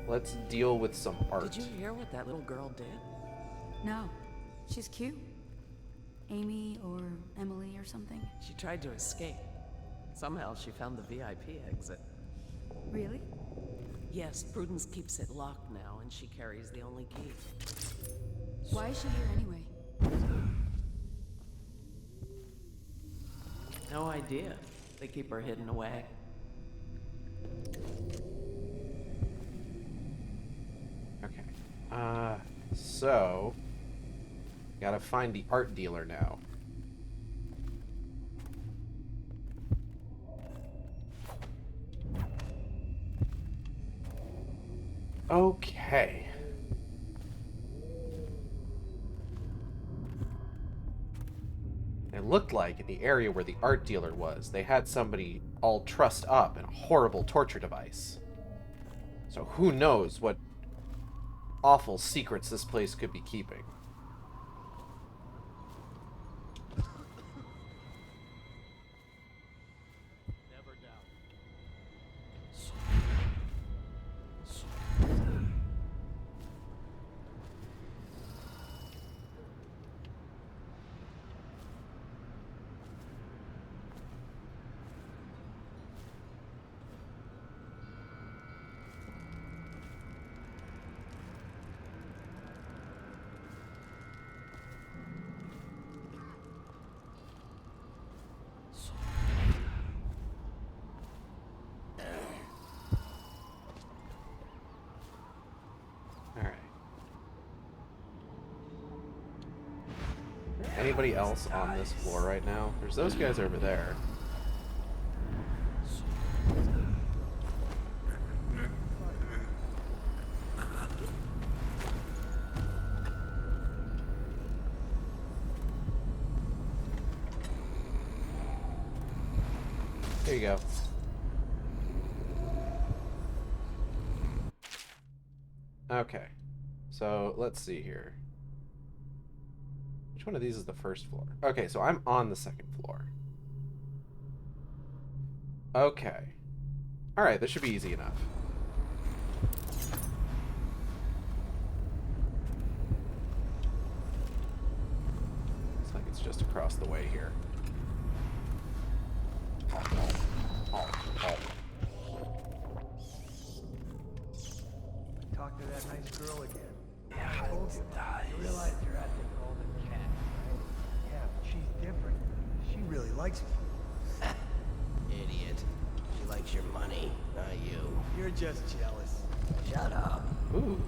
Let's deal with some art. Did you hear what that little girl did? No. She's cute. Amy or Emily or something. She tried to escape. Somehow she found the VIP exit. Really? Yes, Prudence keeps it locked now, and she carries the only key. Why is she here anyway? No idea. They keep her hidden away. Okay. So... Gotta find the art dealer now. Okay. It looked like in the area where the art dealer was, they had somebody all trussed up in a horrible torture device. So who knows what awful secrets this place could be keeping. Never doubt. Anybody else on this floor right now? There's those guys over there. There you go. Okay. So, let's see here. Which one of these is the first floor? Okay, so I'm on the second floor. Okay. Alright, this should be easy enough. Looks like it's just across the way here. Talk to that nice girl again. Yeah, I told you. You realize you're at the Golden Cat, right? Yeah, but she's different. She really likes me. Idiot. She likes your money, not you. You're just jealous. Shut up. Ooh.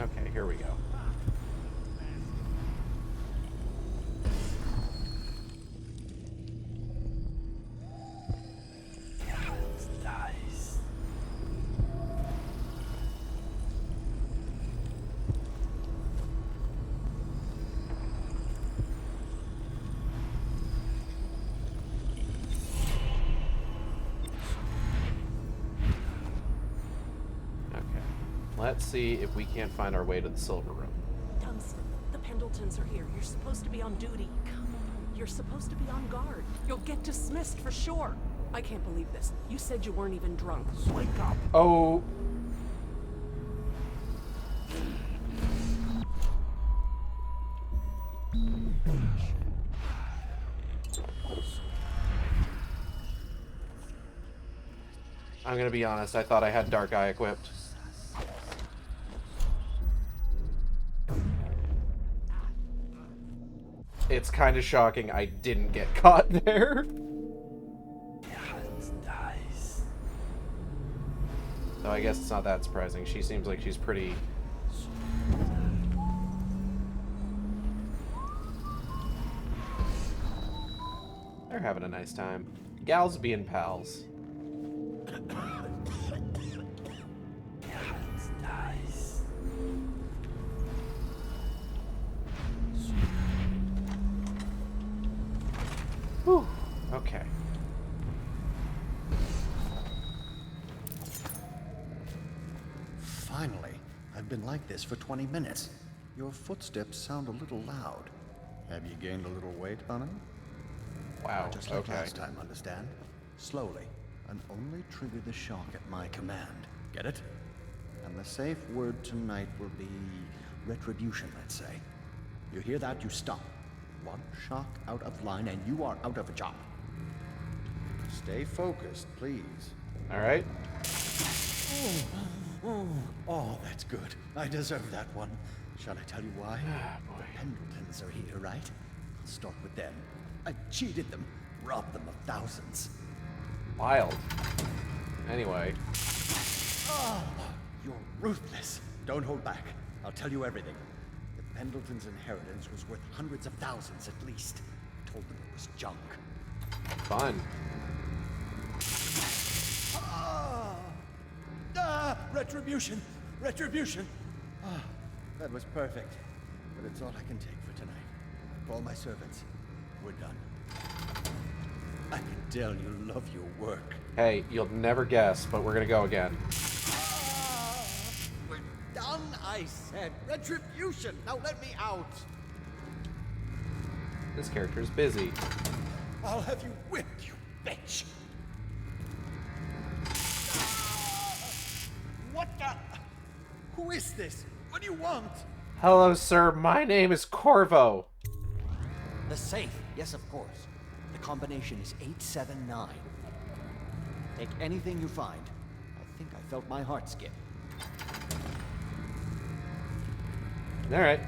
Okay, here we go. Let's see if we can't find our way to the silver room. Dunstan, the Pendletons are here. You're supposed to be on duty. Come on. You're supposed to be on guard. You'll get dismissed for sure. I can't believe this. You said you weren't even drunk. Wake up. Oh. I'm gonna be honest, I thought I had Dark Eye equipped. It's kind of shocking I didn't get caught there. So I guess it's not that surprising. She seems like she's pretty... They're having a nice time. Gals being pals. Whew. Okay. Finally. I've been like this for 20 minutes. Your footsteps sound a little loud. Have you gained a little weight, honey? Wow, Just like okay. last time, understand? Slowly, and only trigger the shock at my command. Get it? And the safe word tonight will be retribution, let's say. You hear that, you stop. One shock out of line and you are out of a job. Stay focused, please. All right. Oh, that's good. I deserve that one. Shall I tell you why? Boy. The Pendletons are here, right? I'll start with them. I cheated them, robbed them of thousands. Wild. Anyway. Oh, you're ruthless. Don't hold back. I'll tell you everything. The Pendleton's inheritance was worth hundreds of thousands at least. I told them it was junk. Fun. Retribution! Retribution! Ah, that was perfect. But it's all I can take for tonight. Call my servants. We're done. I can tell you love your work. Hey, you'll never guess, but we're gonna go again. We're done, I said. Retribution! Now let me out! This character's busy. I'll have you whipped, you bitch! What the? Who is this? What do you want? Hello, sir. My name is Corvo. The safe. Yes, of course. The combination is 879. Take anything you find. I think I felt my heart skip. All right.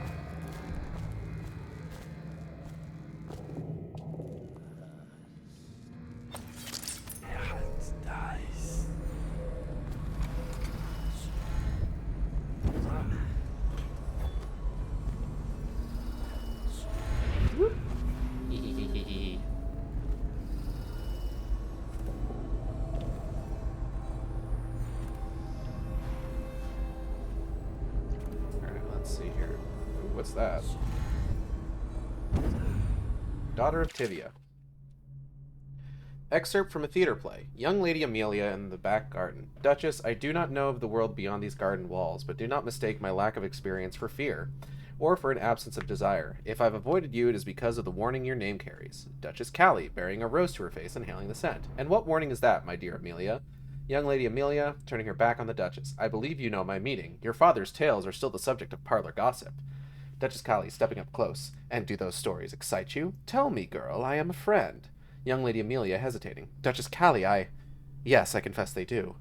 Let's see here. Ooh, what's that? Daughter of Tivia. Excerpt from a theater play. Young Lady Amelia in the back garden. Duchess, I do not know of the world beyond these garden walls, but do not mistake my lack of experience for fear, or for an absence of desire. If I've avoided you, it is because of the warning your name carries. Duchess Callie, bearing a rose to her face and hailing the scent. And what warning is that, my dear Amelia? Young Lady Amelia, turning her back on the Duchess. I believe you know my meaning. Your father's tales are still the subject of parlor gossip. Duchess Callie, stepping up close. And do those stories excite you? Tell me, girl, I am a friend. Young Lady Amelia, hesitating. Duchess Callie, Yes, I confess they do.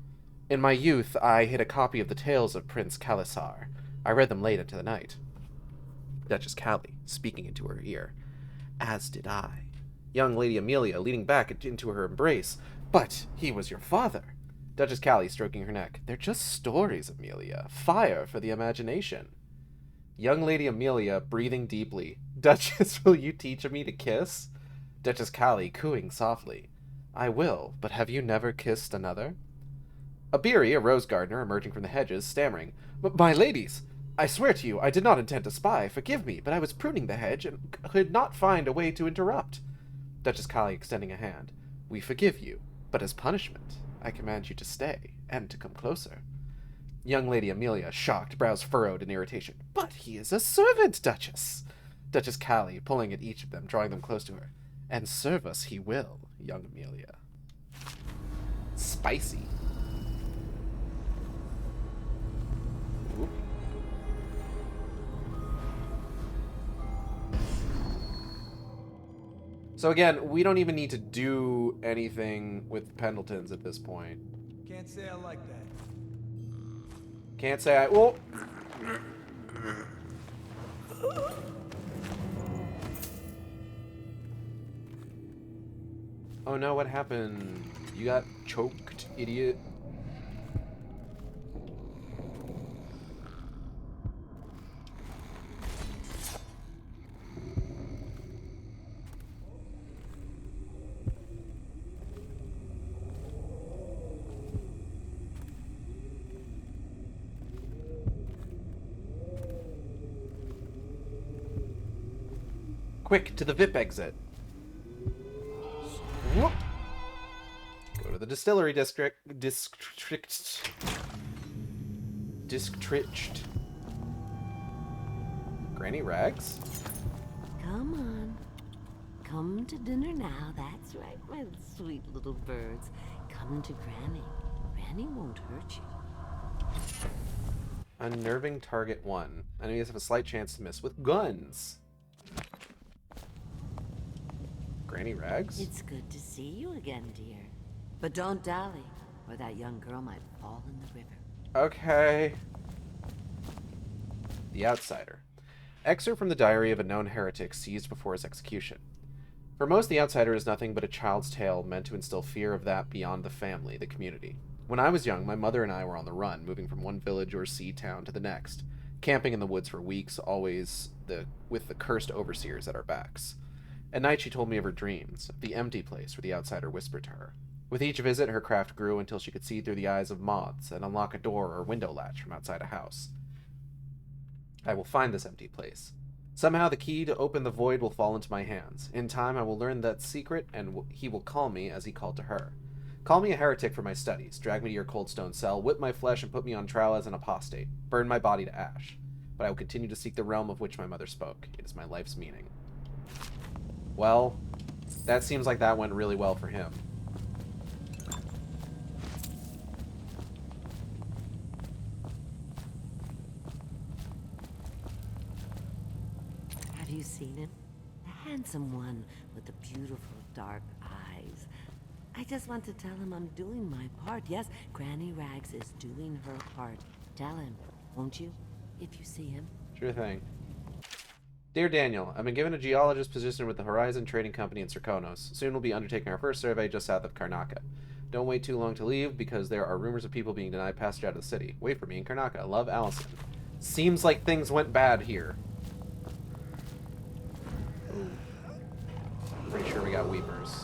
In my youth, I hid a copy of the tales of Prince Khalasar. I read them late into the night. Duchess Callie, speaking into her ear. As did I. Young Lady Amelia, leaning back into her embrace. But he was your father. Duchess Callie, stroking her neck. They're just stories, Amelia. Fire for the imagination. Young Lady Amelia, breathing deeply. Duchess, will you teach me to kiss? Duchess Callie, cooing softly. I will, but have you never kissed another? Abiri, a rose gardener, emerging from the hedges, stammering. My ladies, I swear to you, I did not intend to spy. Forgive me, but I was pruning the hedge and could not find a way to interrupt. Duchess Callie, extending a hand. We forgive you, but as punishment, I command you to stay, and to come closer. Young Lady Amelia, shocked, brows furrowed in irritation. But he is a servant, Duchess! Duchess Callie, pulling at each of them, drawing them close to her. And serve us he will, young Amelia. Spicy. Oop. So again, we don't even need to do anything with the Pendletons at this point. Can't say I like that. Can't say I... Well... Oh no, what happened? You got choked, idiot. Quick, to the VIP exit. Whoop. Go to the distillery district. District. Granny Rags? Come on. Come to dinner now. That's right, my sweet little birds. Come to Granny. Granny won't hurt you. Unnerving target 1. Enemies have a slight chance to miss with guns. Granny Rags? It's good to see you again, dear. But don't dally, or that young girl might fall in the river. Okay. The Outsider. Excerpt from the diary of a known heretic seized before his execution. For most, the Outsider is nothing but a child's tale meant to instill fear of that beyond the family, the community. When I was young, my mother and I were on the run, moving from one village or sea town to the next, camping in the woods for weeks, always with the cursed overseers at our backs. At night, she told me of her dreams, of the empty place where the Outsider whispered to her. With each visit, her craft grew until she could see through the eyes of moths and unlock a door or window latch from outside a house. I will find this empty place. Somehow the key to open the void will fall into my hands. In time, I will learn that secret, and he will call me as he called to her. Call me a heretic for my studies, drag me to your cold stone cell, whip my flesh, and put me on trial as an apostate. Burn my body to ash. But I will continue to seek the realm of which my mother spoke. It is my life's meaning. Well, that seems like that went really well for him. Have you seen him? The handsome one with the beautiful dark eyes. I just want to tell him I'm doing my part. Yes, Granny Rags is doing her part. Tell him, won't you, if you see him? Sure thing. Dear Daniel, I've been given a geologist position with the Horizon Trading Company in Serkonos. Soon we'll be undertaking our first survey just south of Karnaca. Don't wait too long to leave, because there are rumors of people being denied passage out of the city. Wait for me in Karnaca. Love, Allison. Seems like things went bad here. Ooh. Pretty sure we got Weepers.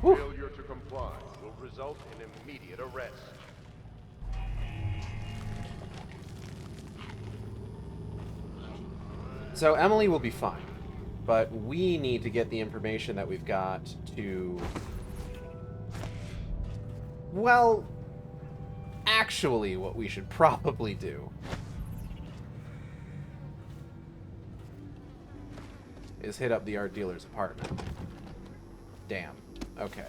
Failure to comply supplies will result in immediate arrest. So Emily will be fine, but we need to get the information that we've got to... Well, actually what we should probably do is hit up the art dealer's apartment. Damn. Okay.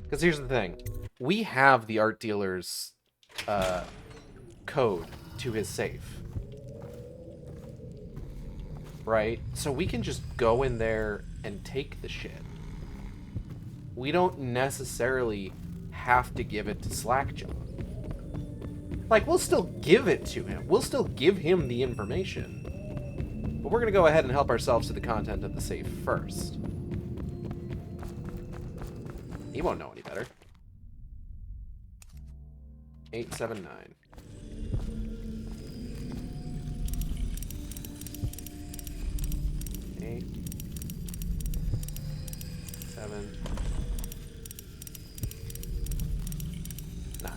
Because here's the thing. We have the art dealer's code to his safe. Right? So we can just go in there and take the shit. We don't necessarily have to give it to Slackjaw. Like, we'll still give it to him. We'll still give him the information. But we're going to go ahead and help ourselves to the content of the safe first. He won't know any better. 879. Eight, 7, 9.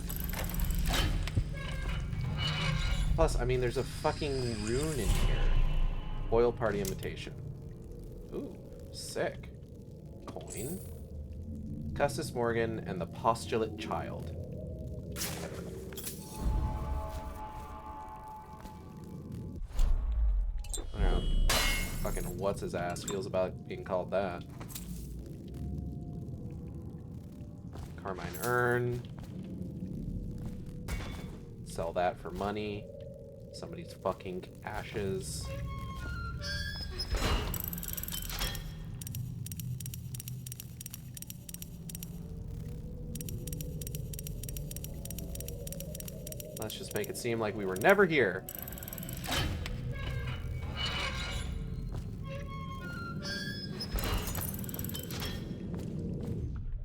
Plus, I mean, there's a fucking rune in here. Oil party invitation. Ooh, sick. Coin. Custis Morgan and the Postulate Child. I don't know. Fucking what's his ass feels about being called that. Carmine Urn. Sell that for money. Somebody's fucking ashes. Let's just make it seem like we were never here.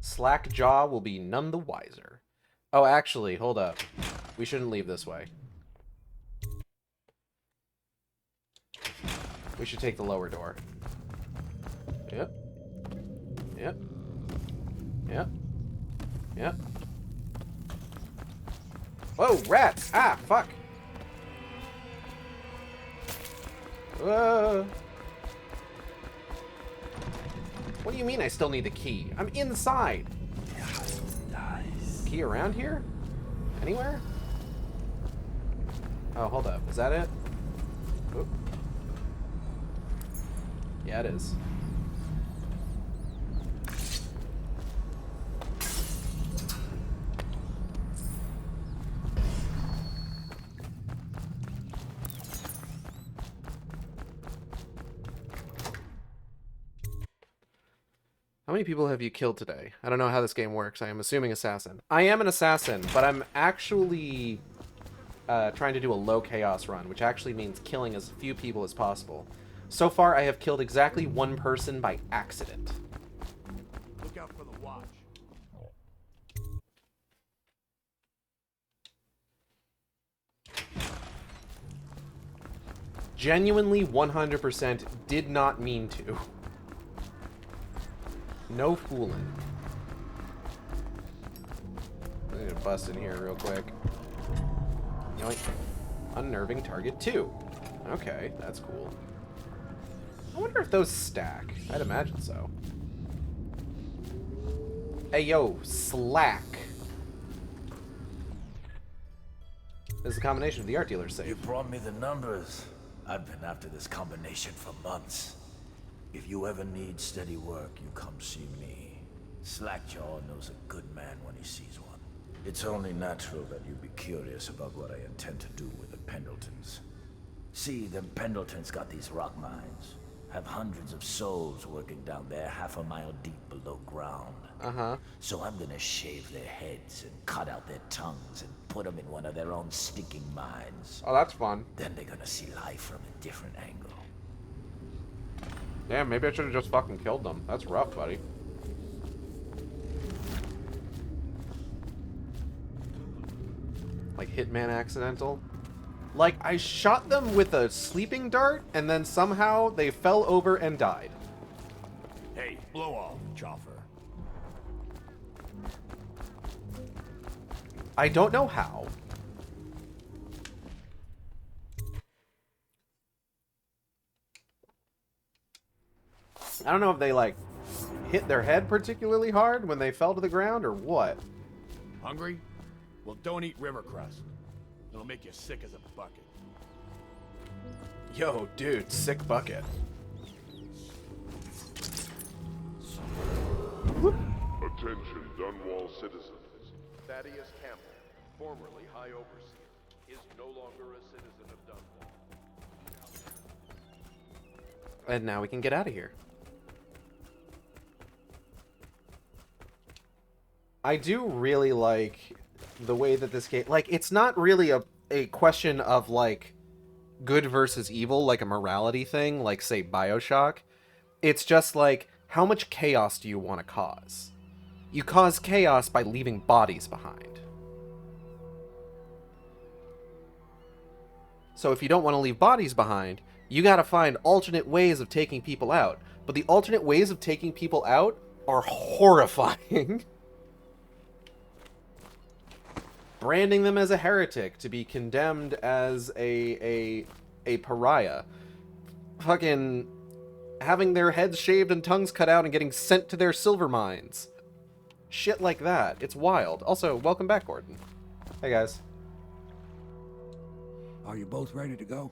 Slackjaw will be none the wiser. Oh, actually, hold up. We shouldn't leave this way. We should take the lower door. Yep. Yep. Yep. Yep. Whoa, rats! Ah, fuck! Whoa! What do you mean I still need the key? I'm inside! Key around here? Anywhere? Oh, hold up. Is that it? Oop. Yeah, it is. How many people have you killed today? I don't know how this game works. I am assuming assassin. I am an assassin, but I'm actually trying to do a low chaos run, which actually means killing as few people as possible. So far, I have killed exactly one person by accident. Look out for the watch. Genuinely 100% did not mean to. No fooling. I'm gonna bust in here real quick. Yoink. Unnerving target 2. Okay, that's cool. I wonder if those stack. I'd imagine so. Hey, yo, Slack. This is a combination of the art dealer's safe. You brought me the numbers. I've been after this combination for months. If you ever need steady work, you come see me. Slackjaw knows a good man when he sees one. It's only natural that you be curious about what I intend to do with the Pendletons. See, them Pendletons got these rock mines. Have hundreds of souls working down there half a mile deep below ground. Uh-huh. So I'm gonna shave their heads and cut out their tongues and put them in one of their own stinking mines. Oh, that's fun. Then they're gonna see life from a different angle. Damn, maybe I should have just fucking killed them. That's rough, buddy. Like Hitman accidental. Like, I shot them with a sleeping dart, and then somehow they fell over and died. Hey, blow off, Choffer. I don't know how. I don't know if they, like, hit their head particularly hard when they fell to the ground, or what. Hungry? Well, don't eat river crust. It'll make you sick as a bucket. Yo, dude, sick bucket. Attention, Dunwall citizens. Thaddeus Campbell, formerly High Overseer, is no longer a citizen of Dunwall. And now we can get out of here. I do really like the way that this game... Like, it's not really a question of, like, good versus evil, like a morality thing, like, say, BioShock. It's just, like, how much chaos do you want to cause? You cause chaos by leaving bodies behind. So if you don't want to leave bodies behind, you gotta find alternate ways of taking people out. But the alternate ways of taking people out are horrifying. Branding them as a heretic, to be condemned as a pariah. Fucking having their heads shaved and tongues cut out and getting sent to their silver mines. Shit like that. It's wild. Also, welcome back, Gordon. Hey, guys. Are you both ready to go?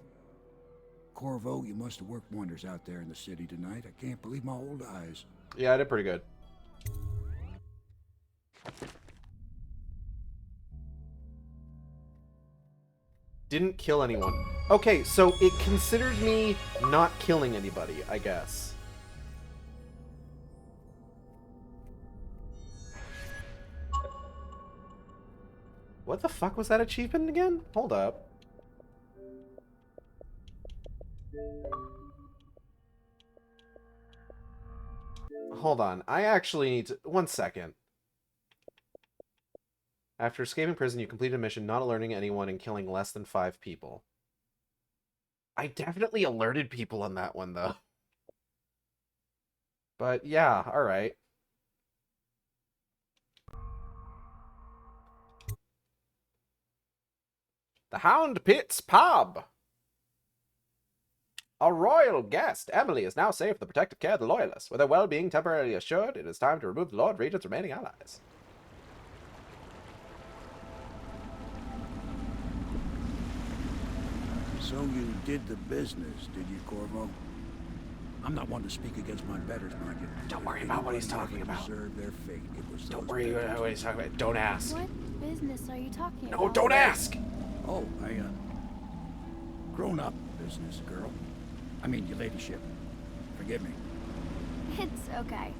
Corvo, you must have worked wonders out there in the city tonight. I can't believe my old eyes. Yeah, I did pretty good. Didn't kill anyone. Okay, so it considered me not killing anybody, I guess. What the fuck was that achievement again? Hold up. Hold on. I actually need to... One second. After escaping prison, you completed a mission not alerting anyone and killing less than 5 people. I definitely alerted people on that one, though. But yeah, alright. The Hound Pits Pub! A royal guest! Emily is now safe with the protective care of the Loyalists. With her well-being temporarily assured, it is time to remove the Lord Regent's remaining allies. So you did the business, did you, Corvo? I'm not one to speak against my betters, mind you. Don't worry about what he's talking about. Deserved their fate. It was Don't worry about what he's talking about. Don't ask. What business are you talking about? No, don't ask! Oh, grown-up business, girl. I mean, your ladyship. Forgive me. It's okay.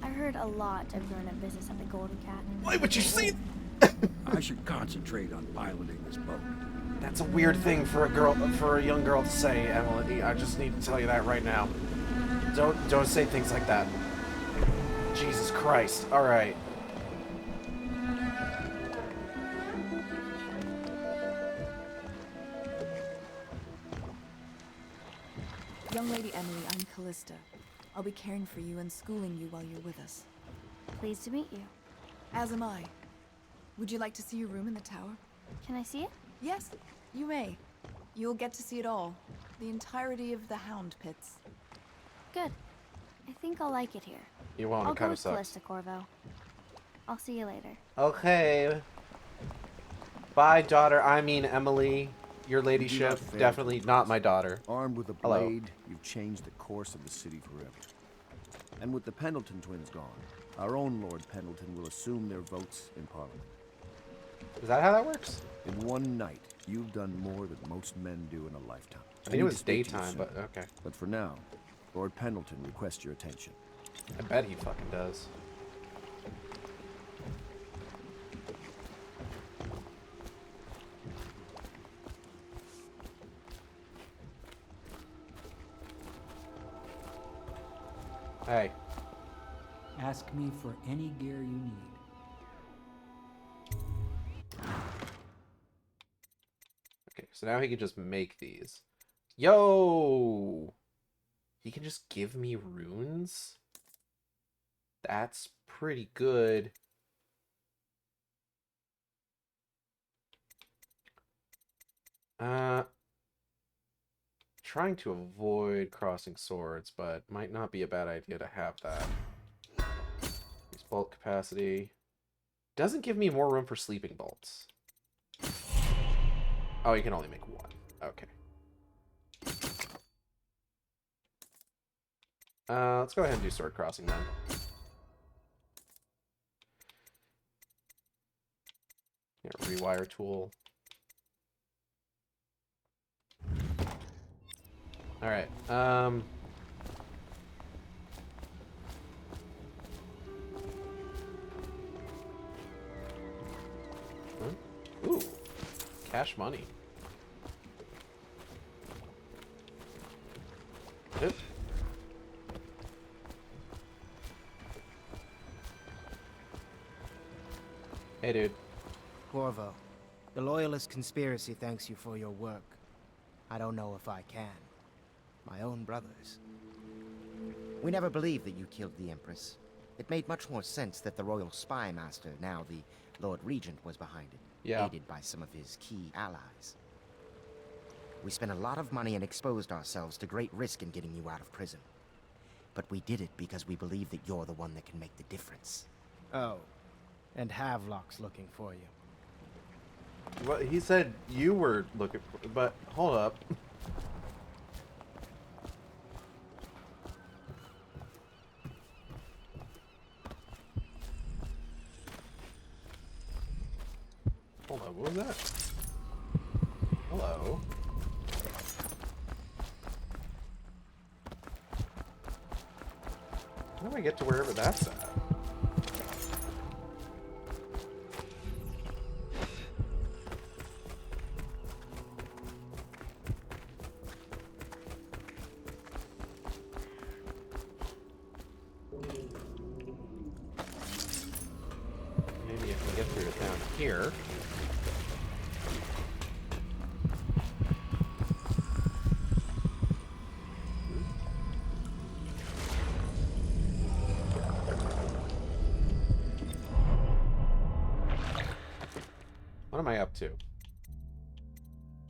I heard a lot of grown-up business at the Golden Cat. Why would you say... I should concentrate on piloting this boat. That's a weird thing for a young girl to say, Emily. I just need to tell you that right now. Don't say things like that. Jesus Christ. All right. Young Lady Emily, I'm Callista. I'll be caring for you and schooling you while you're with us. Pleased to meet you. As am I. Would you like to see your room in the tower? Can I see it? Yes, you may. You'll get to see it all. The entirety of the Hound Pits. Good. I think I'll like it here. You won't, I'll it kind go of with sucks. Callista, Corvo. I'll see you later. Okay. Bye, daughter. I mean, Emily. Your You do ladyship. not fail Definitely to not my daughter. Armed with a Hello. blade, you've changed the course of the city forever. And with the Pendleton twins gone, our own Lord Pendleton will assume their votes in Parliament. Is that how that works? In one night, you've done more than most men do in a lifetime. I think it was daytime, but okay. But for now, Lord Pendleton requests your attention. I bet he fucking does. Hey. Ask me for any gear you need. Okay, so now he can just make these. Yo! He can just give me runes? That's pretty good. Trying to avoid crossing swords, but might not be a bad idea to have that. Use bolt capacity. Doesn't give me more room for sleeping bolts. Oh, you can only make one. Okay. Let's go ahead and do sword crossing then. Yeah, rewire tool. Alright, Ooh, cash money. Yep. Hey, dude. Corvo, the Loyalist conspiracy thanks you for your work. I don't know if I can. My own brothers. We never believed that you killed the Empress. It made much more sense that the Royal Spy Master, now the Lord Regent, was behind it, yeah. aided by some of his key allies. We spent a lot of money and exposed ourselves to great risk in getting you out of prison. But we did it because we believe that you're the one that can make the difference. Oh, and Havelock's looking for you. Well, he said you were looking for, but hold up. Hold on, what was that? Hello. How do I get to wherever that's at? Maybe I can get through it down here. What am I up to?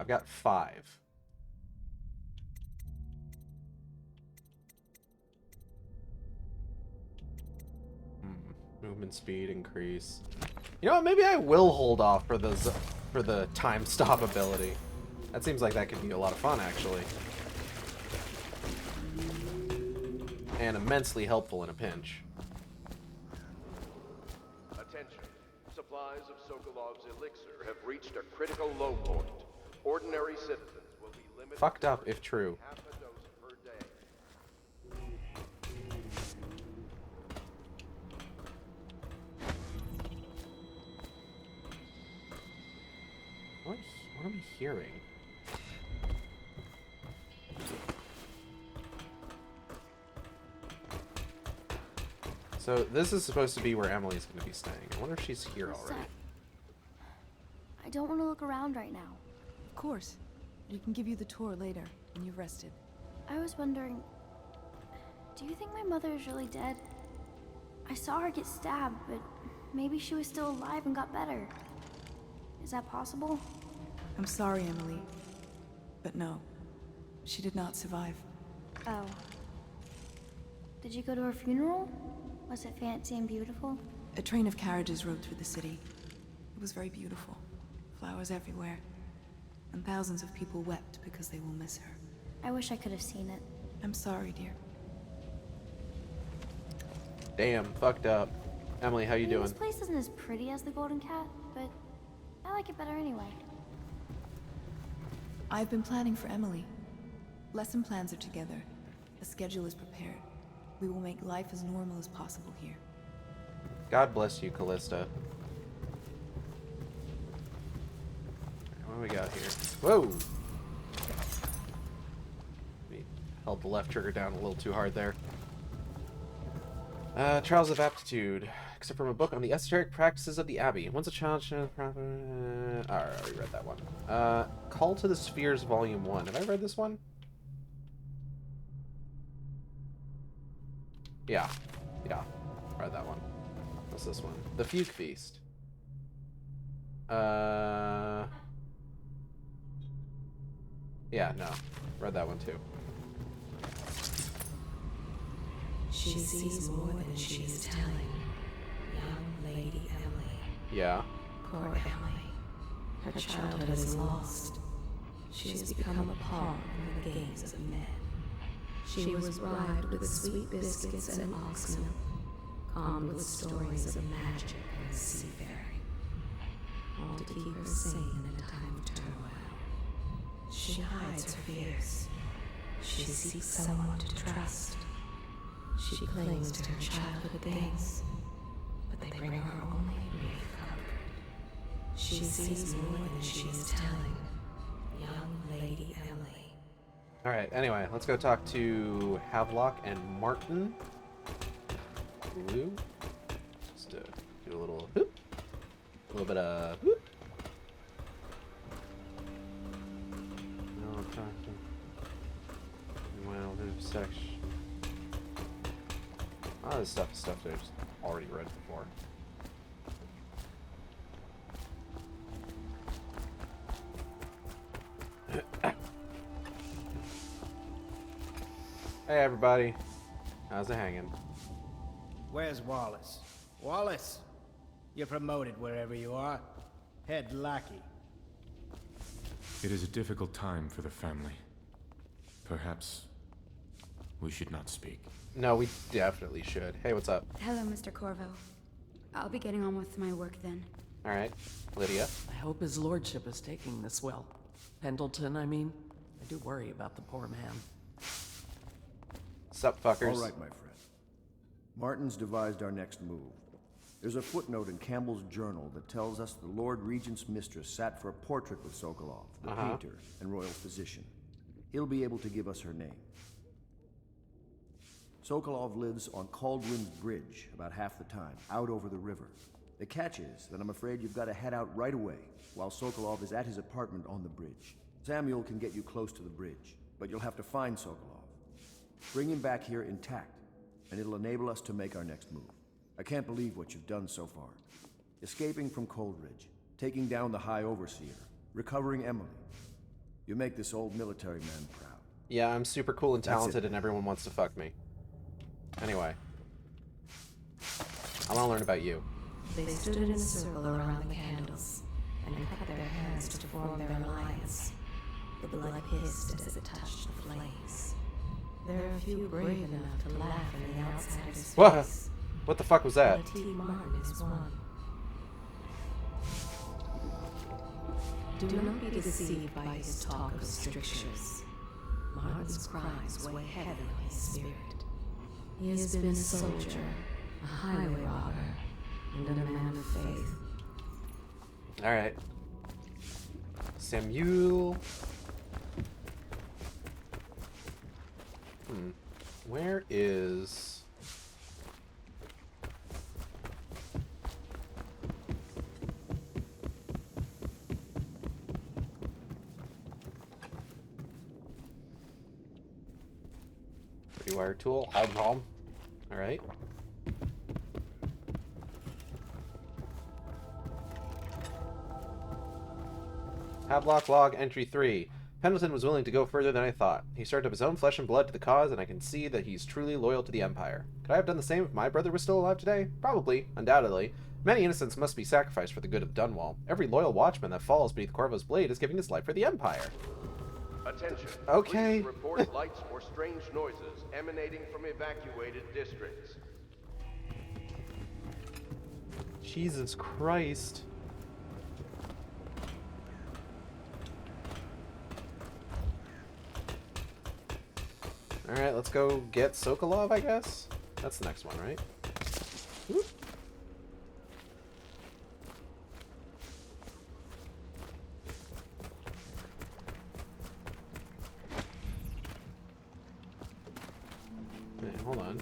I've got 5. Movement speed increase. You know what? Maybe I will hold off for the time stop ability. That seems like that could be a lot of fun, actually, and immensely helpful in a pinch. Attention. Supplies of Sokolov's elixir have reached a critical low point. Ordinary citizens will be limited Fucked up, if true. half a dose per day. What am I hearing? So this is supposed to be where Emily's going to be staying. I wonder if she's here already. I don't want to look around right now. Of course. We can give you the tour later, when you've rested. I was wondering, do you think my mother is really dead? I saw her get stabbed, but maybe she was still alive and got better. Is that possible? I'm sorry, Emily. But no, she did not survive. Oh. Did you go to her funeral? Was it fancy and beautiful? A train of carriages rode through the city. It was very beautiful. Flowers everywhere. And thousands of people wept because they will miss her. I wish I could have seen it. I'm sorry, dear. Damn, fucked up. Emily, how you doing? This place isn't as pretty as the Golden Cat, but I like it better anyway. I've been planning for Emily. Lesson plans are together. A schedule is prepared. We will make life as normal as possible here. God bless you, Callista. What do we got here? Whoa! We held the left trigger down a little too hard there. Trials of Aptitude. Except from a book on the esoteric practices of the Abbey. Once a child... I already read that one. Call to the Spheres, Volume 1. Have I read this one? Yeah. Yeah. Read that one. What's this one? The Fugue Feast. Yeah, no. Read that one too. She sees more than she is telling. Young Lady Emily. Yeah. Poor Emily. Her childhood is lost. She has become a pawn in the games of men. She was bribed with sweet biscuits and ox milk, calmed with stories of magic and seafaring, all to keep her sane in a time of turmoil. She hides her fears. She seeks someone to trust. She clings to her childhood things, but they bring her only brief comfort. She sees more than she is telling. Young Lady Emily. Alright, anyway, let's go talk to Havelock and Martin. Ooh. Just do a little whoop. A little bit of whoop. No, I'm talking. Well, there's section. A lot of this stuff is stuff that I've just already read before. Hey everybody, how's it hanging? Where's Wallace? Wallace! You're promoted wherever you are. Head lackey. It is a difficult time for the family. Perhaps we should not speak. No, we definitely should. Hey, what's up? Hello, Mr. Corvo. I'll be getting on with my work then. Alright, Lydia. I hope his lordship is taking this well. Pendleton, I mean. I do worry about the poor man. Sup, fuckers? All right, my friend. Martin's devised our next move. There's a footnote in Campbell's journal that tells us the Lord Regent's mistress sat for a portrait with Sokolov, the painter and royal physician. He'll be able to give us her name. Sokolov lives on Cauldron's Bridge about half the time, out over the river. The catch is that I'm afraid you've got to head out right away, while Sokolov is at his apartment on the bridge. Samuel can get you close to the bridge, but you'll have to find Sokolov. Bring him back here intact, and it'll enable us to make our next move. I can't believe what you've done so far. Escaping from Coldridge, taking down the High Overseer, recovering Emily. You make this old military man proud. Yeah, I'm super cool and talented and everyone wants to fuck me. Anyway. I want to learn about you. They stood in a circle around the candles and cut their hands to form their alliance. The blood hissed as it touched the flames. There are few brave enough to laugh in the outsider's face. What the fuck was that? T. Martin is one. Do not be deceived by his talk of strictures. Martin's crimes weigh heavy on his spirit. He has been a soldier, a highway robber, and a man of faith. Alright. Samuel. Where is... Rewire tool, home. Alright. Havelock log entry 3. Pendleton was willing to go further than I thought. He served up his own flesh and blood to the cause, and I can see that he's truly loyal to the Empire. Could I have done the same if my brother was still alive today? Probably, undoubtedly. Many innocents must be sacrificed for the good of Dunwall. Every loyal watchman that falls beneath Corvo's blade is giving his life for the Empire. Attention. Okay. Please report lights or strange noises emanating from evacuated districts. Jesus Christ. Alright, let's go get Sokolov, I guess? That's the next one, right? Whoop. Hold on.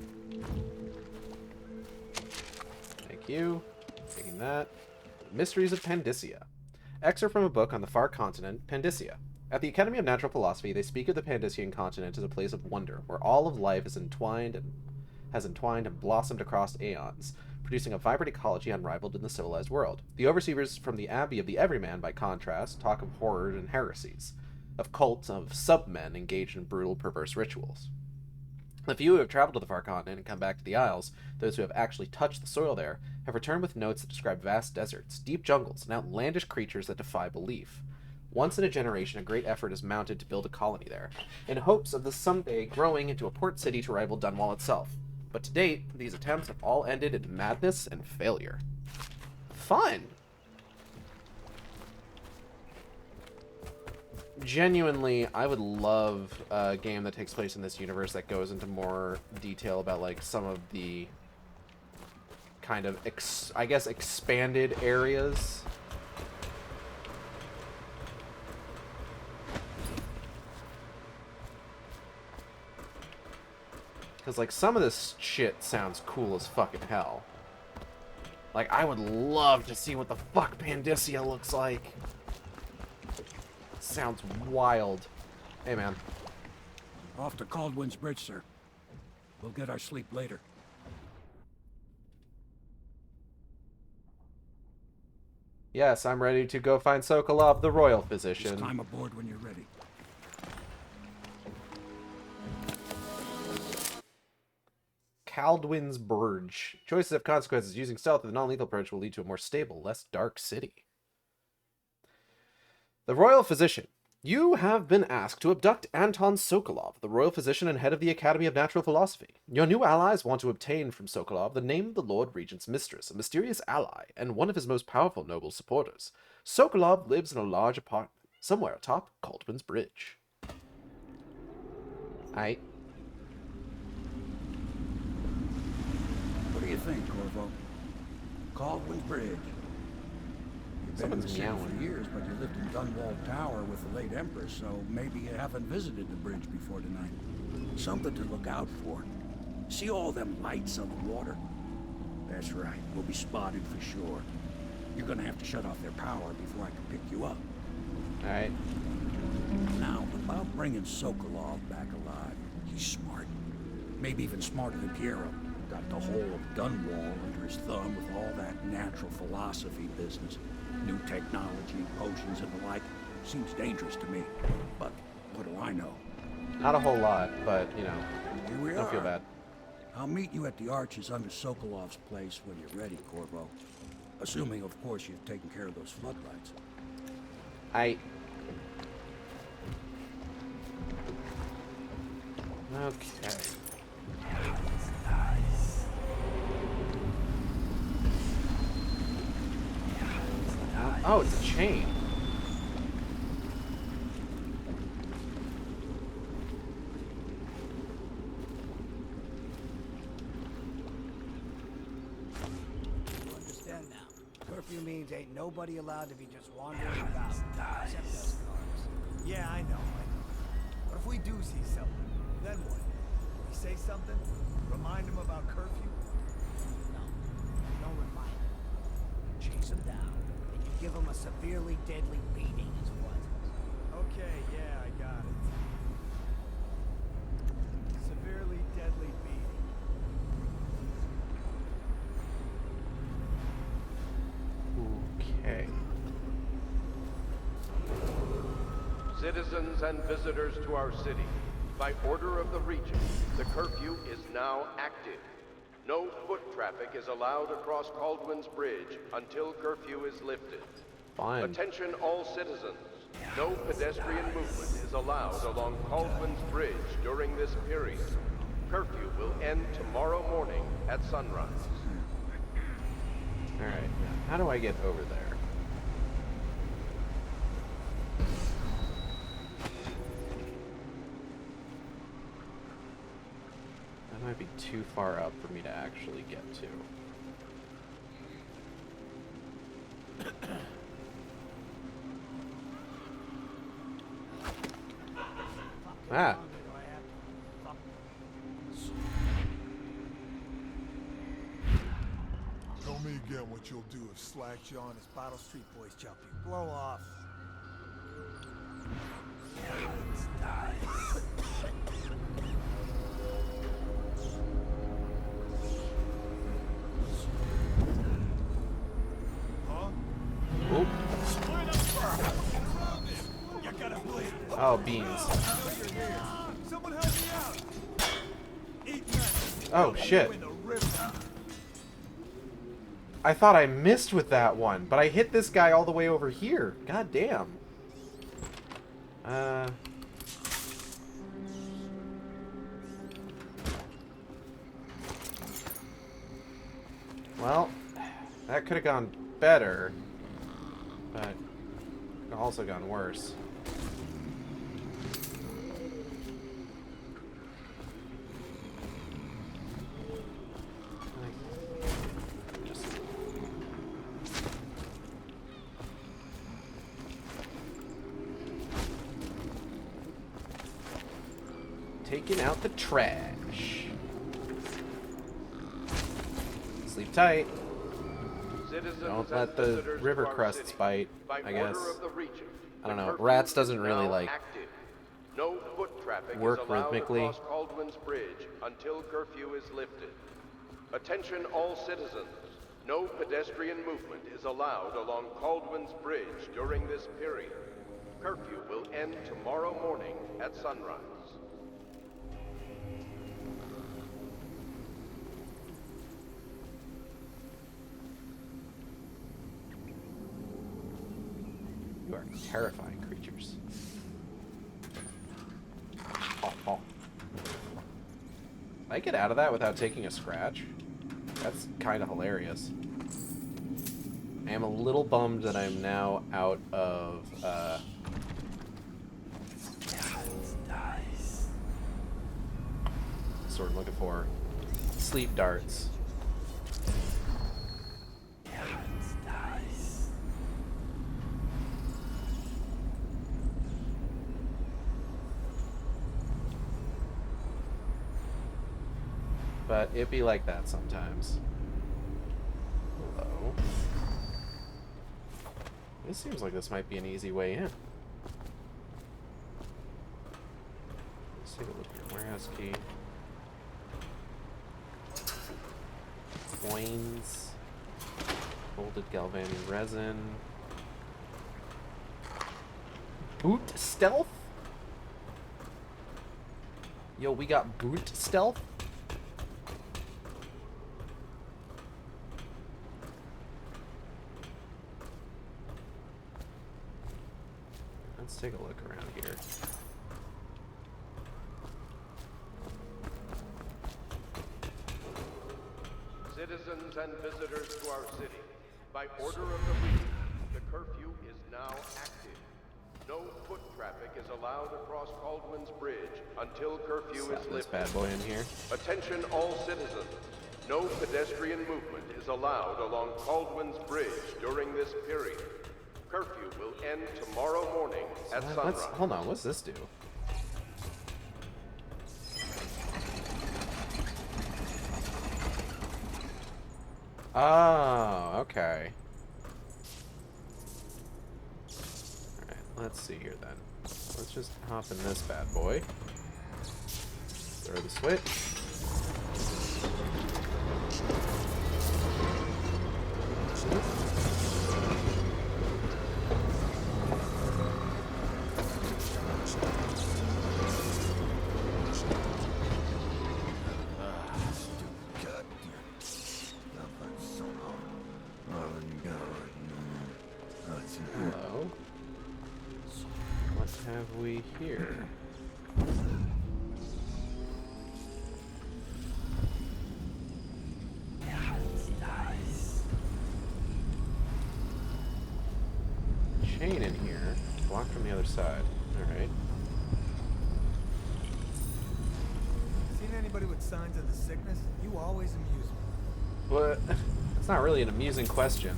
Thank you. Taking that. Mysteries of Pandysia. Excerpt from a book on the far continent, Pandysia. At the Academy of Natural Philosophy, they speak of the Pandysian continent as a place of wonder, where all of life is entwined and blossomed across aeons, producing a vibrant ecology unrivaled in the civilized world. The overseers from the Abbey of the Everyman, by contrast, talk of horror and heresies, of cults, of sub-men engaged in brutal, perverse rituals. The few who have traveled to the far continent and come back to the Isles, those who have actually touched the soil there, have returned with notes that describe vast deserts, deep jungles, and outlandish creatures that defy belief. Once in a generation, a great effort is mounted to build a colony there, in hopes of this someday growing into a port city to rival Dunwall itself. But to date, these attempts have all ended in madness and failure. Fun! Genuinely, I would love a game that takes place in this universe that goes into more detail about, like, some of the kind of, I guess, expanded areas. Because, like, some of this shit sounds cool as fucking hell. Like, I would love to see what the fuck Pandysia looks like. Sounds wild. Hey, man. Off to Caldwin's Bridge, sir. We'll get our sleep later. Yes, I'm ready to go find Sokolov, the royal physician. Just climb aboard when you're ready. Caldwin's Bridge. Choices have consequences. Using stealth with a non-lethal approach will lead to a more stable, less dark city. The Royal Physician. You have been asked to abduct Anton Sokolov, the Royal Physician and head of the Academy of Natural Philosophy. Your new allies want to obtain from Sokolov the name of the Lord Regent's mistress, a mysterious ally, and one of his most powerful noble supporters. Sokolov lives in a large apartment, somewhere atop Caldwin's Bridge. Aight. What do you think, Corvo? Caldwin's Bridge. You've been in the city for years, but you lived in Dunwall Tower with the late Empress, so maybe you haven't visited the bridge before tonight. Something to look out for. See all them lights on the water? That's right, we'll be spotted for sure. You're gonna have to shut off their power before I can pick you up. Alright. Now, about bringing Sokolov back alive. He's smart. Maybe even smarter than Piero. Got the whole of Dunwall under his thumb with all that natural philosophy business. New technology, potions, and the like. Seems dangerous to me. But what do I know? Not a whole lot, but, you know, Here we don't feel are. bad. I'll meet you at the arches under Sokolov's place when you're ready, Corvo. Assuming, of course, you've taken care of those floodlights. Okay. Oh, it's a chain. You understand now? Curfew means ain't nobody allowed to be just wandering about, except us guards. Yeah, I know. But if we do see something, then what? We say something? Remind them about curfew? No. Don't remind them. Chase them down. And you give them a severely deadly beating is what? Okay, yeah, I got it. Severely deadly beating. Okay. Citizens and visitors to our city, by order of the Regent, the curfew is now active. No foot traffic is allowed across Caldwin's Bridge until curfew is lifted. Fine. Attention all citizens. No pedestrian movement is allowed along Caldwin's Bridge during this period. Curfew will end tomorrow morning at sunrise. Alright, now how do I get over there? That might be too far up for me to actually get to. Ah. Tell me me again what you'll do if Slackjaw and his Bottle Street boys jump you. Blow off. Oh, beans. Oh, shit. I thought I missed with that one, but I hit this guy all the way over here. God damn. Well, that could have gone better, but it could have also gone worse. Taking out the trash. Sleep tight. Don't let the river crusts bite, I guess. I don't know. Rats doesn't really, like, work rhythmically. Across Caldwell's Bridge until curfew is lifted. Attention all citizens. No pedestrian movement is allowed along Caldwell's Bridge during this period. Curfew will end tomorrow morning at sunrise. You are terrifying creatures. Oh, oh. Did I get out of that without taking a scratch? That's kind of hilarious. I am a little bummed that I'm now out of, sort of looking for sleep darts. But it be like that sometimes. Hello. This seems like this might be an easy way in. Let's take a look here. Warehouse key. Coins. Folded galvanium resin. Boot stealth? Yo, we got boot stealth? Let's take a look around here. Citizens and visitors to our city, by order of the Regent, the curfew is now active. No foot traffic is allowed across Caldwell's Bridge until curfew is lifted. This bad boy in here. Attention all citizens. No pedestrian movement is allowed along Caldwell's Bridge during this period. Curfew will end tomorrow morning at sunrise. Hold on, what's this do? Oh, okay. Alright, let's see here then. Let's just hop in this bad boy. Throw the switch. Hello. What have we here? Chain in here. Blocked from the other side. Alright. Seen anybody with signs of the sickness? You always amuse me. What? That's not really an amusing question.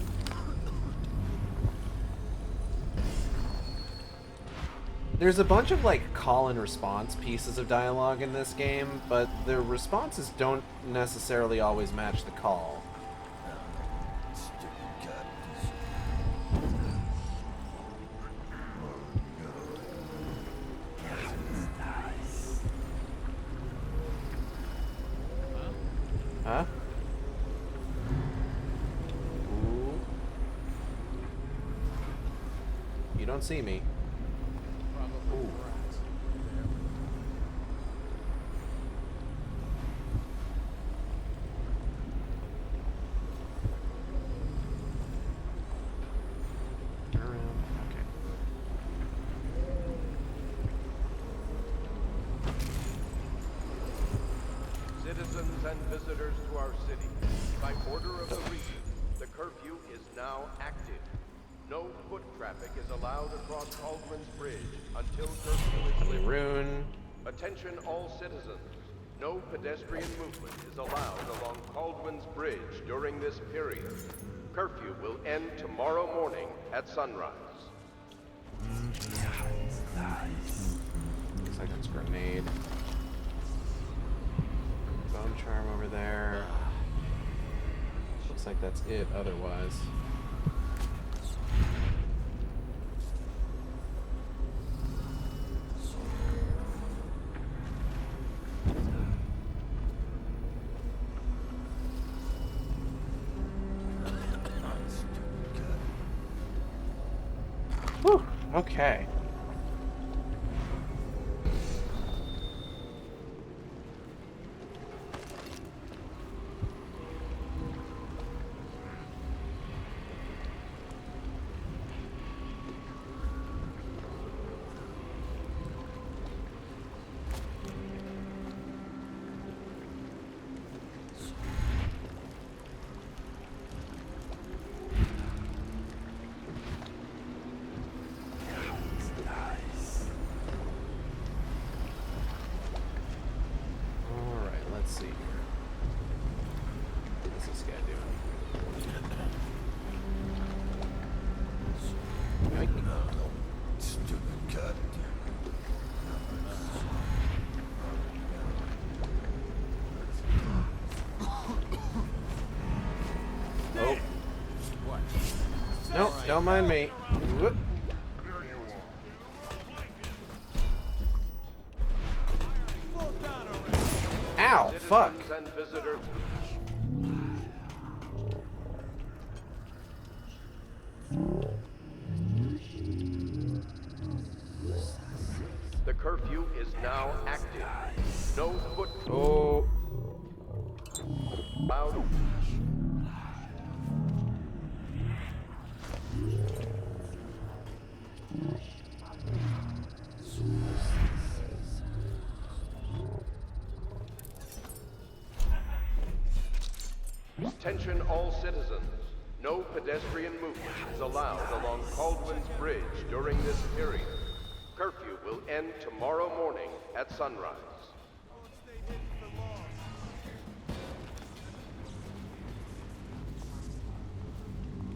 There's a bunch of, like, call and response pieces of dialogue in this game, but the responses don't necessarily always match the call. don't see me. Probably Ooh. rats. Turn around. Okay. Citizens and visitors to our city, by order of the regent, the curfew is now active. No foot traffic is allowed across Cauldron's Bridge until curfew is lifted. Rune. Attention all citizens. No pedestrian movement is allowed along Cauldron's Bridge during this period. Curfew will end tomorrow morning at sunrise. Looks like it's a grenade. Bone charm over there. Looks like that's it otherwise. Whew, okay. Let's see here. What's this guy doing? Stupid cut. Oh. What? Nope, don't mind me. Whoop. Ow, fuck. Citizens and visitors. The curfew is now active. No foot. Oh. Loud. Attention all citizens. No pedestrian movement is allowed along Cauldron's Bridge during this period. Curfew will end tomorrow morning at sunrise.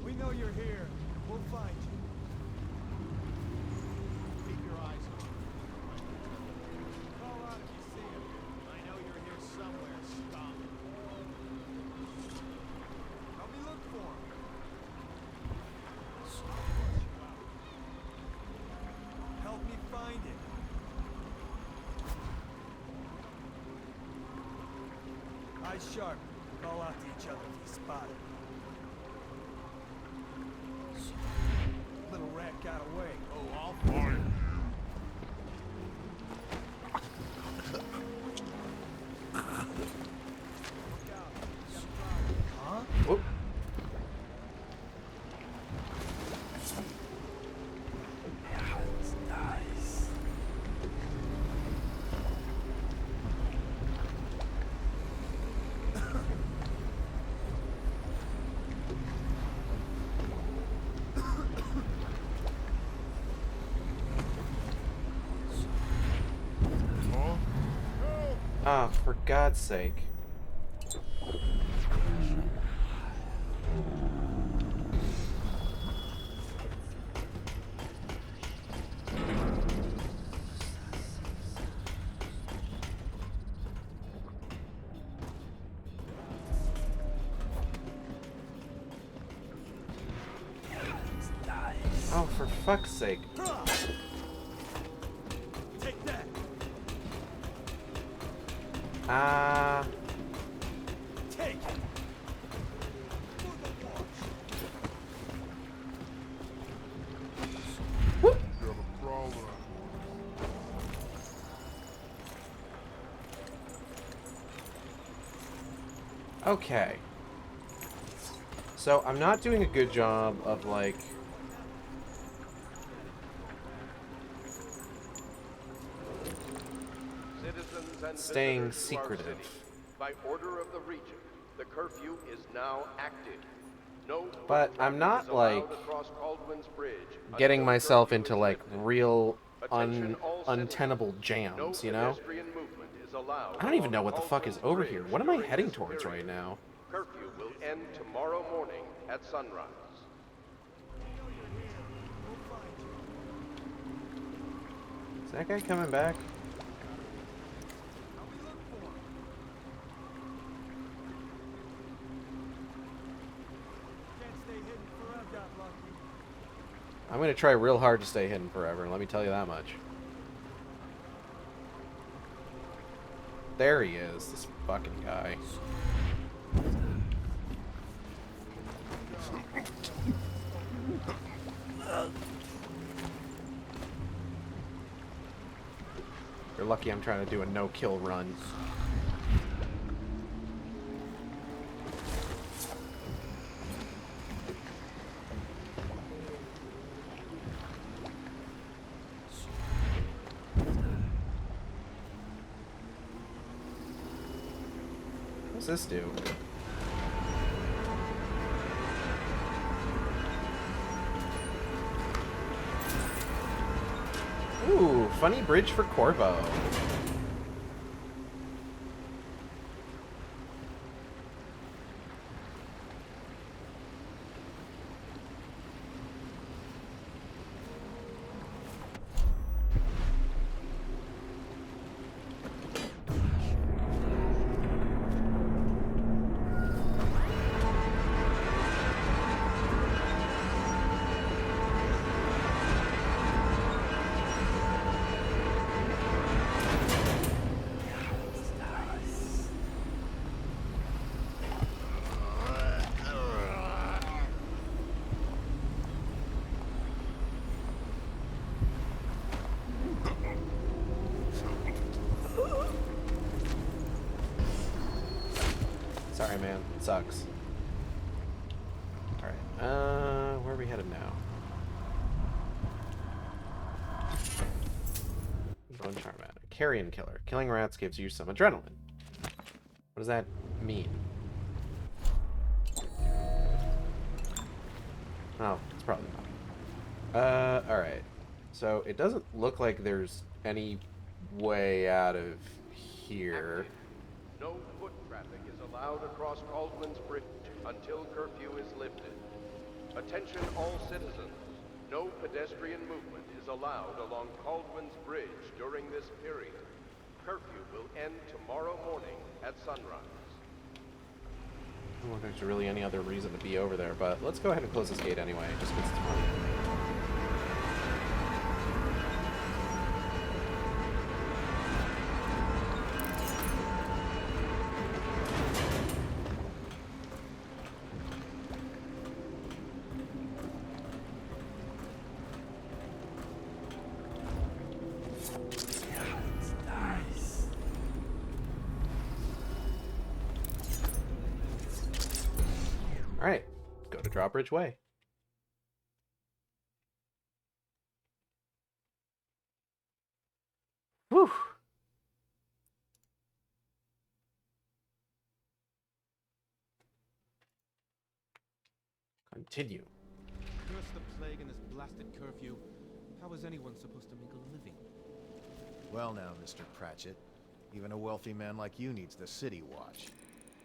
We know you're here. We'll find you. Keep your eyes open. Call out if you see him. I know you're here somewhere, scum. Help me look for him. Help me find it. Eyes sharp. Call out to each other if you spot it. Little rat got away. Oh, I'll find him. Huh? Whoop. Nice. Ah, for God's sake. Oh, for fuck's sake. Take that. Take it. Whoop. Okay. So, I'm not doing a good job of, like... Citizens and staying visitors to our secretive. city, by order of the Regent, the curfew is now active. No But foot I'm traffic not, is allowed like, across Caldwell's Bridge getting until myself curfew into, is like, lifted. real Attention all citizens. untenable No jams, you know? pedestrian movement is allowed I don't even along know what the fuck is Caldwell's over Bridge here. What am I during heading this towards period. right now? Curfew will end tomorrow morning at sunrise. Is that guy coming back? I'm gonna try real hard to stay hidden forever, let me tell you that much. There he is, this fucking guy. You're lucky I'm trying to do a no-kill run. What's this do? Ooh, funny bridge for Corvo. Sorry, man. It sucks. Alright, where are we headed now? Bone Charm Adder. Carrion Killer. Killing rats gives you some adrenaline. What does that mean? Oh, it's probably not. Alright. So, it doesn't look like there's any way out of here. No foot traffic is allowed across Caldwell's Bridge until curfew is lifted. Attention all citizens. No pedestrian movement is allowed along Caldwell's Bridge during this period. Curfew will end tomorrow morning at sunrise. I don't know if there's really any other reason to be over there, but let's go ahead and close this gate anyway, just because it's fun. Alright, go to Drawbridge Way. Whew. Continue. Curse the plague and this blasted curfew. How is anyone supposed to make a living? Well now, Mr. Pratchett, even a wealthy man like you needs the city watch.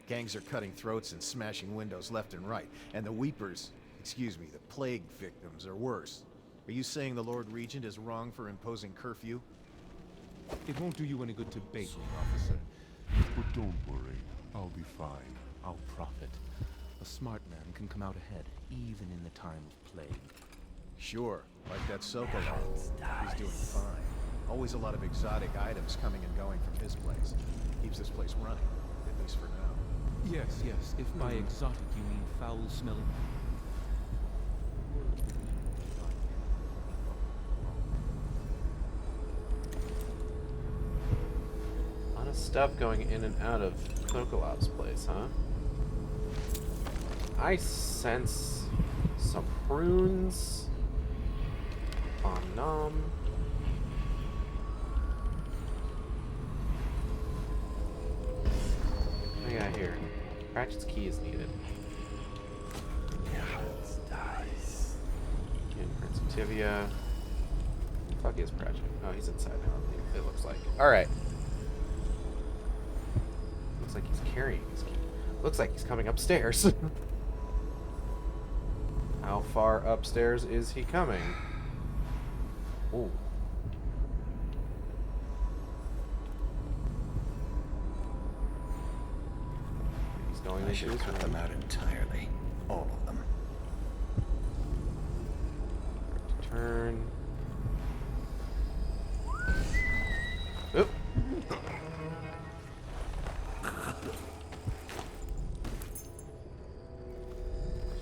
Gangs are cutting throats and smashing windows left and right, and the weepers, excuse me, the plague victims are worse. Are you saying the Lord Regent is wrong for imposing curfew? It won't do you any good to bait me, officer. But don't worry, I'll be fine. I'll profit. A smart man can come out ahead, even in the time of plague. Sure, like that Sokolov. He's doing fine. Always a lot of exotic items coming and going from his place. Keeps this place running, at least for now. Yes, yes. If by exotic you mean foul-smelling. A lot of stuff going in and out of Sokolov's place, huh? I sense some prunes. Nom. What do I got here? Pratchett's key is needed. Dice. Prince of Tivia. Fuck is Pratchett? Oh, he's inside now. It looks like. All right. Looks like he's carrying his key. Looks like he's coming upstairs. How far upstairs is he coming? Ooh. He's going I should cut them out entirely. All of them. Turn. Oop. Just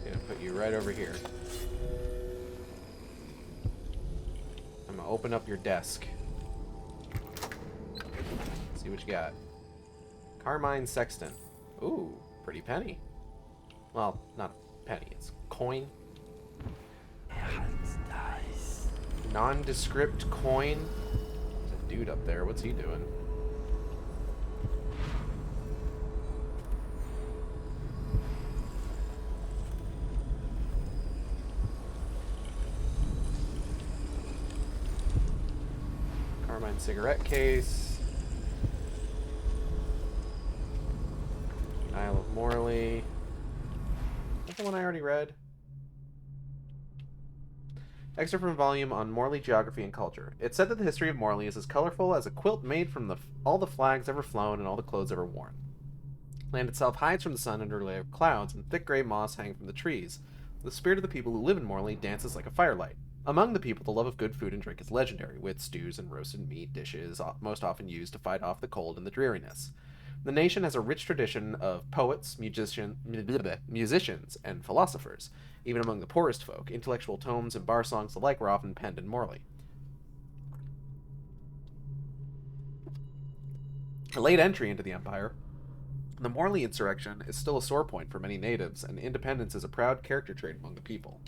gonna put you right over here. I'm gonna open up your desk. See what you got. Carmine Sexton. Ooh, pretty penny. Well, not a penny, it's coin. Nondescript coin. There's a dude up there. What's he doing? Carmine cigarette case. Isle of Morley. Is that the one I already read? Excerpt from a volume on Morley geography and culture. It's said that the history of Morley is as colorful as a quilt made from all the flags ever flown and all the clothes ever worn. Land itself hides from the sun under a layer of clouds, and thick gray moss hang from the trees. The spirit of the people who live in Morley dances like a firelight. Among the people, the love of good food and drink is legendary, with stews and roasted meat dishes most often used to fight off the cold and the dreariness. The nation has a rich tradition of poets, musicians, and philosophers. Even among the poorest folk, intellectual tomes and bar songs alike were often penned in Morley. A late entry into the empire, the Morley insurrection is still a sore point for many natives, and independence is a proud character trait among the people.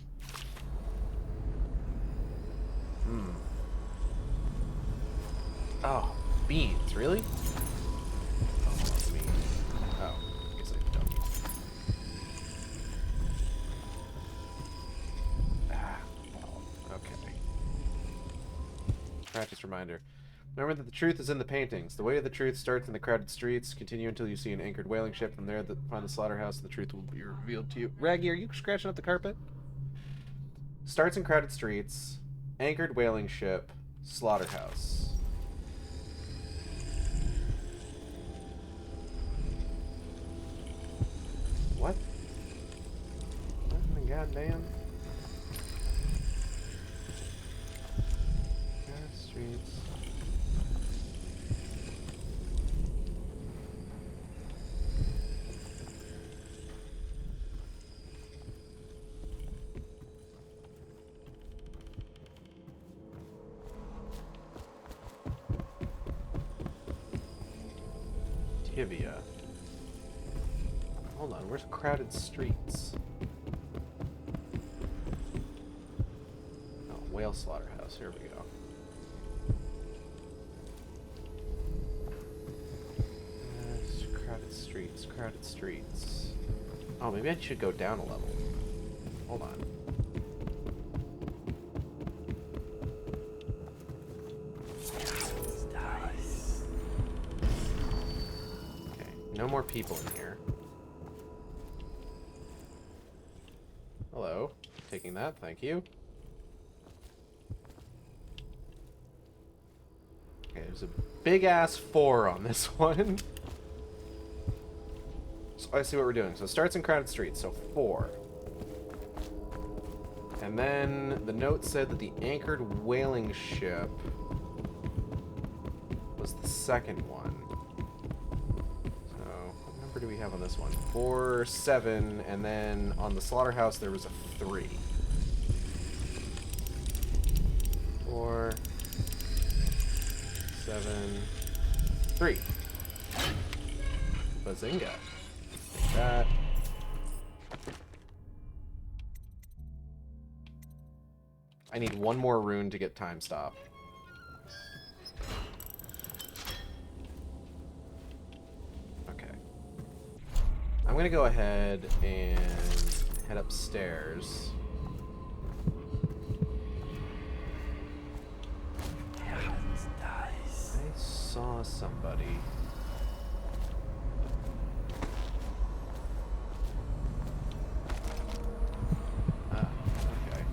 Oh, beans, really? Oh, I guess I don't. Okay. Practice reminder. Remember that the truth is in the paintings. The way of the truth starts in the crowded streets. Continue until you see an anchored whaling ship. From there, find the slaughterhouse, and the truth will be revealed to you. Raggy, are you scratching up the carpet? Starts in crowded streets. Anchored whaling ship. Slaughterhouse. What? What in the goddamn? Streets. Tivia. Hold on, where's crowded streets? Oh, whale slaughterhouse. Here we go. Crowded streets, crowded streets. Oh, maybe I should go down a level. Hold on. Okay, no more people in here. Hello. Taking that, thank you. Okay, there's a big-ass 4 on this one. So I see what we're doing. So it starts in crowded streets, so 4. And then the note said that the anchored whaling ship was the second one. So what number do we have on this one? 4, 7, and then on the slaughterhouse there was a 3. 4, 7, 3. Bazinga. That. I need one more rune to get time stop. Okay. I'm gonna go ahead and head upstairs. I saw somebody. Okay.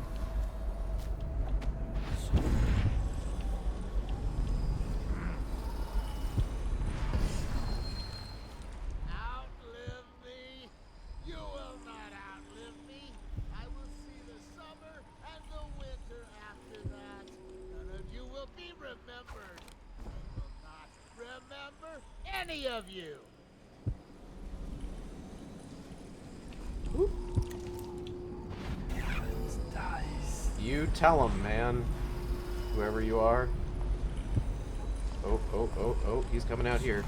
Outlive me? You will not outlive me. I will see the summer and the winter after that. None of you will be remembered. I will not remember any of you. You tell him, man. Whoever you are. Oh, oh, oh, oh, he's coming out here.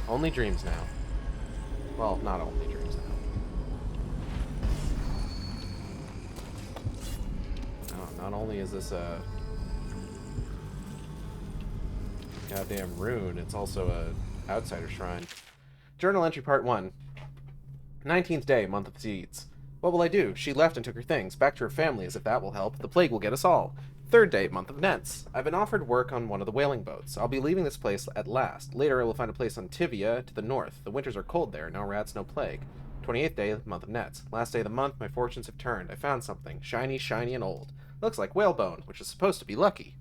Only dreams now. Well, not only dreams now. Oh, not only is this a goddamn rune, it's also a outsider shrine. Journal entry part 1. 19th day, month of seeds. What will I do? She left and took her things. Back to her family, as if that will help. The plague will get us all. 3rd day, month of nets. I've been offered work on one of the whaling boats. I'll be leaving this place at last. Later I will find a place on Tivia to the north. The winters are cold there. No rats, no plague. 28th day, month of nets. Last day of the month, my fortunes have turned. I found something. Shiny, shiny, and old. Looks like whalebone, which is supposed to be lucky.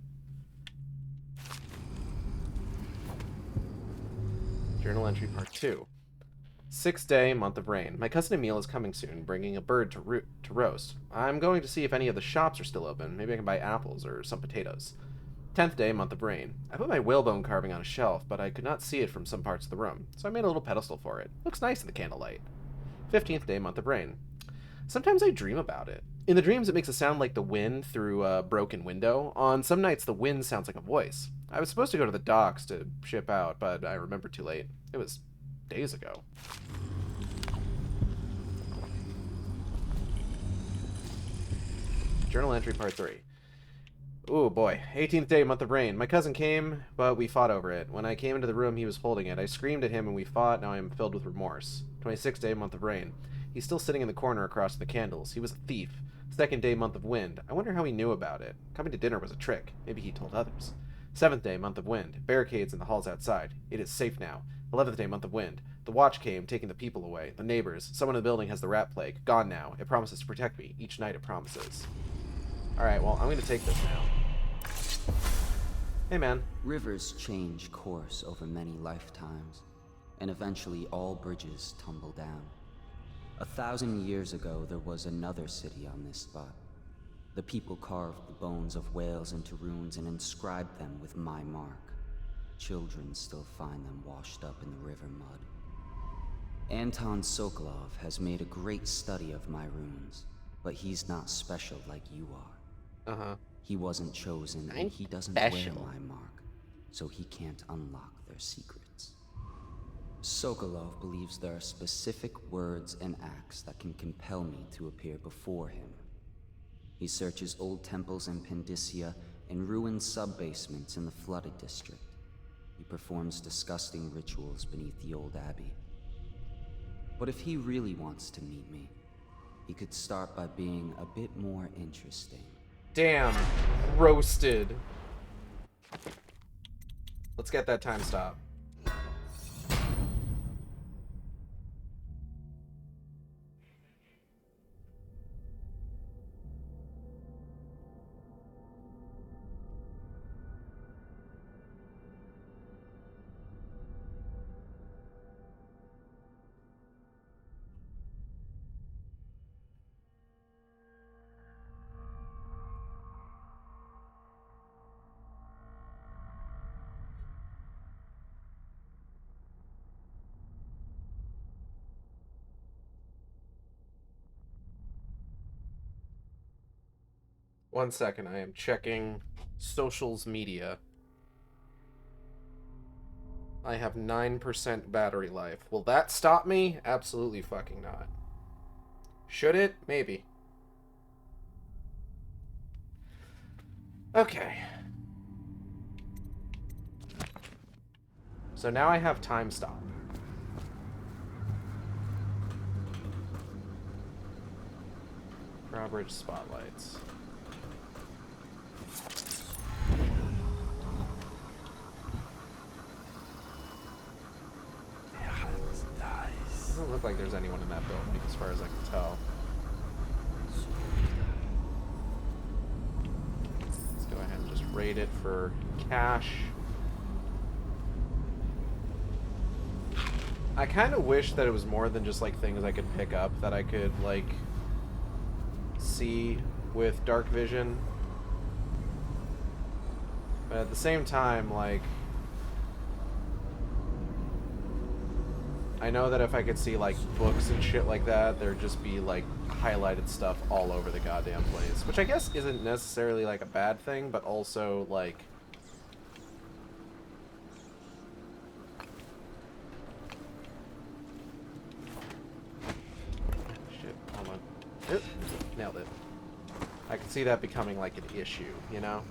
Journal entry part 2. 6th day, month of rain. My cousin Emil is coming soon, bringing a bird to roast. I'm going to see if any of the shops are still open. Maybe I can buy apples or some potatoes. 10th day, month of rain. I put my whalebone carving on a shelf, but I could not see it from some parts of the room, so I made a little pedestal for it. Looks nice in the candlelight. 15th day, month of rain. Sometimes I dream about it. In the dreams, it makes a sound like the wind through a broken window. On some nights, the wind sounds like a voice. I was supposed to go to the docks to ship out, but I remembered too late. It was days ago. Journal entry part 3. Ooh, boy. 18th day, month of rain. My cousin came, but we fought over it. When I came into the room, he was holding it. I screamed at him and we fought. Now I am filled with remorse. 26th day, month of rain. He's still sitting in the corner across from the candles. He was a thief. 2nd day, month of wind. I wonder how he knew about it. Coming to dinner was a trick. Maybe he told others. 7th day, month of wind. Barricades in the halls outside. It is safe now. 11th day, month of wind. The watch came, taking the people away. The neighbors. Someone in the building has the rat plague. Gone now. It promises to protect me. Each night it promises. Alright, well, I'm going to take this now. Hey, man. Rivers change course over many lifetimes, and eventually all bridges tumble down. 1,000 years ago, there was another city on this spot. The people carved the bones of whales into runes and inscribed them with my mark. Children still find them washed up in the river mud. Anton Sokolov has made a great study of my runes, but he's not special like you are. He wasn't chosen, and he doesn't wear my mark, so he can't unlock their secrets. Sokolov believes there are specific words and acts that can compel me to appear before him. He searches old temples in Pendicia and ruined sub-basements in the flooded district. He performs disgusting rituals beneath the old abbey. But if he really wants to meet me, he could start by being a bit more interesting. Damn. Roasted. Let's get that time stop. One second, I am checking socials media. I have 9% battery life. Will that stop me? Absolutely fucking not. Should it? Maybe. Okay. So now I have time stop. Drawbridge spotlights. Doesn't look like there's anyone in that building, as far as I can tell. Let's go ahead and just raid it for cash. I kind of wish that it was more than just like things I could pick up that I could like see with dark vision. But at the same time, like, I know that if I could see like books and shit like that, there'd just be like highlighted stuff all over the goddamn place, which I guess isn't necessarily like a bad thing, but also like shit, hold on. Oop, nailed it. I can see that becoming like an issue, you know?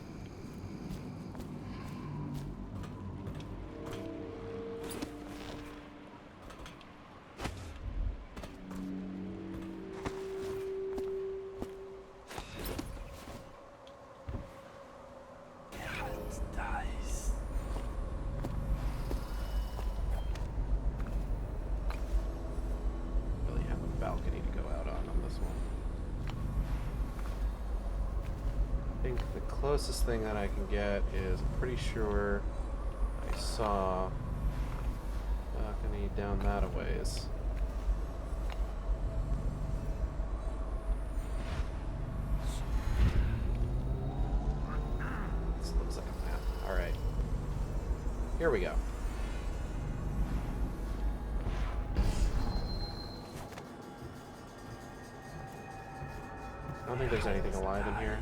Closest thing that I can get is, I'm pretty sure I saw balcony down that a ways. This looks like a map. Alright. Here we go. I don't think there's anything alive in here.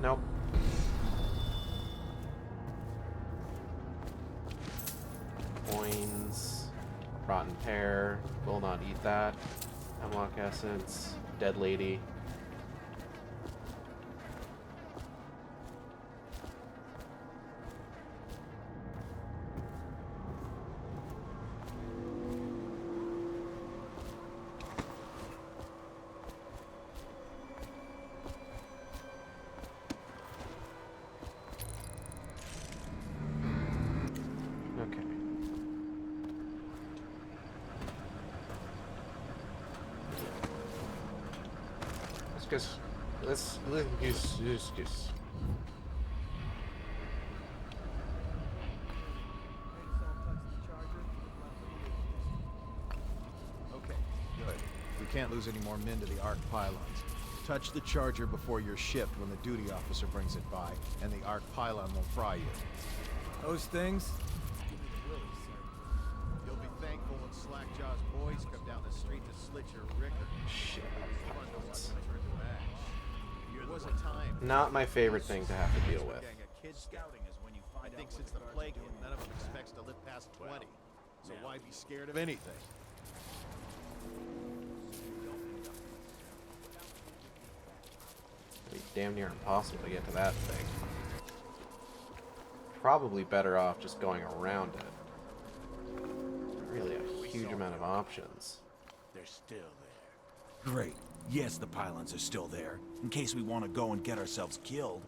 Nope. Coins, rotten pear, will not eat that. Hemlock essence, dead lady. Let's Okay, good. We can't lose any more men to the arc pylons. Touch the charger before you're shipped when the duty officer brings it by, and the arc pylon will fry you. Those things? You'll be thankful when Slackjaw's boys come down the street to slit your ricker. Shit. Was a time. Not my favorite thing to have to deal with. I think since the plague hit, none of them expects to live past 20. So why be scared of anything? It'd be damn near impossible to get to that thing. Probably better off just going around it. Really a huge amount of options. They're still there. Great. Yes, the pylons are still there, in case we want to go and get ourselves killed.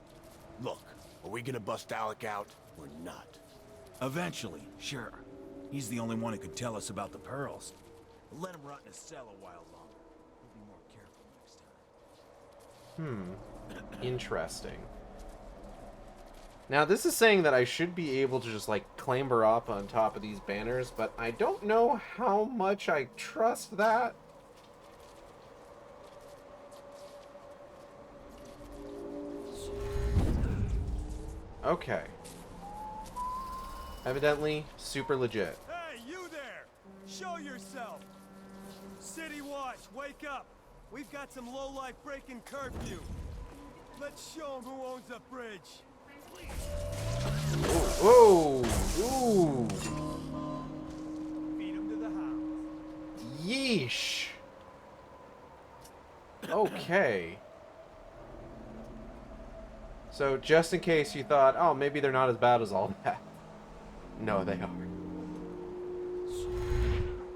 Look, are we gonna bust Alec out or not? Eventually, sure. He's the only one who could tell us about the pearls. We'll let him rot in his cell a while longer. We'll be more careful next time. Interesting. Now, this is saying that I should be able to just, like, clamber up on top of these banners, but I don't know how much I trust that. Okay. Evidently, super legit. Hey, you there! Show yourself! City Watch, wake up! We've got some lowlife breaking curfew. Let's show them who owns the bridge. Ooh, ooh, ooh. Okay. So, just in case you thought, oh, maybe they're not as bad as all that. No, they are.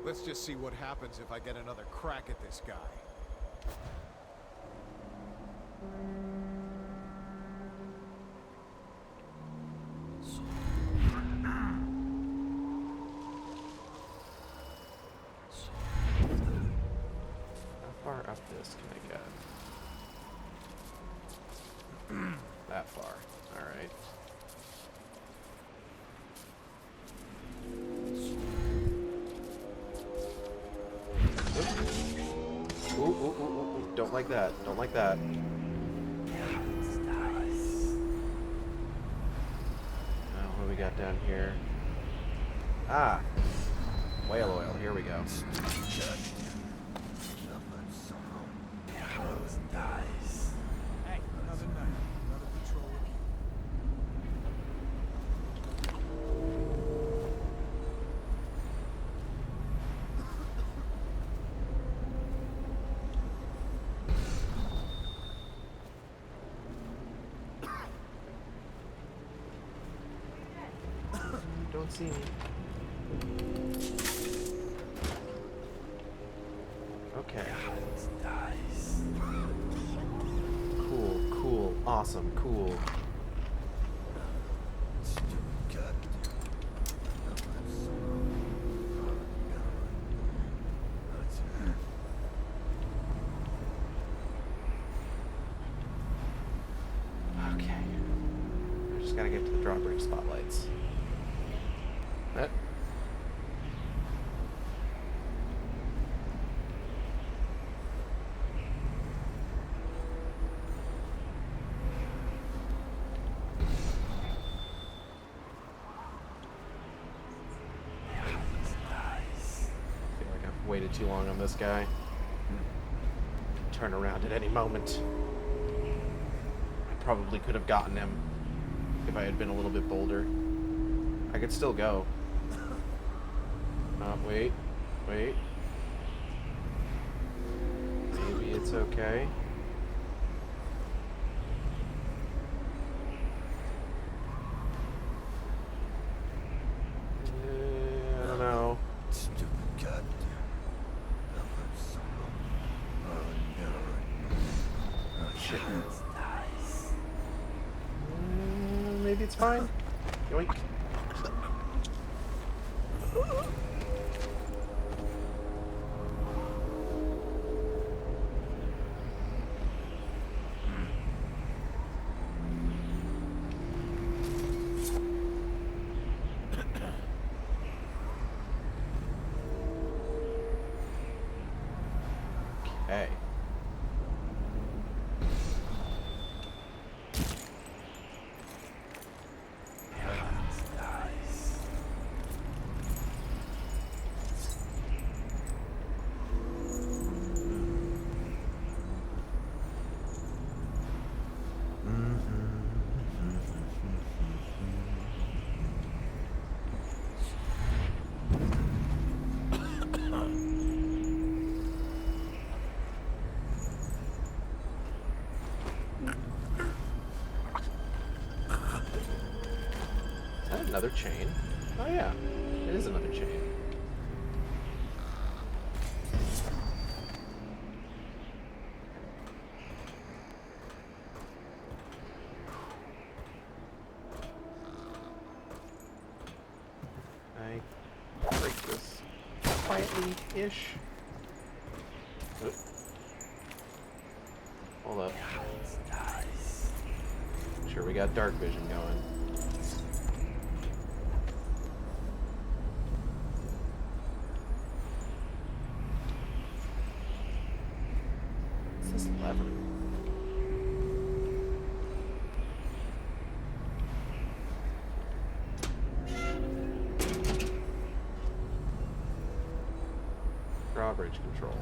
Let's just see what happens if I get another crack at this guy. How far up this can I get? That far. Alright. Ooh, ooh, ooh, ooh, ooh. Don't like that. Don't like that. What do we got down here? Ah! Whale oil. Here we go. Hey, another night, another patrol with you. Don't see me. Okay. Cool, cool, awesome, cool. Okay. I just gotta get to the drawbridge spotlights. That. I feel like I've waited too long on this guy. Turn around at any moment. I probably could have gotten him if I had been a little bit bolder. I could still go. Wait. Wait. Maybe it's okay. I don't know. Shit. Maybe it's fine. Yoink. Okay. Is that another chain? Oh yeah, it is another chain. I break this quietly-ish. Hold up. Sure, we got dark vision going. What's this lever? Drawbridge control.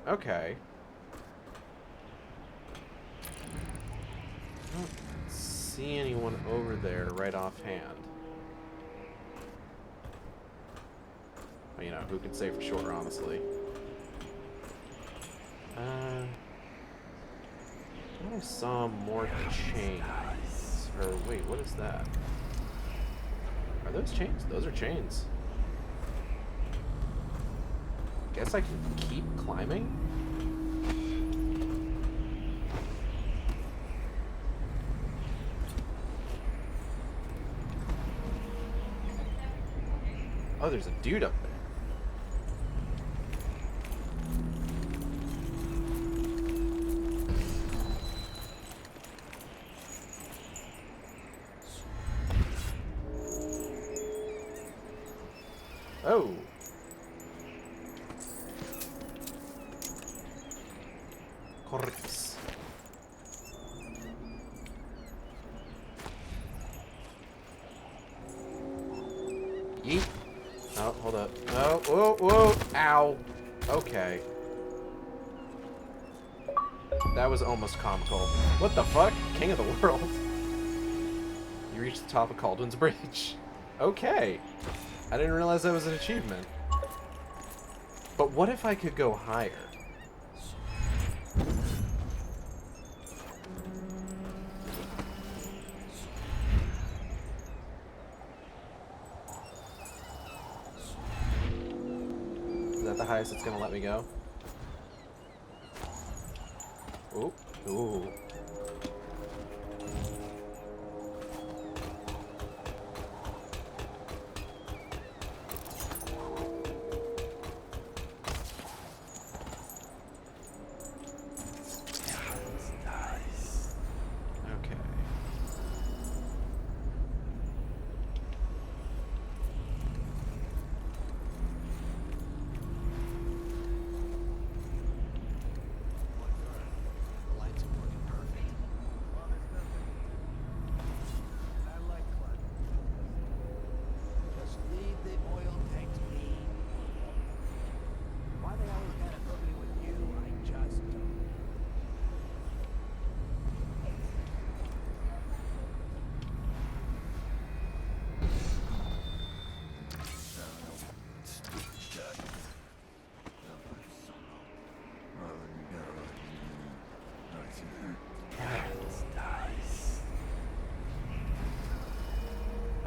Okay. see anyone over there right offhand. Well, you know, who can say for sure, honestly. I thought I saw more chains. Or wait, what is that? Are those chains? Those are chains. Guess I can keep climbing? Oh, there's a dude up there. Oh. Corpse. Yeet. Oh, hold up. Oh, whoa, whoa, ow. Okay. That was almost comical. What the fuck? King of the world. You reached the top of Caldwin's Bridge. Okay. I didn't realize that was an achievement. But what if I could go higher? Is that the highest it's gonna let me go? Ooh, ooh.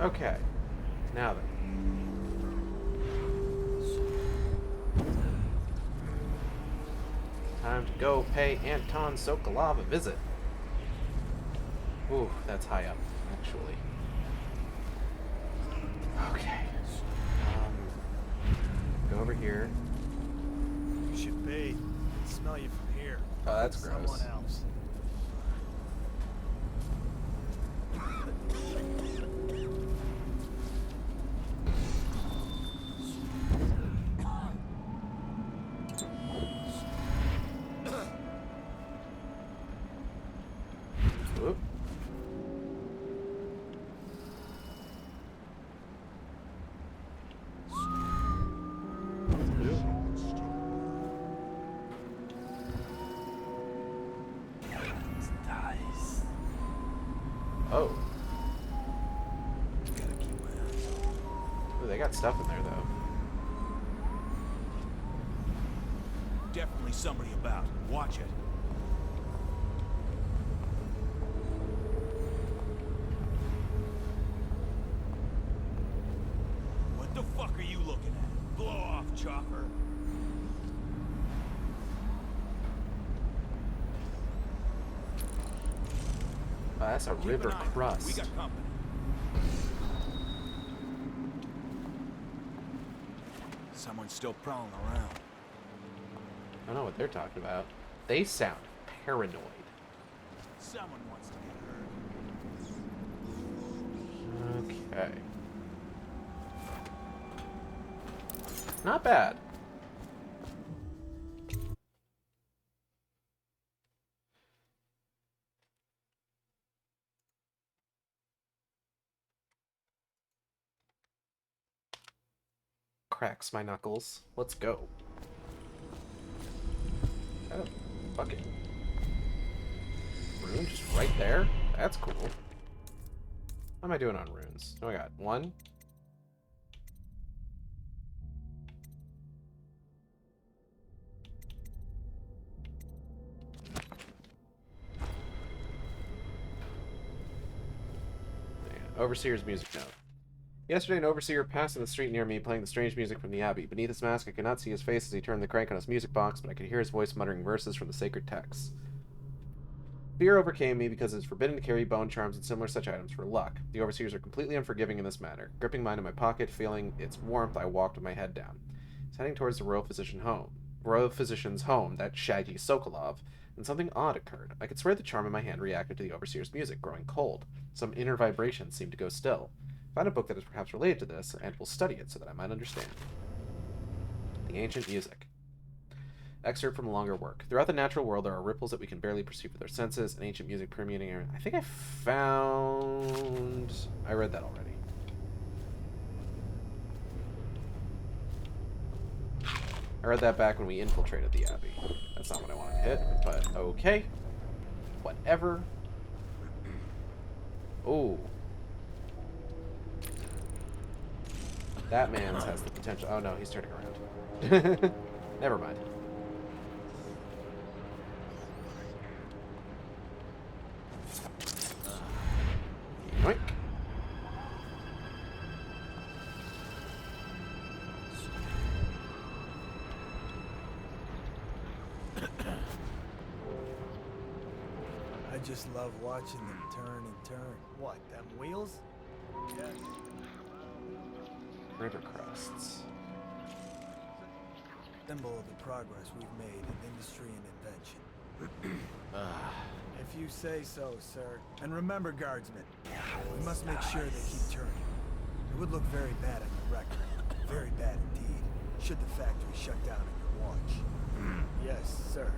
Okay, now then. Time to go pay Anton Sokolov a visit. Ooh, that's high up, actually. Okay. Go over here. You should bathe. I can smell you from here. Oh, that's gross. Someone else. Whoop. Oh. Ooh, they got stuff in there, though. Definitely somebody about. Watch it. What the fuck are you looking at? Blow off, chopper. Oh, that's a river crust. We got company. Someone's still prowling around. I don't know what they're talking about. They sound paranoid. Someone wants to get hurt. Okay. Not bad. Cracks my knuckles. Let's go. Oh, fucking room just right there? That's cool. How am I doing on runes? Oh, I got 1. Overseer's music note. Yesterday, an overseer passed in the street near me, playing the strange music from the abbey. Beneath his mask, I could not see his face as he turned the crank on his music box, but I could hear his voice muttering verses from the sacred texts. Fear overcame me because it is forbidden to carry bone charms and similar such items for luck. The overseers are completely unforgiving in this matter. Gripping mine in my pocket, feeling its warmth, I walked with my head down. I was heading towards the royal physician's home, that shaggy Sokolov, and something odd occurred. I could swear the charm in my hand reacted to the overseer's music, growing cold. Some inner vibration seemed to go still. I found a book that is perhaps related to this, and will study it so that I might understand. The Ancient Music. Excerpt from a longer work. Throughout the natural world, there are ripples that we can barely perceive with our senses, and ancient music permeating our... I think I found... I read that already. I read that back when we infiltrated the Abbey. That's not what I wanted to hit, but okay. Whatever. Oh. That man's has the potential... Oh no, he's turning around. Never mind. Yoink. I just love watching them turn and turn. What, them wheels? Yes. River crests. Symbol of the progress we've made in industry and invention. If you say so, sir. And remember, guardsmen, we must make sure they keep turning. It would look very bad on your record. Very bad indeed, should the factory shut down on your watch. Yes, sir.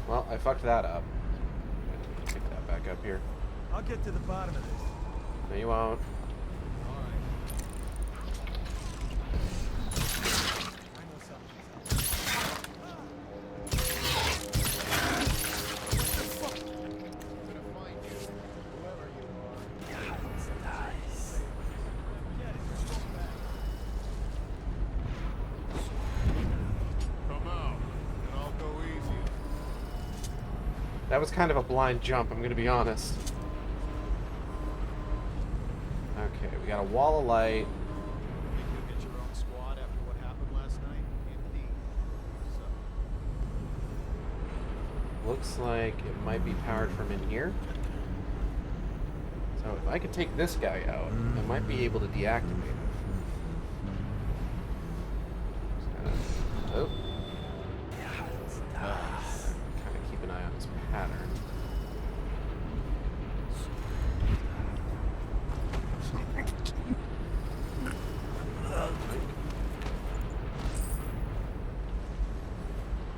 Well, I fucked that up. Pick that back up here. I'll get to the bottom of this. No, you won't. That was kind of a blind jump, I'm gonna be honest. Okay, we got a wall of light. Get your own squad after what happened last night? Indeed. Looks like it might be powered from in here. So if I could take this guy out, I might be able to deactivate him. Oh. Kind of keep an eye on his pattern.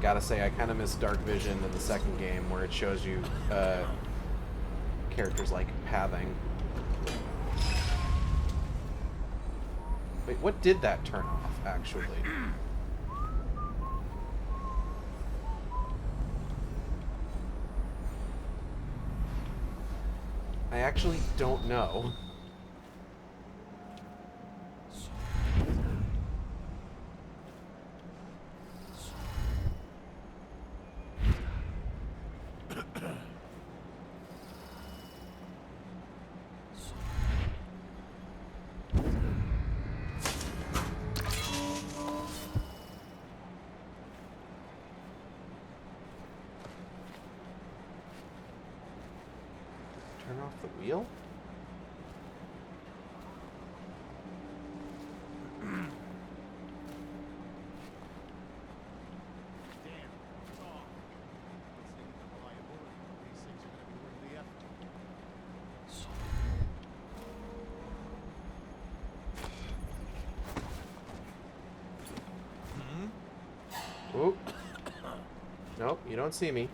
Gotta say, I kind of miss Dark Vision in the second game, where it shows you characters like pathing. Wait, what did that turn off, actually? I actually don't know. Turn off the wheel? Oop. Nope, you don't see me.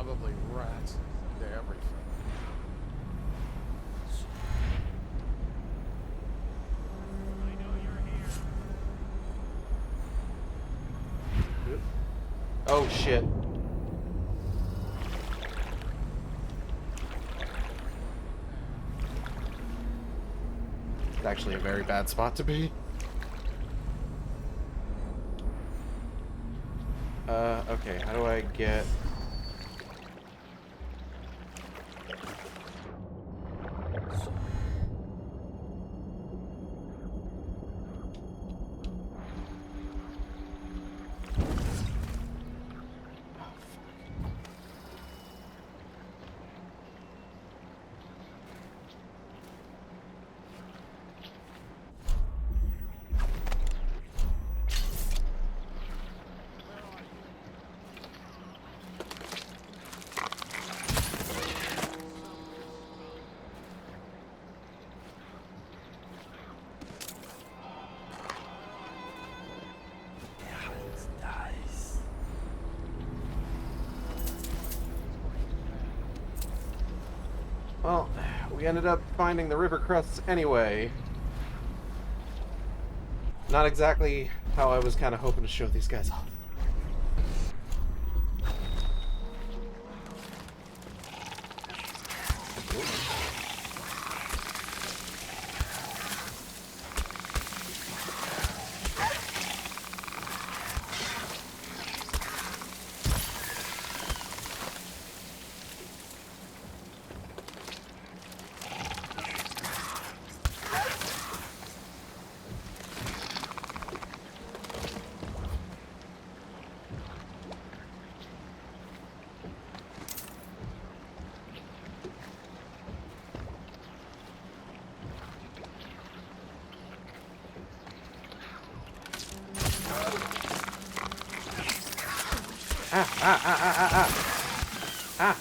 Probably rats into everything. Oh shit. It's actually a very bad spot to be. Okay, how do I get... Well, we ended up finding the river crusts anyway. Not exactly how I was kind of hoping to show these guys off.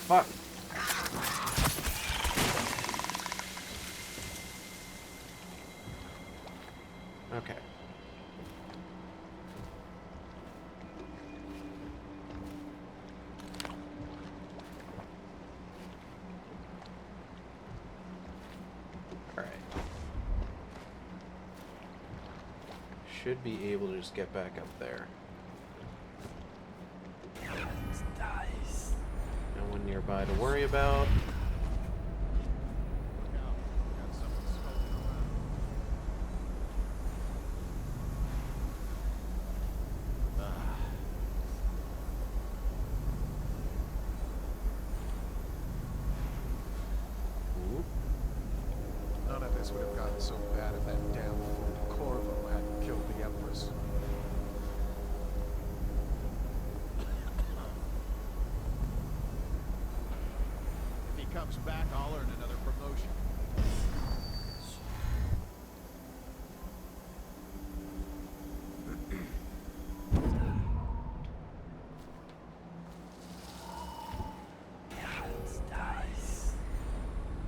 Fuck. Okay. Alright. Should be able to just get back up there. No one nearby to worry about. None of this would have gotten so bad if that damn fool Corvo hadn't killed the Empress. If he comes back, I'll earn another promotion.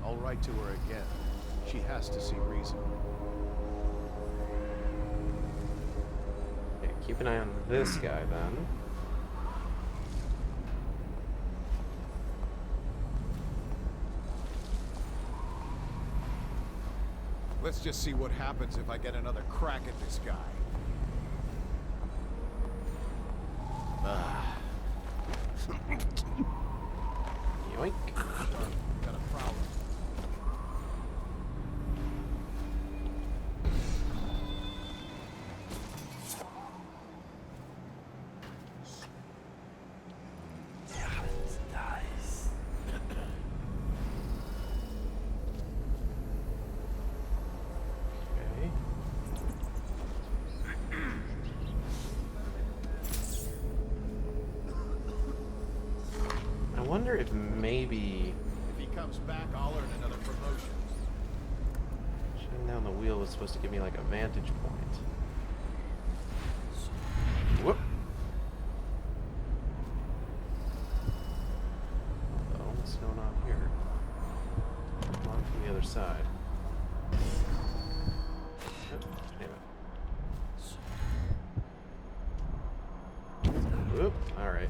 I'll write to her again. She has to see reason. Okay, keep an eye on this guy then. Let's just see what happens if I get another crack at this guy. Yoink. Got a problem. Okay. I wonder if maybe If he comes back, I'll earn another promotion. shutting down the wheel was supposed to give me like a vantage point. Whoop. Oh, what's going on here? Come on from the other side. Oh, damn it. Whoop. All right.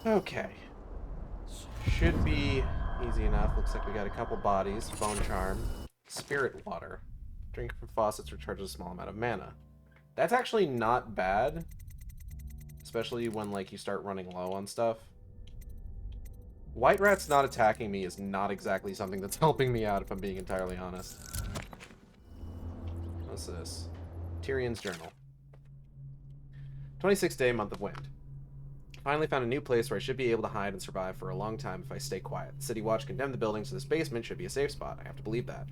Okay. Should be easy enough. Looks like we got a couple bodies. Bone charm. Spirit water. Drink from faucets recharges a small amount of mana. That's actually not bad. Especially when, like, you start running low on stuff. White rat's not attacking me is not exactly something that's helping me out, if I'm being entirely honest. What's this? Tyrion's Journal. 26th day, month of wind. Finally found a new place where I should be able to hide and survive for a long time if I stay quiet. The City Watch condemned the building, so this basement should be a safe spot. I have to believe that.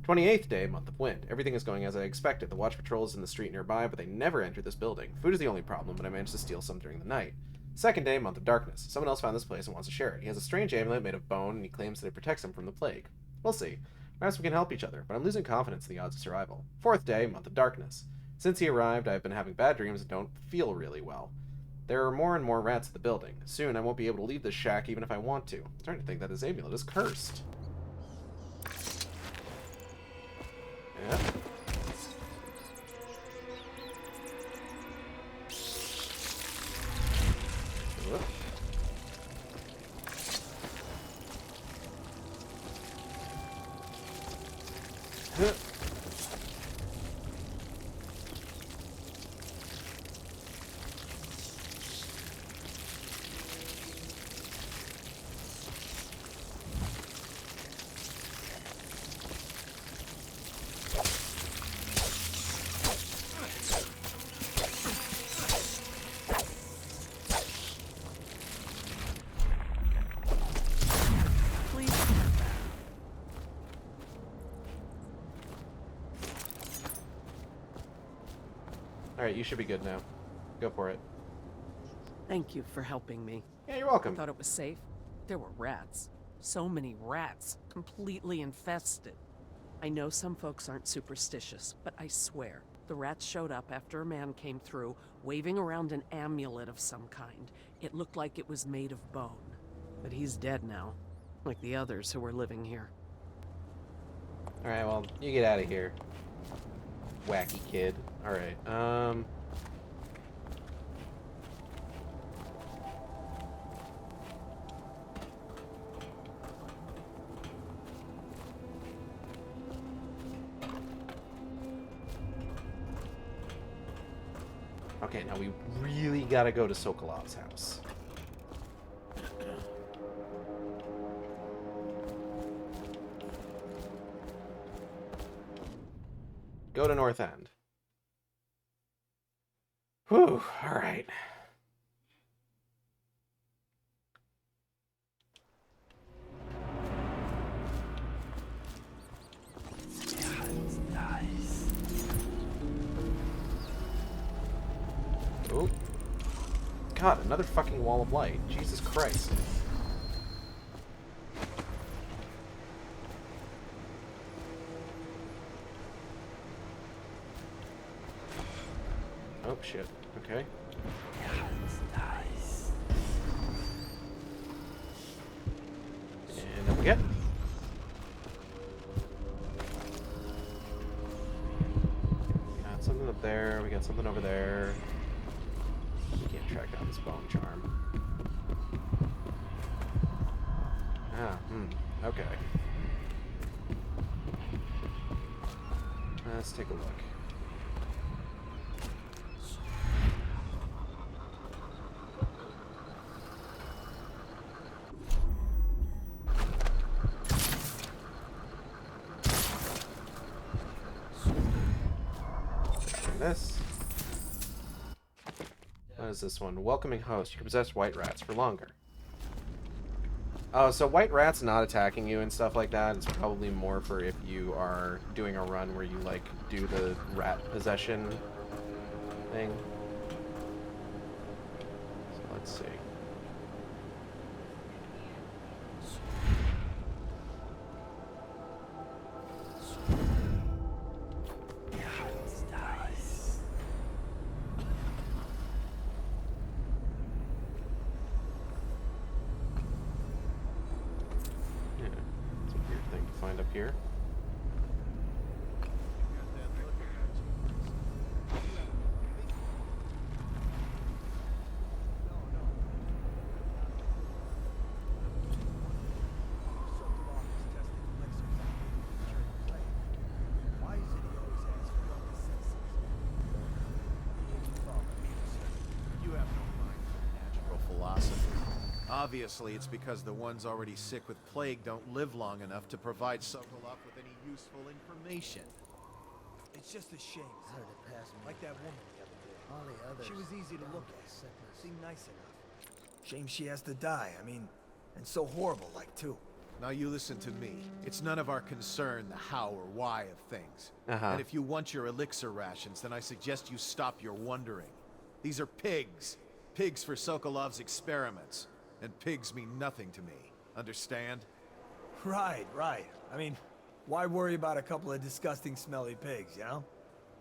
28th day, month of wind. Everything is going as I expected. The watch patrols in the street nearby, but they never enter this building. Food is the only problem, but I managed to steal some during the night. 2nd day, month of darkness. Someone else found this place and wants to share it. He has a strange amulet made of bone, and he claims that it protects him from the plague. We'll see. Perhaps we can help each other, but I'm losing confidence in the odds of survival. 4th day, month of darkness. Since he arrived, I've been having bad dreams and don't feel really well. There are more and more rats at the building. Soon, I won't be able to leave this shack even if I want to. I'm starting to think that this amulet is cursed. Yeah. Whoop. Huh. Alright, you should be good now. Go for it. Thank you for helping me. Yeah, you're welcome. I thought it was safe. There were rats. So many rats. Completely infested. I know some folks aren't superstitious, but I swear, the rats showed up after a man came through, waving around an amulet of some kind. It looked like it was made of bone. But he's dead now, like the others who were living here. Alright, well, you get out of here. Wacky kid. Alright, okay, now we really gotta go to Sokolov's house. Go to North End. Whew, alright. Oh. God, another fucking wall of light. Jesus Christ. Oh, shit. Okay. And up we get. We got something up there. We got something over there. We can't track down this bone charm. Ah, okay. Let's take a look. This. What is this one? Welcoming host. You can possess white rats for longer. Oh, so white rats not attacking you and stuff like that. It's probably more for if you are doing a run where you, like, do the rat possession thing. So let's see. Here. Obviously, it's because the ones already sick with plague don't live long enough to provide Sokolov with any useful information. It's just a shame. Like that woman the other day. All the others. She was easy to look at. Seemed nice enough. Shame she has to die. I mean, and so horrible, like, too. Now you listen to me. It's none of our concern the how or why of things. Uh-huh. And if you want your elixir rations, then I suggest you stop your wondering. These are pigs. Pigs for Sokolov's experiments. And pigs mean nothing to me. Understand? Right. I mean, why worry about a couple of disgusting, smelly pigs, you know?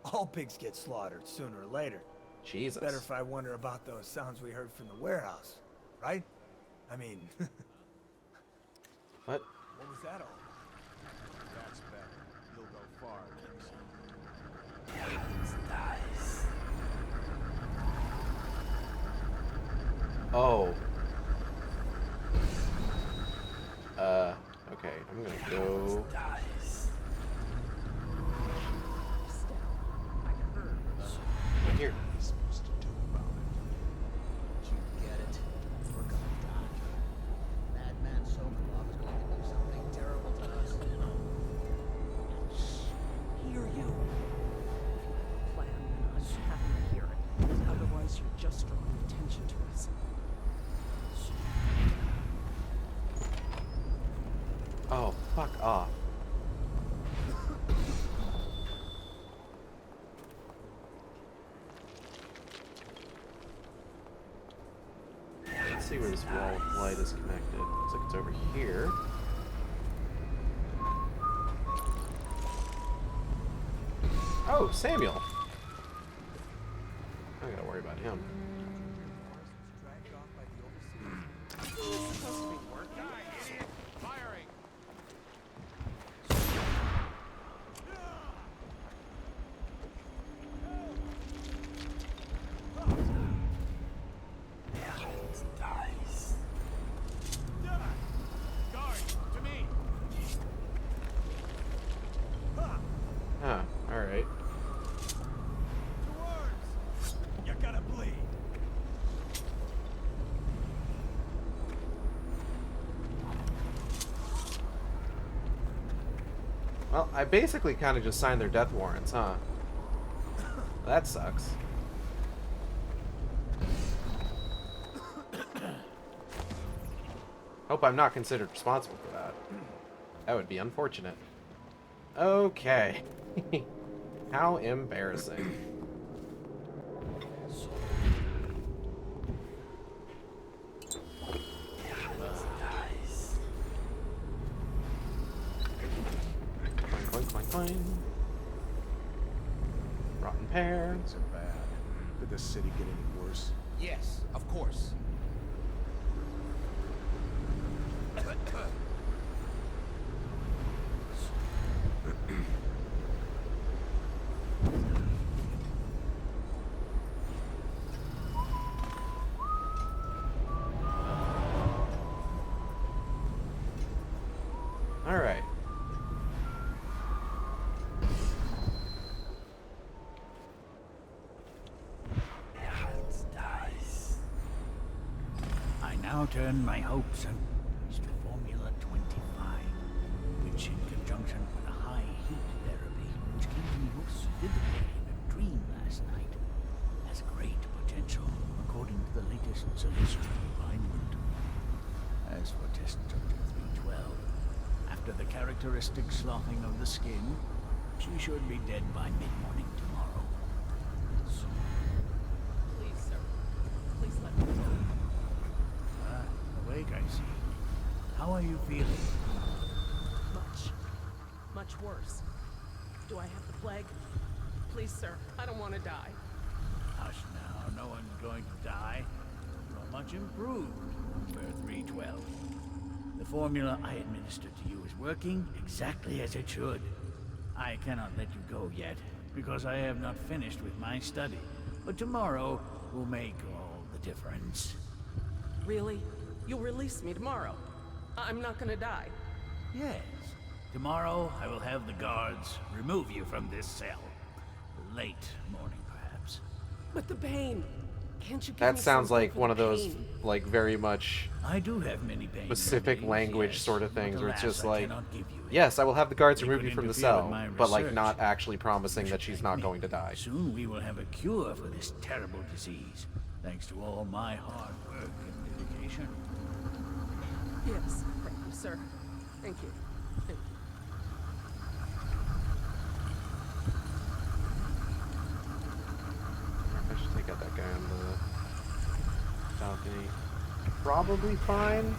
All pigs get slaughtered sooner or later. Jesus. Better if I wonder about those sounds we heard from the warehouse, right? I mean... What? What was that all? That's better. You'll go far, Oh. Okay, I'm gonna go... Right here. Supposed to do about it. Did you get it? We're gonna die. Madman Sokolov is going to do something terrible to us. Hear you. If you have a plan, then I'm happy to hear it. Otherwise, you're just drawing attention to us. Oh, fuck off. Let's see where this wall of light is connected. Looks like it's over here. Oh, Samuel! I don't gotta worry about him. Huh, alright. You gotta bleed. Well, I basically kind of just signed their death warrants, huh? That sucks. Hope I'm not considered responsible for that. That would be unfortunate. Okay. How embarrassing. Clang. Rotten pear. Things are bad. Could the city get any worse? Yes, of course. All right. I now turn my hopes and to Formula 25, which in conjunction with a high heat therapy, which came to me most vividly in a dream last night, has great potential, according to the latest celestial alignment. As for test subject 312, after the characteristic sloughing of the skin, she should be dead by mid-morning tomorrow. Please, sir. Please let me go. Awake, I see. How are you feeling? Much worse. Do I have the plague? Please, sir. I don't want to die. Hush now, no one's going to die. You're much improved, number 312. The formula I administered to you is working exactly as it should. I cannot let you go yet, because I have not finished with my study. But tomorrow will make all the difference. Really? You'll release me tomorrow? I'm not gonna die. Yes. Tomorrow I will have the guards remove you from this cell. Late morning, perhaps. But the pain... Can't you give That me sounds something like for one the of those, pain? like, very much I do have many pain specific remedies, language yes, sort of but things where it's alas, just I like, cannot give you yes, I will have the guards They remove could you from the interfere with cell, my but, like, research. not actually promising You that should she's thank not me. going to die. Soon we will have a cure for this terrible disease, thanks to all my hard work and dedication. Yes, thank you, sir. Thank you. Thank you. I should take out that guy on the balcony. Probably fine.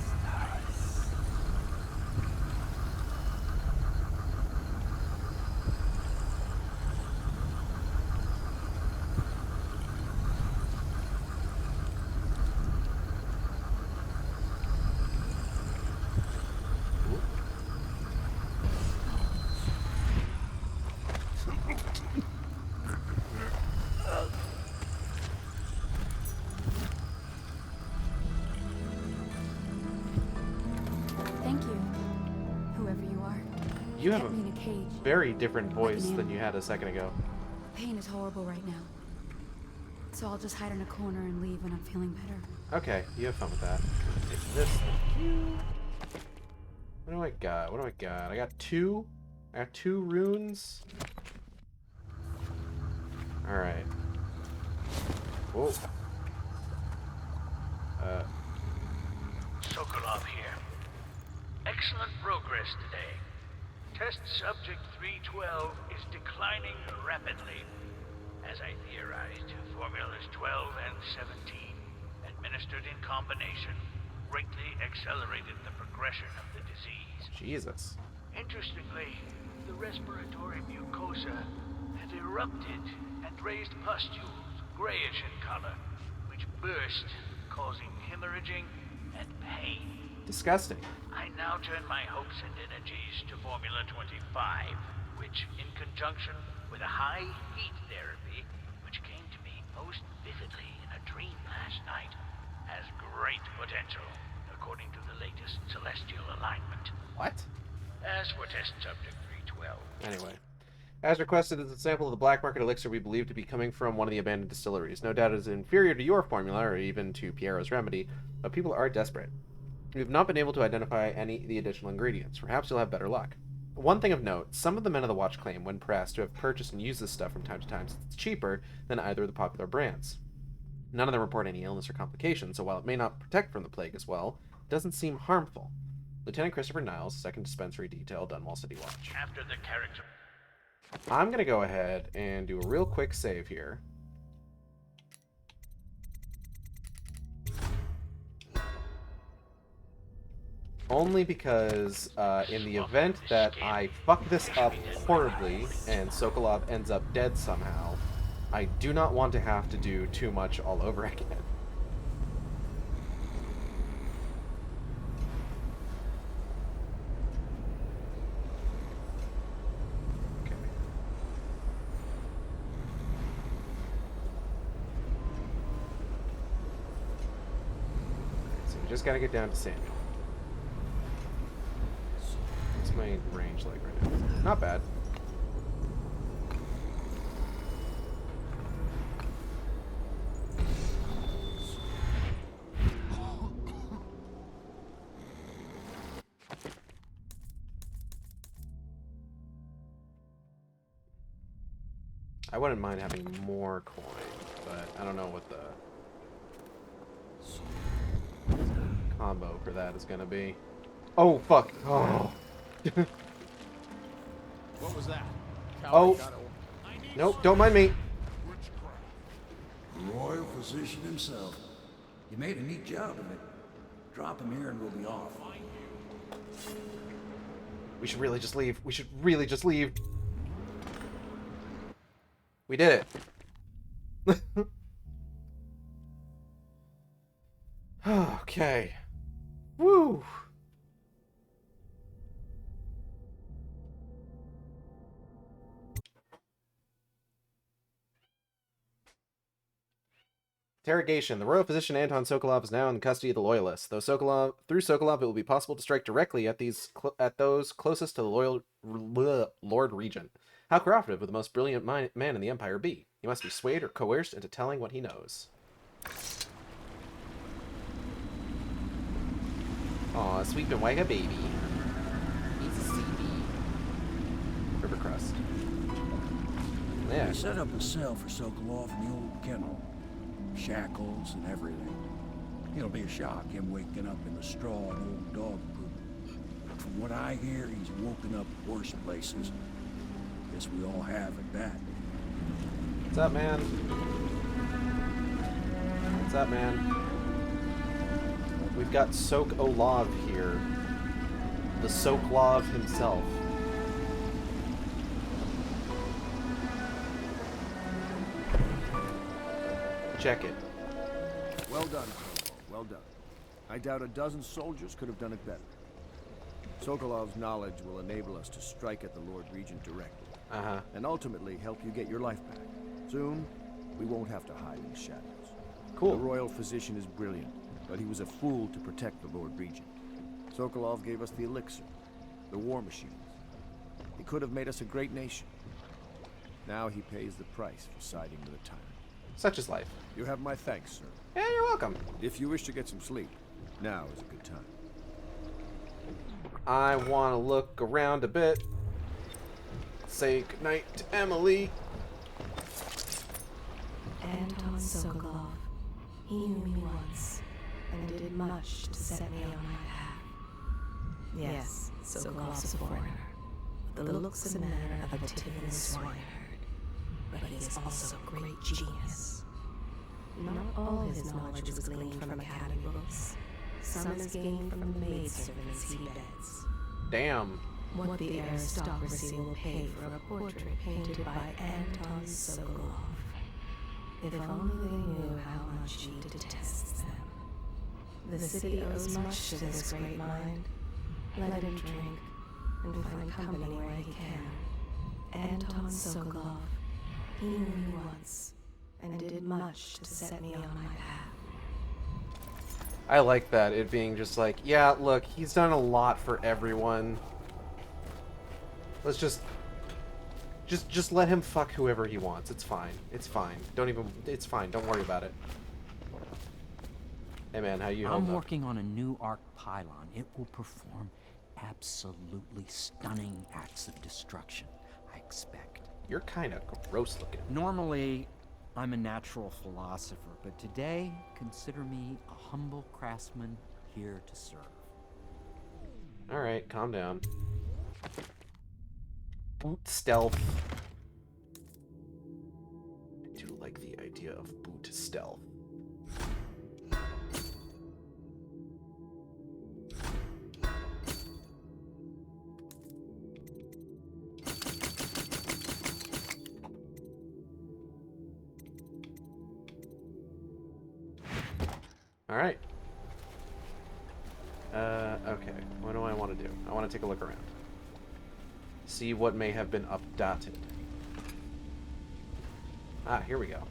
Thank you, whoever you are. You have Kept a me in a cage. very different voice an than you animal. had a second ago. The pain is horrible right now. So I'll just hide in a corner and leave when I'm feeling better. Okay, you have fun with that. Take this. What do I got? What do I got? I got two. I got 2 runes. Alright. Whoa. Sokolov here. Excellent progress today. Test subject 312 is declining rapidly. As I theorized, formulas 12 and 17, administered in combination, greatly accelerated the progression of the disease. Jesus. Interestingly, the respiratory mucosa had erupted and raised pustules, grayish in color, which burst, causing hemorrhaging and pain. Disgusting. I now turn my hopes and energies to Formula 25, which, in conjunction with a high heat therapy, which came to me most vividly in a dream last night, has great potential, according to the latest celestial alignment. What? As for test subject 312... Anyway. As requested, is a sample of the black market elixir we believe to be coming from one of the abandoned distilleries. No doubt it is inferior to your formula, or even to Piero's remedy, but people are desperate. We have not been able to identify any of the additional ingredients. Perhaps you'll have better luck. One thing of note, some of the men of the Watch claim, when pressed, to have purchased and used this stuff from time to time since it's cheaper than either of the popular brands. None of them report any illness or complications, so while it may not protect from the plague as well, it doesn't seem harmful. Lieutenant Christopher Niles, 2nd Dispensary Detail, Dunwall City Watch. After the character... I'm going to go ahead and do a real quick save here. Only because in the event that I fuck this up horribly and Sokolov ends up dead somehow, I do not want to have to do too much all over again. So we just gotta get down to Samuel. What's my range like right now? Not bad. I wouldn't mind having more coin, but I don't know what the combo for that is gonna be. Oh, fuck. Oh. What was that? Oh. Nope, don't mind me. The royal physician himself. You made a neat job of it. Drop him here and we'll be off. We should really just leave. We should really just leave. We did it. Okay. Woo. Interrogation. The royal physician Anton Sokolov is now in custody of the Loyalists. Through Sokolov, it will be possible to strike directly at those closest to the Lord Regent. How cooperative would the most brilliant man in the Empire be? He must be swayed or coerced into telling what he knows. Aw, sweeping like a baby. He's a CB. River crust. Yeah. They set up a cell for Sokolov in the old kennel. Shackles and everything. It'll be a shock, him waking up in the straw and old dog poop. But from what I hear, he's woken up worse places. Guess we all have at that. What's up, man? What's up, man? We've got Sokolov here. The Sokolov himself. Check it. Well done, Sokolov. Well done. I doubt a dozen soldiers could have done it better. Sokolov's knowledge will enable us to strike at the Lord Regent directly. And ultimately help you get your life back. Soon, we won't have to hide in the shadows. Cool. The royal physician is brilliant, but he was a fool to protect the Lord Regent. Sokolov gave us the elixir, the war machines. He could have made us a great nation. Now he pays the price for siding with a tyrant. Such is life. You have my thanks, sir. Yeah, you're welcome. If you wish to get some sleep, now is a good time. I want to look around a bit. Say goodnight to Emily. Anton Sokolov. He knew me once, and did much to set me on my path. Yes, Sokolov's a foreigner, with the looks and manner of a Tiffin swineherd. But he is also a great genius. Not all his knowledge was gleaned from academy books. Some is gained from the maidservants he beds. Damn. What the aristocracy will pay for a portrait painted by Anton Sokolov. If only they knew how much he detests them. The city owes much to this great mind. Let him drink, and find company where he can. Anton Sokolov. He knew me once, and did much to set me on my path. I like that, it being just like, yeah, look, he's done a lot for everyone. Let's just let him fuck whoever he wants. It's fine. It's fine. It's fine. Don't worry about it. Hey man, how you holding I'm up? working on a new arc pylon. It will perform absolutely stunning acts of destruction, I expect. You're kind of gross looking. Normally, I'm a natural philosopher, but today, consider me a humble craftsman here to serve. Alright, calm down. Boot stealth. I do like the idea of boot stealth. Alright. Okay. What do I want to do? I want to take a look around. See what may have been updated. Ah, here we go.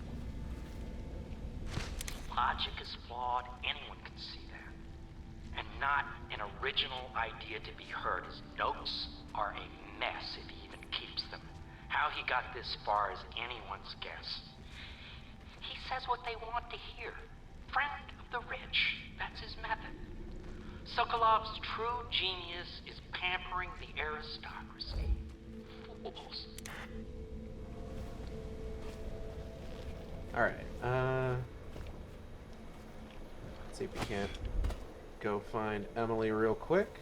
Logic is flawed, anyone can see that. And not an original idea to be heard. His notes are a mess if he even keeps them. How he got this far is anyone's guess. He says what they want to hear. Friend of the rich, that's his method. Sokolov's true genius is pampering the aristocracy. Fools. Alright, let's see if we can't go find Emily real quick.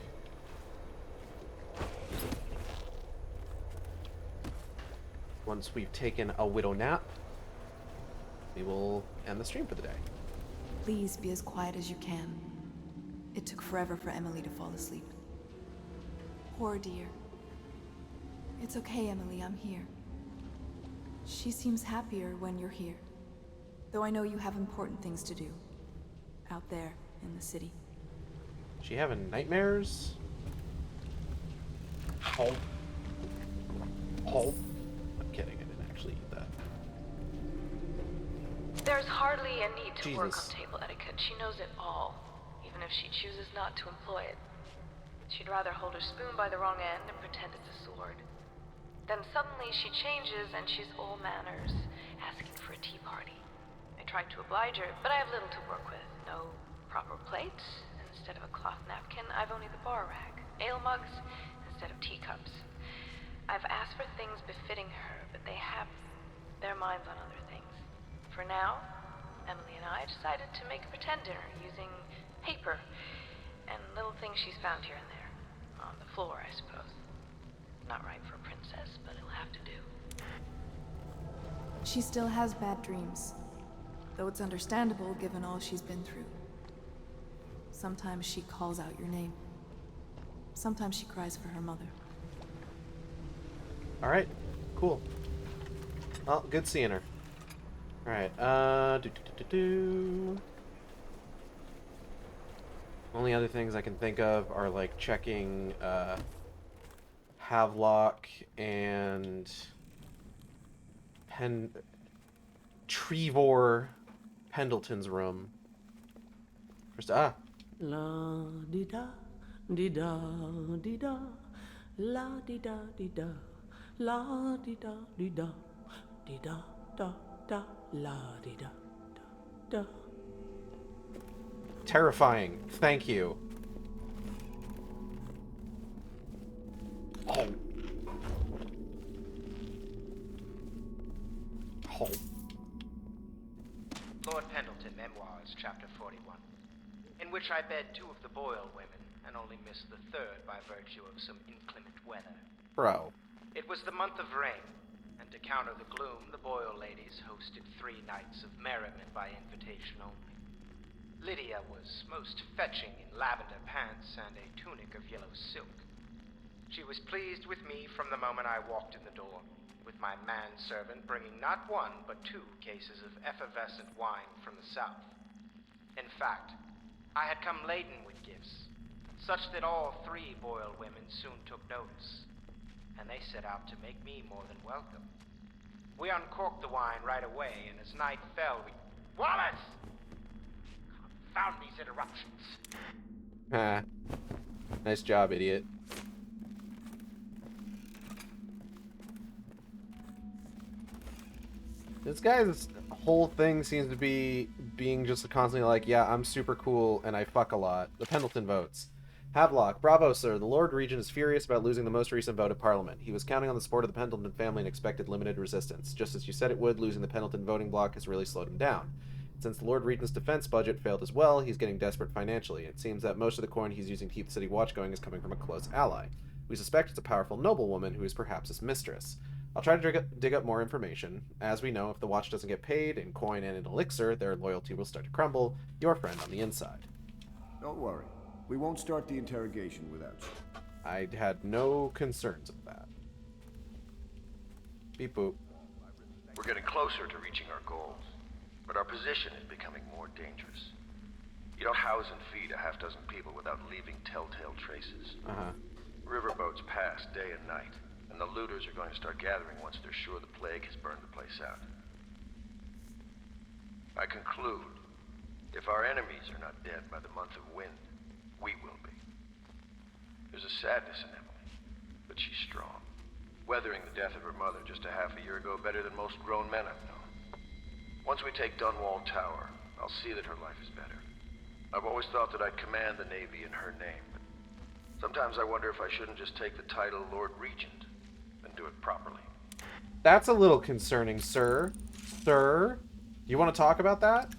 Once we've taken a widow nap, we will end the stream for the day. Please be as quiet as you can. It took forever for Emily to fall asleep. Poor dear. It's okay, Emily, I'm here. She seems happier when you're here. Though I know you have important things to do. Out there, in the city. She having nightmares? Oh. I'm kidding, I didn't actually eat that. There's hardly a need to work on Jesus. table etiquette. She knows it all, even if she chooses not to employ it. She'd rather hold her spoon by the wrong end and pretend it's a sword. Then suddenly she changes and she's all manners, asking for a tea party. tried to oblige her, but I have little to work with. No proper plate. Instead of a cloth napkin, I've only the bar rack. Ale mugs instead of teacups. I've asked for things befitting her, but they have their minds on other things. For now, Emily and I decided to make a pretend dinner using paper and little things she's found here and there. On the floor, I suppose. Not right for a princess, but it'll have to do. She still has bad dreams, though it's understandable given all she's been through. Sometimes she calls out your name. Sometimes she cries for her mother. Alright, cool. Well, good seeing her. Alright, Only other things I can think of are like checking Havelock and Trevor Pendleton's room. First, La di da di da di da, la di da di da, la di da di da, di da da da, la di da da da. Terrifying. Thank you. Oh. Oh. Lord Pendleton, Memoirs, Chapter 41, in which I bed 2 of the Boyle women and only missed the 3rd by virtue of some inclement weather. Bro. It was the month of rain, and to counter the gloom, the Boyle ladies hosted 3 nights of merriment by invitation only. Lydia was most fetching in lavender pants and a tunic of yellow silk. She was pleased with me from the moment I walked in the door, with my manservant bringing not 1 but 2 cases of effervescent wine from the south. In fact, I had come laden with gifts, such that all 3 Boyle women soon took notice, and they set out to make me more than welcome. We uncorked the wine right away, and as night fell, we... Wallace! Confound these interruptions. Ah. Nice job, idiot. This guy's whole thing seems to be being just constantly like, yeah, I'm super cool and I fuck a lot. The Pendleton votes. Havelock, bravo, sir. The Lord Regent is furious about losing the most recent vote of Parliament. He was counting on the support of the Pendleton family and expected limited resistance. Just as you said it would, losing the Pendleton voting bloc has really slowed him down. Since the Lord Regent's defense budget failed as well, he's getting desperate financially. It seems that most of the coin he's using to keep the city watch going is coming from a close ally. We suspect it's a powerful noblewoman who is perhaps his mistress. I'll try to dig up more information. As we know, if the watch doesn't get paid in coin and in elixir, their loyalty will start to crumble. Your friend on the inside. Don't worry. We won't start the interrogation without you. I had no concerns of that. Beep boop. We're getting closer to reaching our goals, but our position is becoming more dangerous. You don't house and feed a half-dozen people without leaving telltale traces. Riverboats pass day and night, and the looters are going to start gathering once they're sure the plague has burned the place out. I conclude, if our enemies are not dead by the month of wind, we will be. There's a sadness in Emily, but she's strong. Weathering the death of her mother just a half a year ago better than most grown men I've known. Once we take Dunwall Tower, I'll see that her life is better. I've always thought that I'd command the Navy in her name, but sometimes I wonder if I shouldn't just take the title Lord Regent and do it properly. That's a little concerning, sir. Sir? You want to talk about that?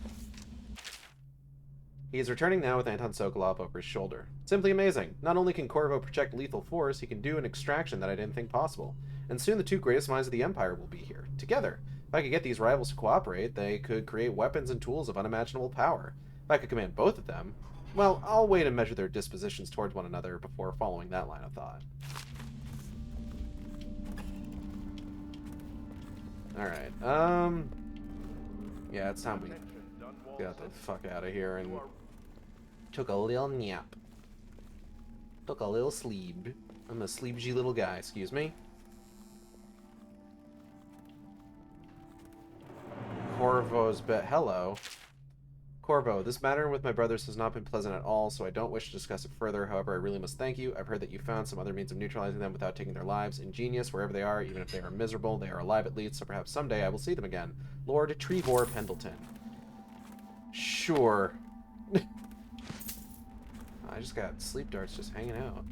He is returning now with Anton Sokolov over his shoulder. Simply amazing. Not only can Corvo project lethal force, he can do an extraction that I didn't think possible. And soon the 2 greatest minds of the Empire will be here, together. If I could get these rivals to cooperate, they could create weapons and tools of unimaginable power. If I could command both of them, well, I'll wait and measure their dispositions towards one another before following that line of thought. Alright, yeah, it's time we got the fuck out of here and took a little nap. Took a little sleep. I'm a sleepy little guy, excuse me. Corvo's bet. Hello. Corvo, this matter with my brothers has not been pleasant at all, so I don't wish to discuss it further. However, I really must thank you. I've heard that you found some other means of neutralizing them without taking their lives. Ingenious, wherever they are, even if they are miserable, they are alive at least, so perhaps someday I will see them again. Lord Trevor Pendleton. Sure. I just got sleep darts just hanging out.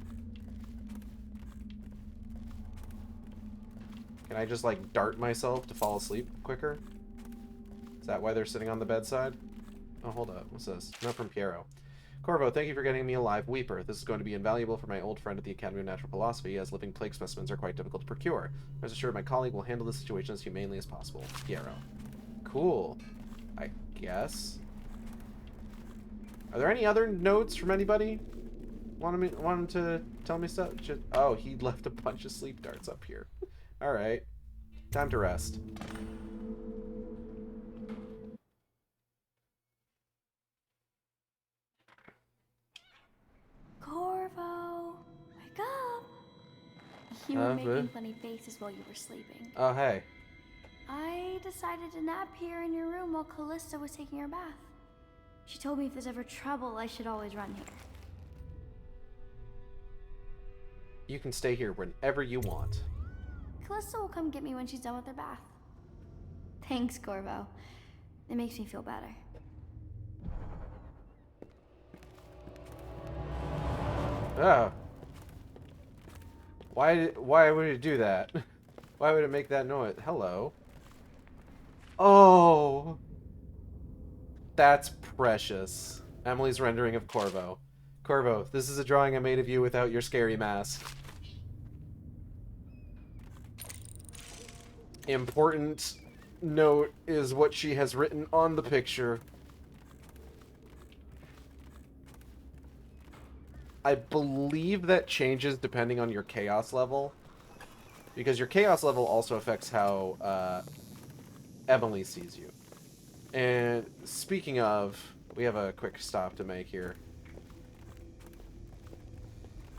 Can I just, like, dart myself to fall asleep quicker? Is that why they're sitting on the bedside? Oh, hold up. What's this? Note from Piero. Corvo, thank you for getting me a live Weeper. This is going to be invaluable for my old friend at the Academy of Natural Philosophy, as living plague specimens are quite difficult to procure. Rest assured my colleague will handle the situation as humanely as possible. Piero. Cool. I guess. Are there any other notes from anybody? Want him to tell me stuff? Oh, he left a bunch of sleep darts up here. Alright. Time to rest. Corvo, wake up! You were making funny faces while you were sleeping. Oh, hey. I decided to nap here in your room while Callista was taking her bath. She told me if there's ever trouble, I should always run here. You can stay here whenever you want. Callista will come get me when she's done with her bath. Thanks, Corvo. It makes me feel better. Oh. Why would it do that? Why would it make that noise? Hello. Oh. That's precious. Emily's rendering of Corvo. Corvo, this is a drawing I made of you without your scary mask. Important note is what she has written on the picture. I believe that changes depending on your chaos level. Because your chaos level also affects how Emily sees you. And speaking of, we have a quick stop to make here.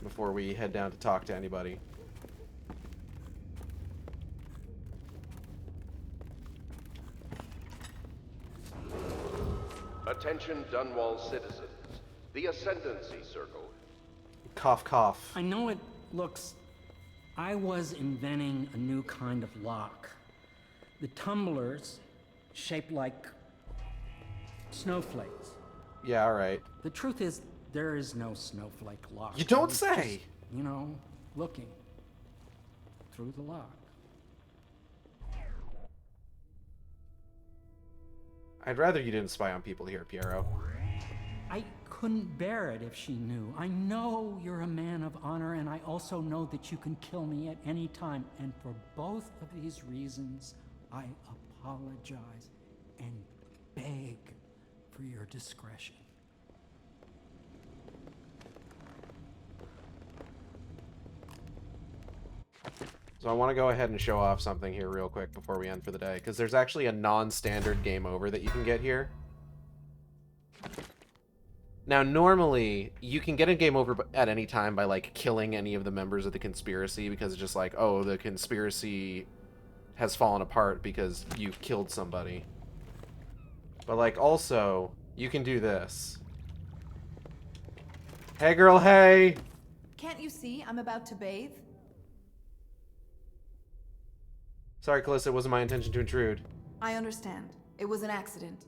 Before we head down to talk to anybody. Attention Dunwall citizens. The Ascendancy Circle. Cough, cough. I know it looks... I was inventing a new kind of lock. The tumblers, shaped like snowflakes. Yeah, alright. The truth is, there is no snowflake lock. You don't I was say! Just, you know, looking through the lock. I'd rather you didn't spy on people here, Piero. I couldn't bear it if she knew. I know you're a man of honor, and I also know that you can kill me at any time. And for both of these reasons, I apologize and beg for your discretion. So I want to go ahead and show off something here real quick before we end for the day, because there's actually a non-standard game over that you can get here. Now, normally, you can get a game over at any time by, like, killing any of the members of the conspiracy, because it's just like, oh, the conspiracy has fallen apart because you killed somebody. But, like, also, you can do this. Hey, girl, hey! Can't you see I'm about to bathe? Sorry, Callista, it wasn't my intention to intrude. I understand. It was an accident.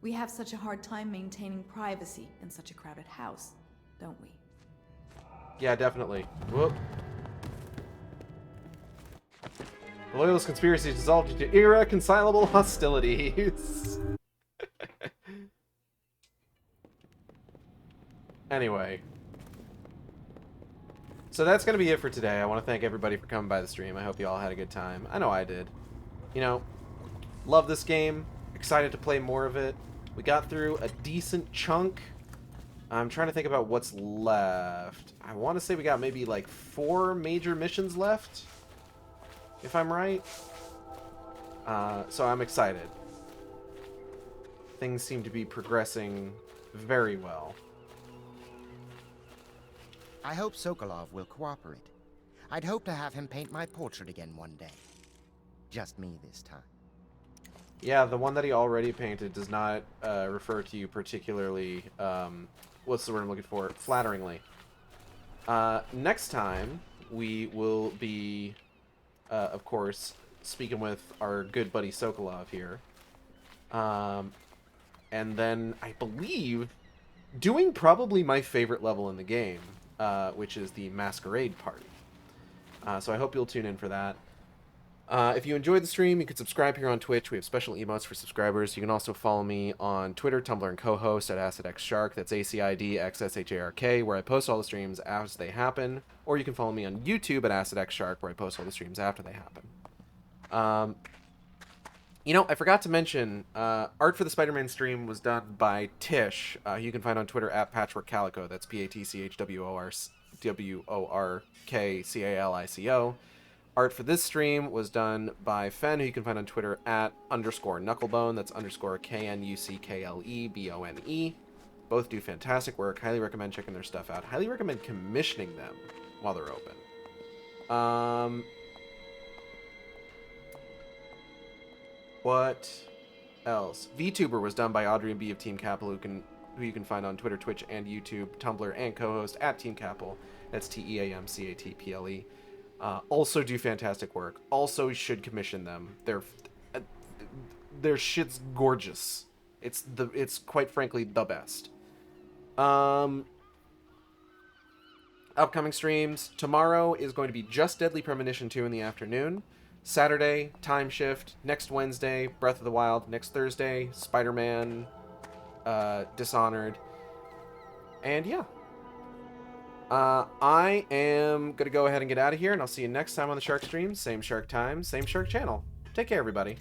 We have such a hard time maintaining privacy in such a crowded house, don't we? Yeah, definitely. Whoop. The Loyalist conspiracy dissolved into irreconcilable hostilities. Anyway. So that's going to be it for today. I want to thank everybody for coming by the stream. I hope you all had a good time. I know I did. You know, love this game. Excited to play more of it. We got through a decent chunk. I'm trying to think about what's left. I want to say we got maybe like 4 major missions left, if I'm right. So I'm excited. Things seem to be progressing very well. I hope Sokolov will cooperate. I'd hope to have him paint my portrait again one day. Just me this time. Yeah, the one that he already painted does not refer to you particularly, what's the word I'm looking for? Flatteringly. Next time, we will be, of course, speaking with our good buddy Sokolov here. And then, I believe, doing probably my favorite level in the game, which is the Masquerade Party. So I hope you'll tune in for that. If you enjoyed the stream, you can subscribe here on Twitch. We have special emotes for subscribers. You can also follow me on Twitter, Tumblr, and co-host at AcidXShark. That's AcidXSHARK, where I post all the streams as they happen. Or you can follow me on YouTube at AcidXShark, where I post all the streams after they happen. You know, I forgot to mention, art for the Spider-Man stream was done by Tish. You can find on Twitter at PatchworkCalico. That's PATCHWORKCALICO. Art for this stream was done by Fen, who you can find on Twitter at _Knucklebone. That's _KNUCKLEBONE. Both do fantastic work. Highly recommend checking their stuff out. Highly recommend commissioning them while they're open. What else? VTuber was done by Audrey and B of Team Capel, who you can find on Twitter, Twitch, and YouTube, Tumblr, and co-host at Team Capel. That's TEAMCATPLE. Also do fantastic work. Also should commission them. Their shit's gorgeous. It's quite frankly the best. Upcoming streams. Tomorrow is going to be Just Deadly Premonition 2 in the afternoon. Saturday, Time Shift. Next Wednesday, Breath of the Wild. Next Thursday, Spider-Man, Dishonored. And yeah. I am going to go ahead and get out of here, and I'll see you next time on the Shark Stream. Same Shark time, same Shark channel. Take care, everybody.